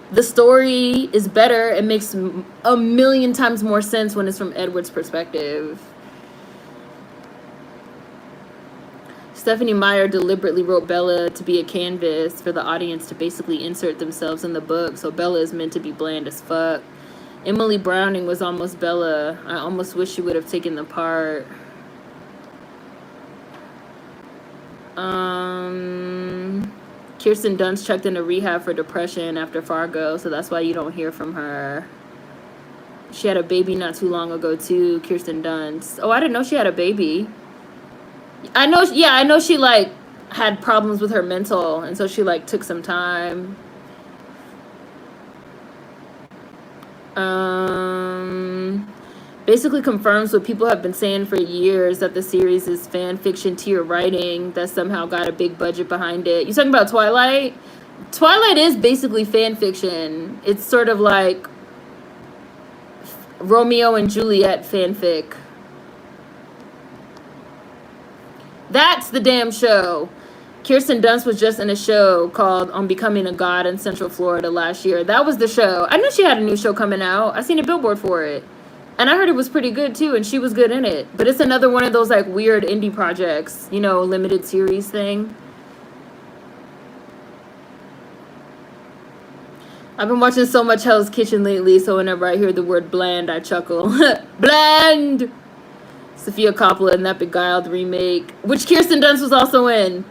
the story is better. It makes a million times more sense when it's from Edward's perspective. Stephanie Meyer deliberately wrote Bella to be a canvas for the audience to basically insert themselves in the book, so Bella is meant to be bland as fuck. Emily Browning was almost Bella. I almost wish she would have taken the part. Kirsten Dunst checked into rehab for depression after Fargo, so that's why you don't hear from her. She had a baby not too long ago too, Kirsten Dunst. Oh, I didn't know she had a baby. I know she like had problems with her mental, and so she like took some time. Basically confirms what people have been saying for years, that the series is fan fiction tier writing that somehow got a big budget behind it. You talking about Twilight? Twilight is basically fan fiction. It's sort of like Romeo and Juliet fanfic. That's the damn show. Kirsten Dunst was just in a show called On Becoming a God in Central Florida last year. That was the show. I knew she had a new show coming out. I seen a billboard for it. And I heard it was pretty good too, and she was good in it. But it's another one of those like weird indie projects, you know, limited series thing. I've been watching so much Hell's Kitchen lately, so whenever I hear the word bland, I chuckle. Bland! Sofia Coppola in that Beguiled remake, which Kirsten Dunst was also in.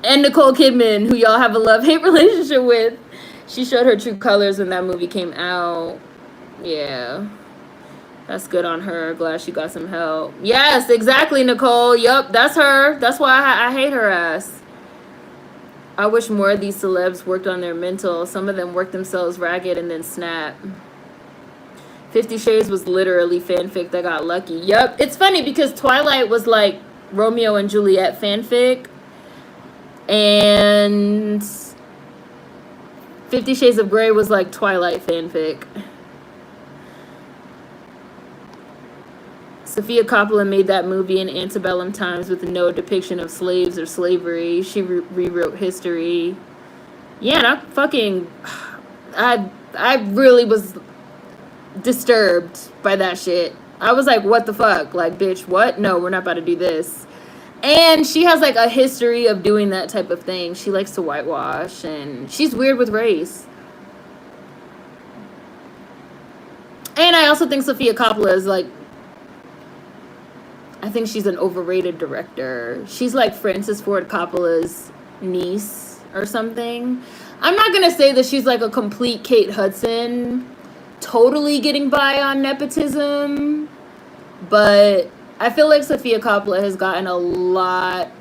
And Nicole Kidman, who y'all have a love-hate relationship with. She showed her true colors when that movie came out. Yeah. That's good on her. Glad she got some help. Yes, exactly, Nicole. Yup, that's her. That's why I hate her ass. I wish more of these celebs worked on their mental. Some of them worked themselves ragged and then snap. 50 Shades was literally fanfic that got lucky. Yup. It's funny because Twilight was like Romeo and Juliet fanfic. And 50 Shades of Grey was like Twilight fanfic. Sofia Coppola made that movie in antebellum times with no depiction of slaves or slavery. She rewrote history. Yeah, I really was disturbed by that shit. I was like, what the fuck? Like, bitch, what? No, we're not about to do this. And she has like a history of doing that type of thing. She likes to whitewash, and she's weird with race. And I also think Sofia Coppola is like, I think she's an overrated director. She's like Francis Ford Coppola's niece or something. I'm not going to say that she's like a complete Kate Hudson, totally getting by on nepotism, but I feel like Sofia Coppola has gotten a lot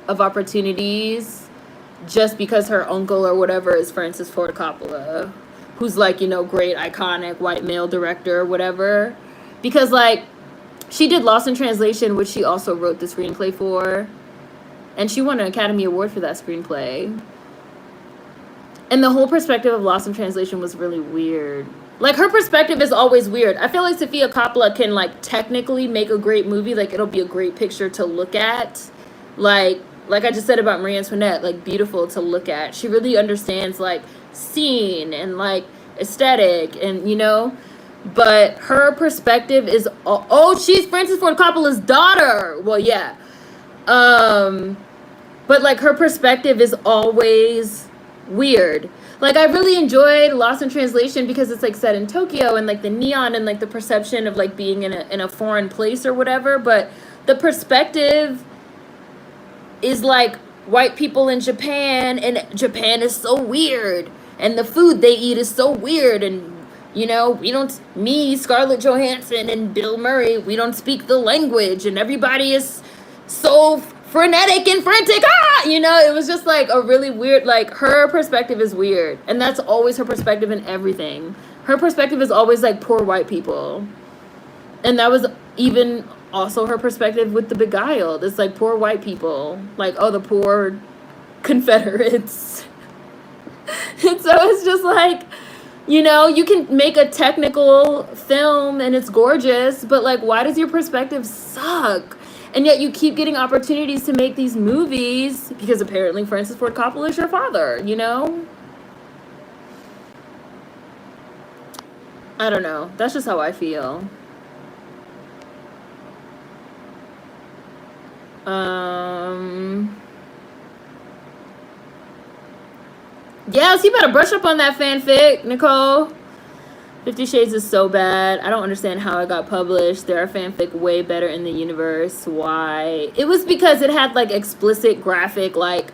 of opportunities just because her uncle or whatever is Francis Ford Coppola, who's like, you know, great, iconic white male director or whatever. Because like, she did Lost in Translation, which she also wrote the screenplay for. And she won an Academy Award for that screenplay. And the whole perspective of Lost in Translation was really weird. Like, her perspective is always weird. I feel like Sofia Coppola can, like, technically make a great movie. Like, it'll be a great picture to look at. Like I just said about Marie Antoinette, like, beautiful to look at. She really understands, like, scene and, like, aesthetic and, you know... But her perspective is, she's Francis Ford Coppola's daughter. Well, yeah. But like her perspective is always weird. Like I really enjoyed Lost in Translation because it's like set in Tokyo and like the neon and like the perception of like being in a foreign place or whatever. But the perspective is like white people in Japan, and Japan is so weird. And the food they eat is so weird, and you know, me, Scarlett Johansson, and Bill Murray, we don't speak the language, and everybody is so frenetic and frantic. You know, it was just like a really weird, like, her perspective is weird. And that's always her perspective in everything. Her perspective is always like poor white people. And that was even also her perspective with The Beguiled. It's like poor white people. Like, oh, the poor Confederates. And so it's just like, you know, you can make a technical film and it's gorgeous, but like, why does your perspective suck? And yet you keep getting opportunities to make these movies because apparently Francis Ford Coppola is your father, you know? I don't know. That's just how I feel. Yes, you better brush up on that fanfic, Nicole. 50 Shades is so bad. I don't understand how it got published. There are fanfic way better in the universe. Why? It was because it had like explicit graphic, like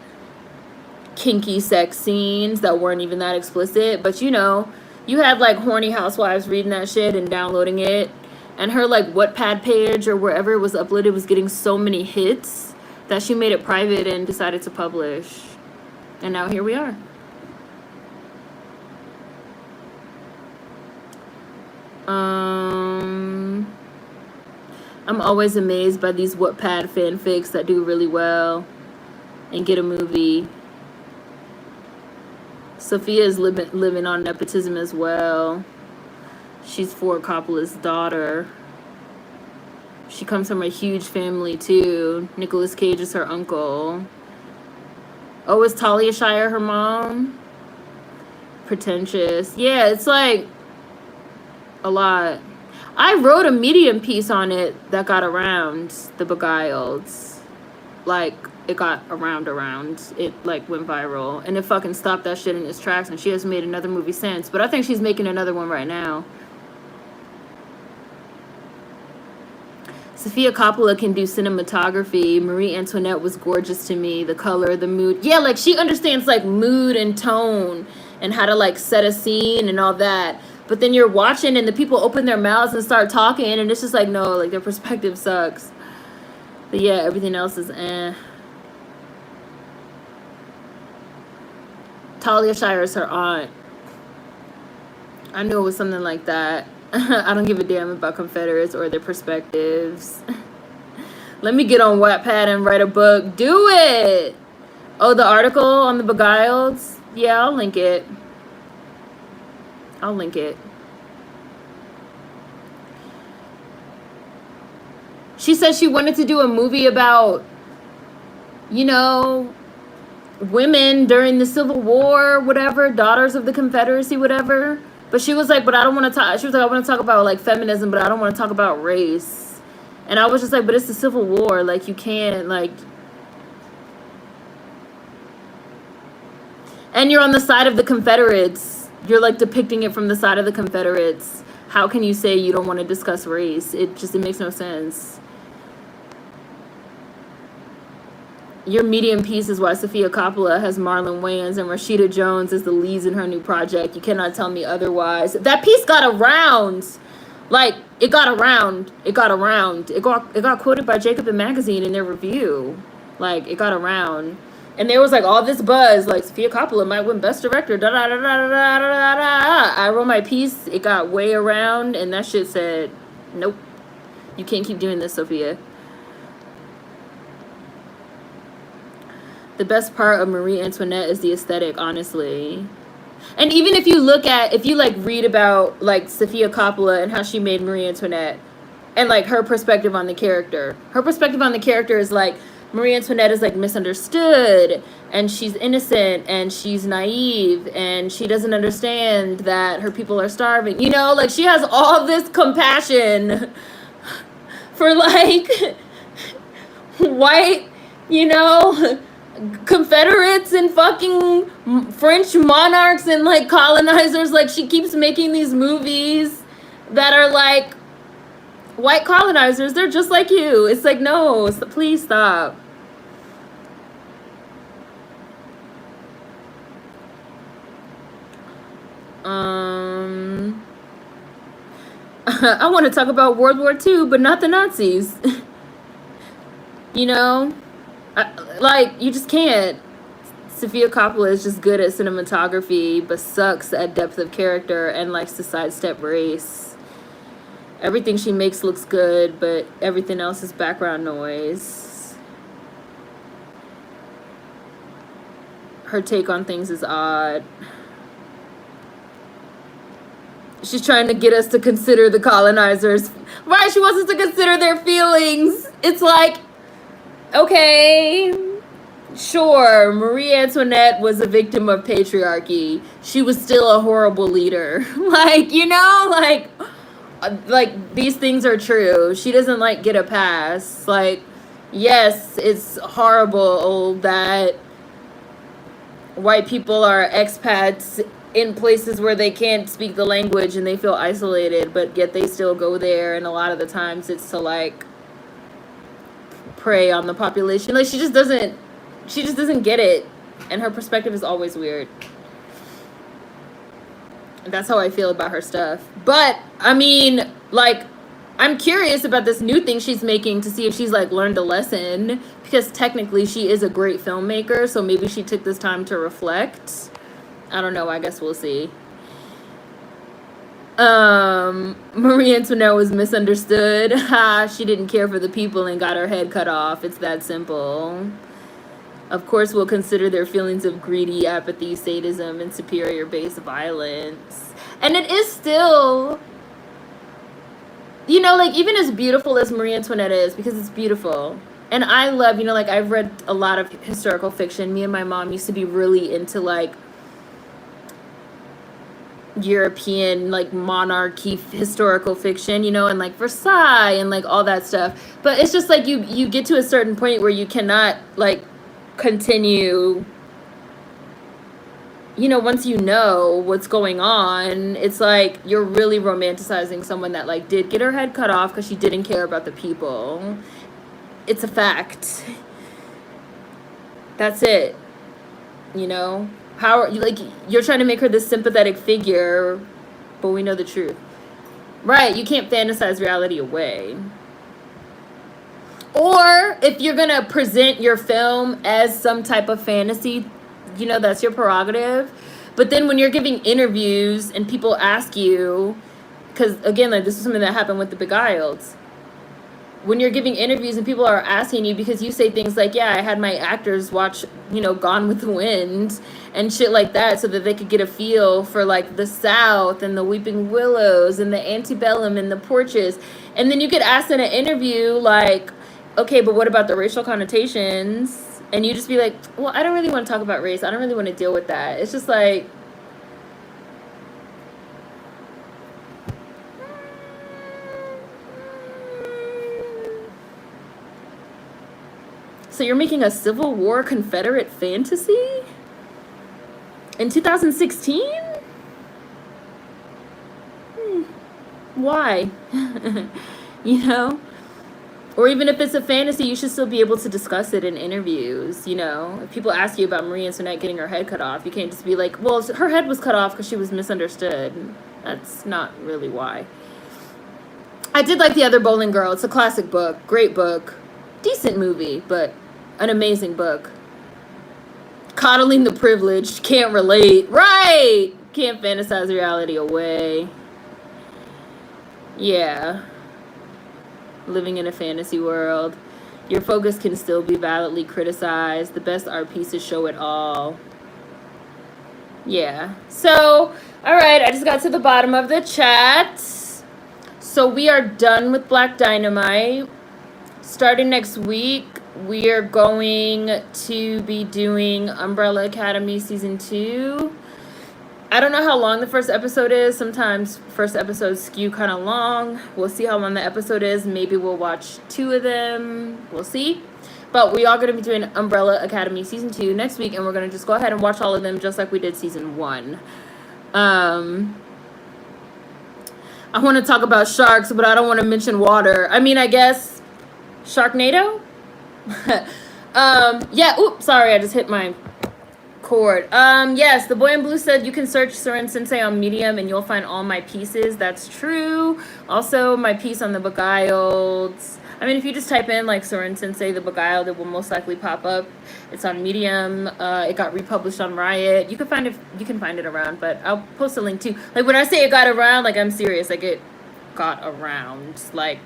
kinky sex scenes that weren't even that explicit. But you know, you had like horny housewives reading that shit and downloading it. And her like Wattpad page or wherever it was uploaded was getting so many hits that she made it private and decided to publish. And now here we are. I'm always amazed by these Wattpad fanfics that do really well and get a movie. Sophia is living on nepotism as well. She's Ford Coppola's daughter. She comes from a huge family too. Nicolas Cage is her uncle. Oh, is Talia Shire her mom? Pretentious. Yeah, it's like a lot. I wrote a Medium piece on it that got around The Beguiled. Like, it got around. It, like, went viral. And it fucking stopped that shit in its tracks, and she hasn't made another movie since. But I think she's making another one right now. Sofia Coppola can do cinematography. Marie Antoinette was gorgeous to me. The color, the mood. Yeah, like, she understands, like, mood and tone and how to, like, set a scene and all that. But then you're watching and the people open their mouths and start talking, and it's just like, no, like their perspective sucks. But yeah, everything else is eh. Talia Shire is her aunt. I knew it was something like that. I don't give a damn about Confederates or their perspectives. Let me get on Wattpad and write a book. Do it! Oh, the article on the Beguiled? Yeah, I'll link it. I'll link it. She said she wanted to do a movie about, you know, women during the Civil War, whatever, daughters of the Confederacy, whatever. But she was like, but I don't want to talk. She was like, I want to talk about like feminism, but I don't want to talk about race. And I was just like, but it's the Civil War. Like, you can't, like. And you're on the side of the Confederates. You're like depicting it from the side of the Confederates. How can you say you don't want to discuss race? It makes no sense. Your medium piece is why Sofia Coppola has Marlon Wayans and Rashida Jones as the leads in her new project. You cannot tell me otherwise. That piece got around. Like, it got around. It got around. It got quoted by Jacob and Magazine in their review. Like, it got around. And there was like all this buzz, like Sofia Coppola might win Best Director. Da da da da da da da da. I wrote my piece. It got way around, and that shit said, "Nope, you can't keep doing this, Sophia." The best part of Marie Antoinette is the aesthetic, honestly. And even if you like read about like Sofia Coppola and how she made Marie Antoinette, and like her perspective on the character. Her perspective on the character is like, Marie Antoinette is like misunderstood, and she's innocent, and she's naive, and she doesn't understand that her people are starving. You know, like she has all this compassion for like white, you know, Confederates and fucking French monarchs and like colonizers. Like, she keeps making these movies that are like white colonizers. They're just like you. It's like, no, please stop. I want to talk about World War II, but not the Nazis. You know? Like, you just can't. Sofia Coppola is just good at cinematography, but sucks at depth of character and likes to sidestep race. Everything she makes looks good, but everything else is background noise. Her take on things is odd. She's trying to get us to consider the colonizers. Right, she wants us to consider their feelings. It's like, okay, sure, Marie Antoinette was a victim of patriarchy. She was still a horrible leader. Like, you know, like these things are true. She doesn't like get a pass. Like, yes, it's horrible that white people are expats in places where they can't speak the language and they feel isolated, but yet they still go there, and a lot of the times it's to like prey on the population. Like, she just doesn't get it, and her perspective is always weird. That's how I feel about her stuff. But I mean, like, I'm curious about this new thing she's making to see if she's like learned a lesson, because technically she is a great filmmaker, so maybe she took this time to reflect. I don't know, I guess we'll see. Marie Antoinette was misunderstood. Ha, she didn't care for the people and got her head cut off. It's that simple. Of course, we'll consider their feelings of greedy apathy, sadism, and superior-based violence. And it is still, you know, like, even as beautiful as Marie Antoinette is, because it's beautiful. And I love, you know, like, I've read a lot of historical fiction. Me and my mom used to be really into, like, European like monarchy historical fiction, you know, and like Versailles and like all that stuff. But it's just like you get to a certain point where you cannot like continue, you know, once you know what's going on. It's like you're really romanticizing someone that like did get her head cut off because she didn't care about the people. It's a fact. That's it, you know. How, like, you're trying to make her this sympathetic figure but we know the truth. Right, you can't fantasize reality away. Or if you're going to present your film as some type of fantasy, you know, that's your prerogative. But then when you're giving interviews and people ask you, because again, like this is something that happened with The Beguiled. When you're giving interviews and people are asking you because you say things like, yeah, I had my actors watch, you know, Gone with the Wind and shit like that so that they could get a feel for like the South and the Weeping Willows and the Antebellum and the Porches. And then you get asked in an interview like, okay, but what about the racial connotations? And you just be like, well, I don't really want to talk about race. I don't really want to deal with that. It's just like, so you're making a Civil War Confederate fantasy? In 2016? Why? You know? Or even if it's a fantasy, you should still be able to discuss it in interviews, you know? If people ask you about Marie Antoinette getting her head cut off, you can't just be like, well, her head was cut off because she was misunderstood. That's not really why. I did like The Other Bowling Girl. It's a classic book. Great book. Decent movie, but an amazing book. Coddling the Privileged. Can't relate. Right! Can't fantasize reality away. Yeah. Living in a fantasy world. Your focus can still be validly criticized. The best art pieces show it all. Yeah. So, alright, I just got to the bottom of the chat. So we are done with Black Dynamite. Starting next week, we are going to be doing Umbrella Academy Season 2. I don't know how long the first episode is. Sometimes first episodes skew kind of long. We'll see how long the episode is. Maybe we'll watch 2 of them. We'll see. But we are going to be doing Umbrella Academy Season 2 next week. And we're going to just go ahead and watch all of them just like we did Season 1. I want to talk about sharks, but I don't want to mention water. I mean, I guess Sharknado? Yeah, oops, sorry, I just hit my cord. Yes, the boy in blue said you can search SerenSensei on Medium and you'll find all my pieces. That's true. Also, my piece on The Beguiled. I mean, if you just type in like SerenSensei The Beguiled, it will most likely pop up. It's on Medium. It got republished on Riot. You can find it around, but I'll post a link too. Like when I say it got around, like I'm serious. Like it got around, like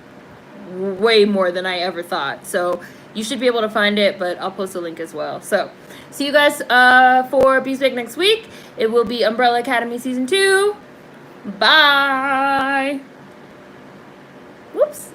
way more than I ever thought. So you should be able to find it, but I'll post a link as well. So see you guys for Beesbake next week. It will be Umbrella Academy Season 2. Bye. Whoops.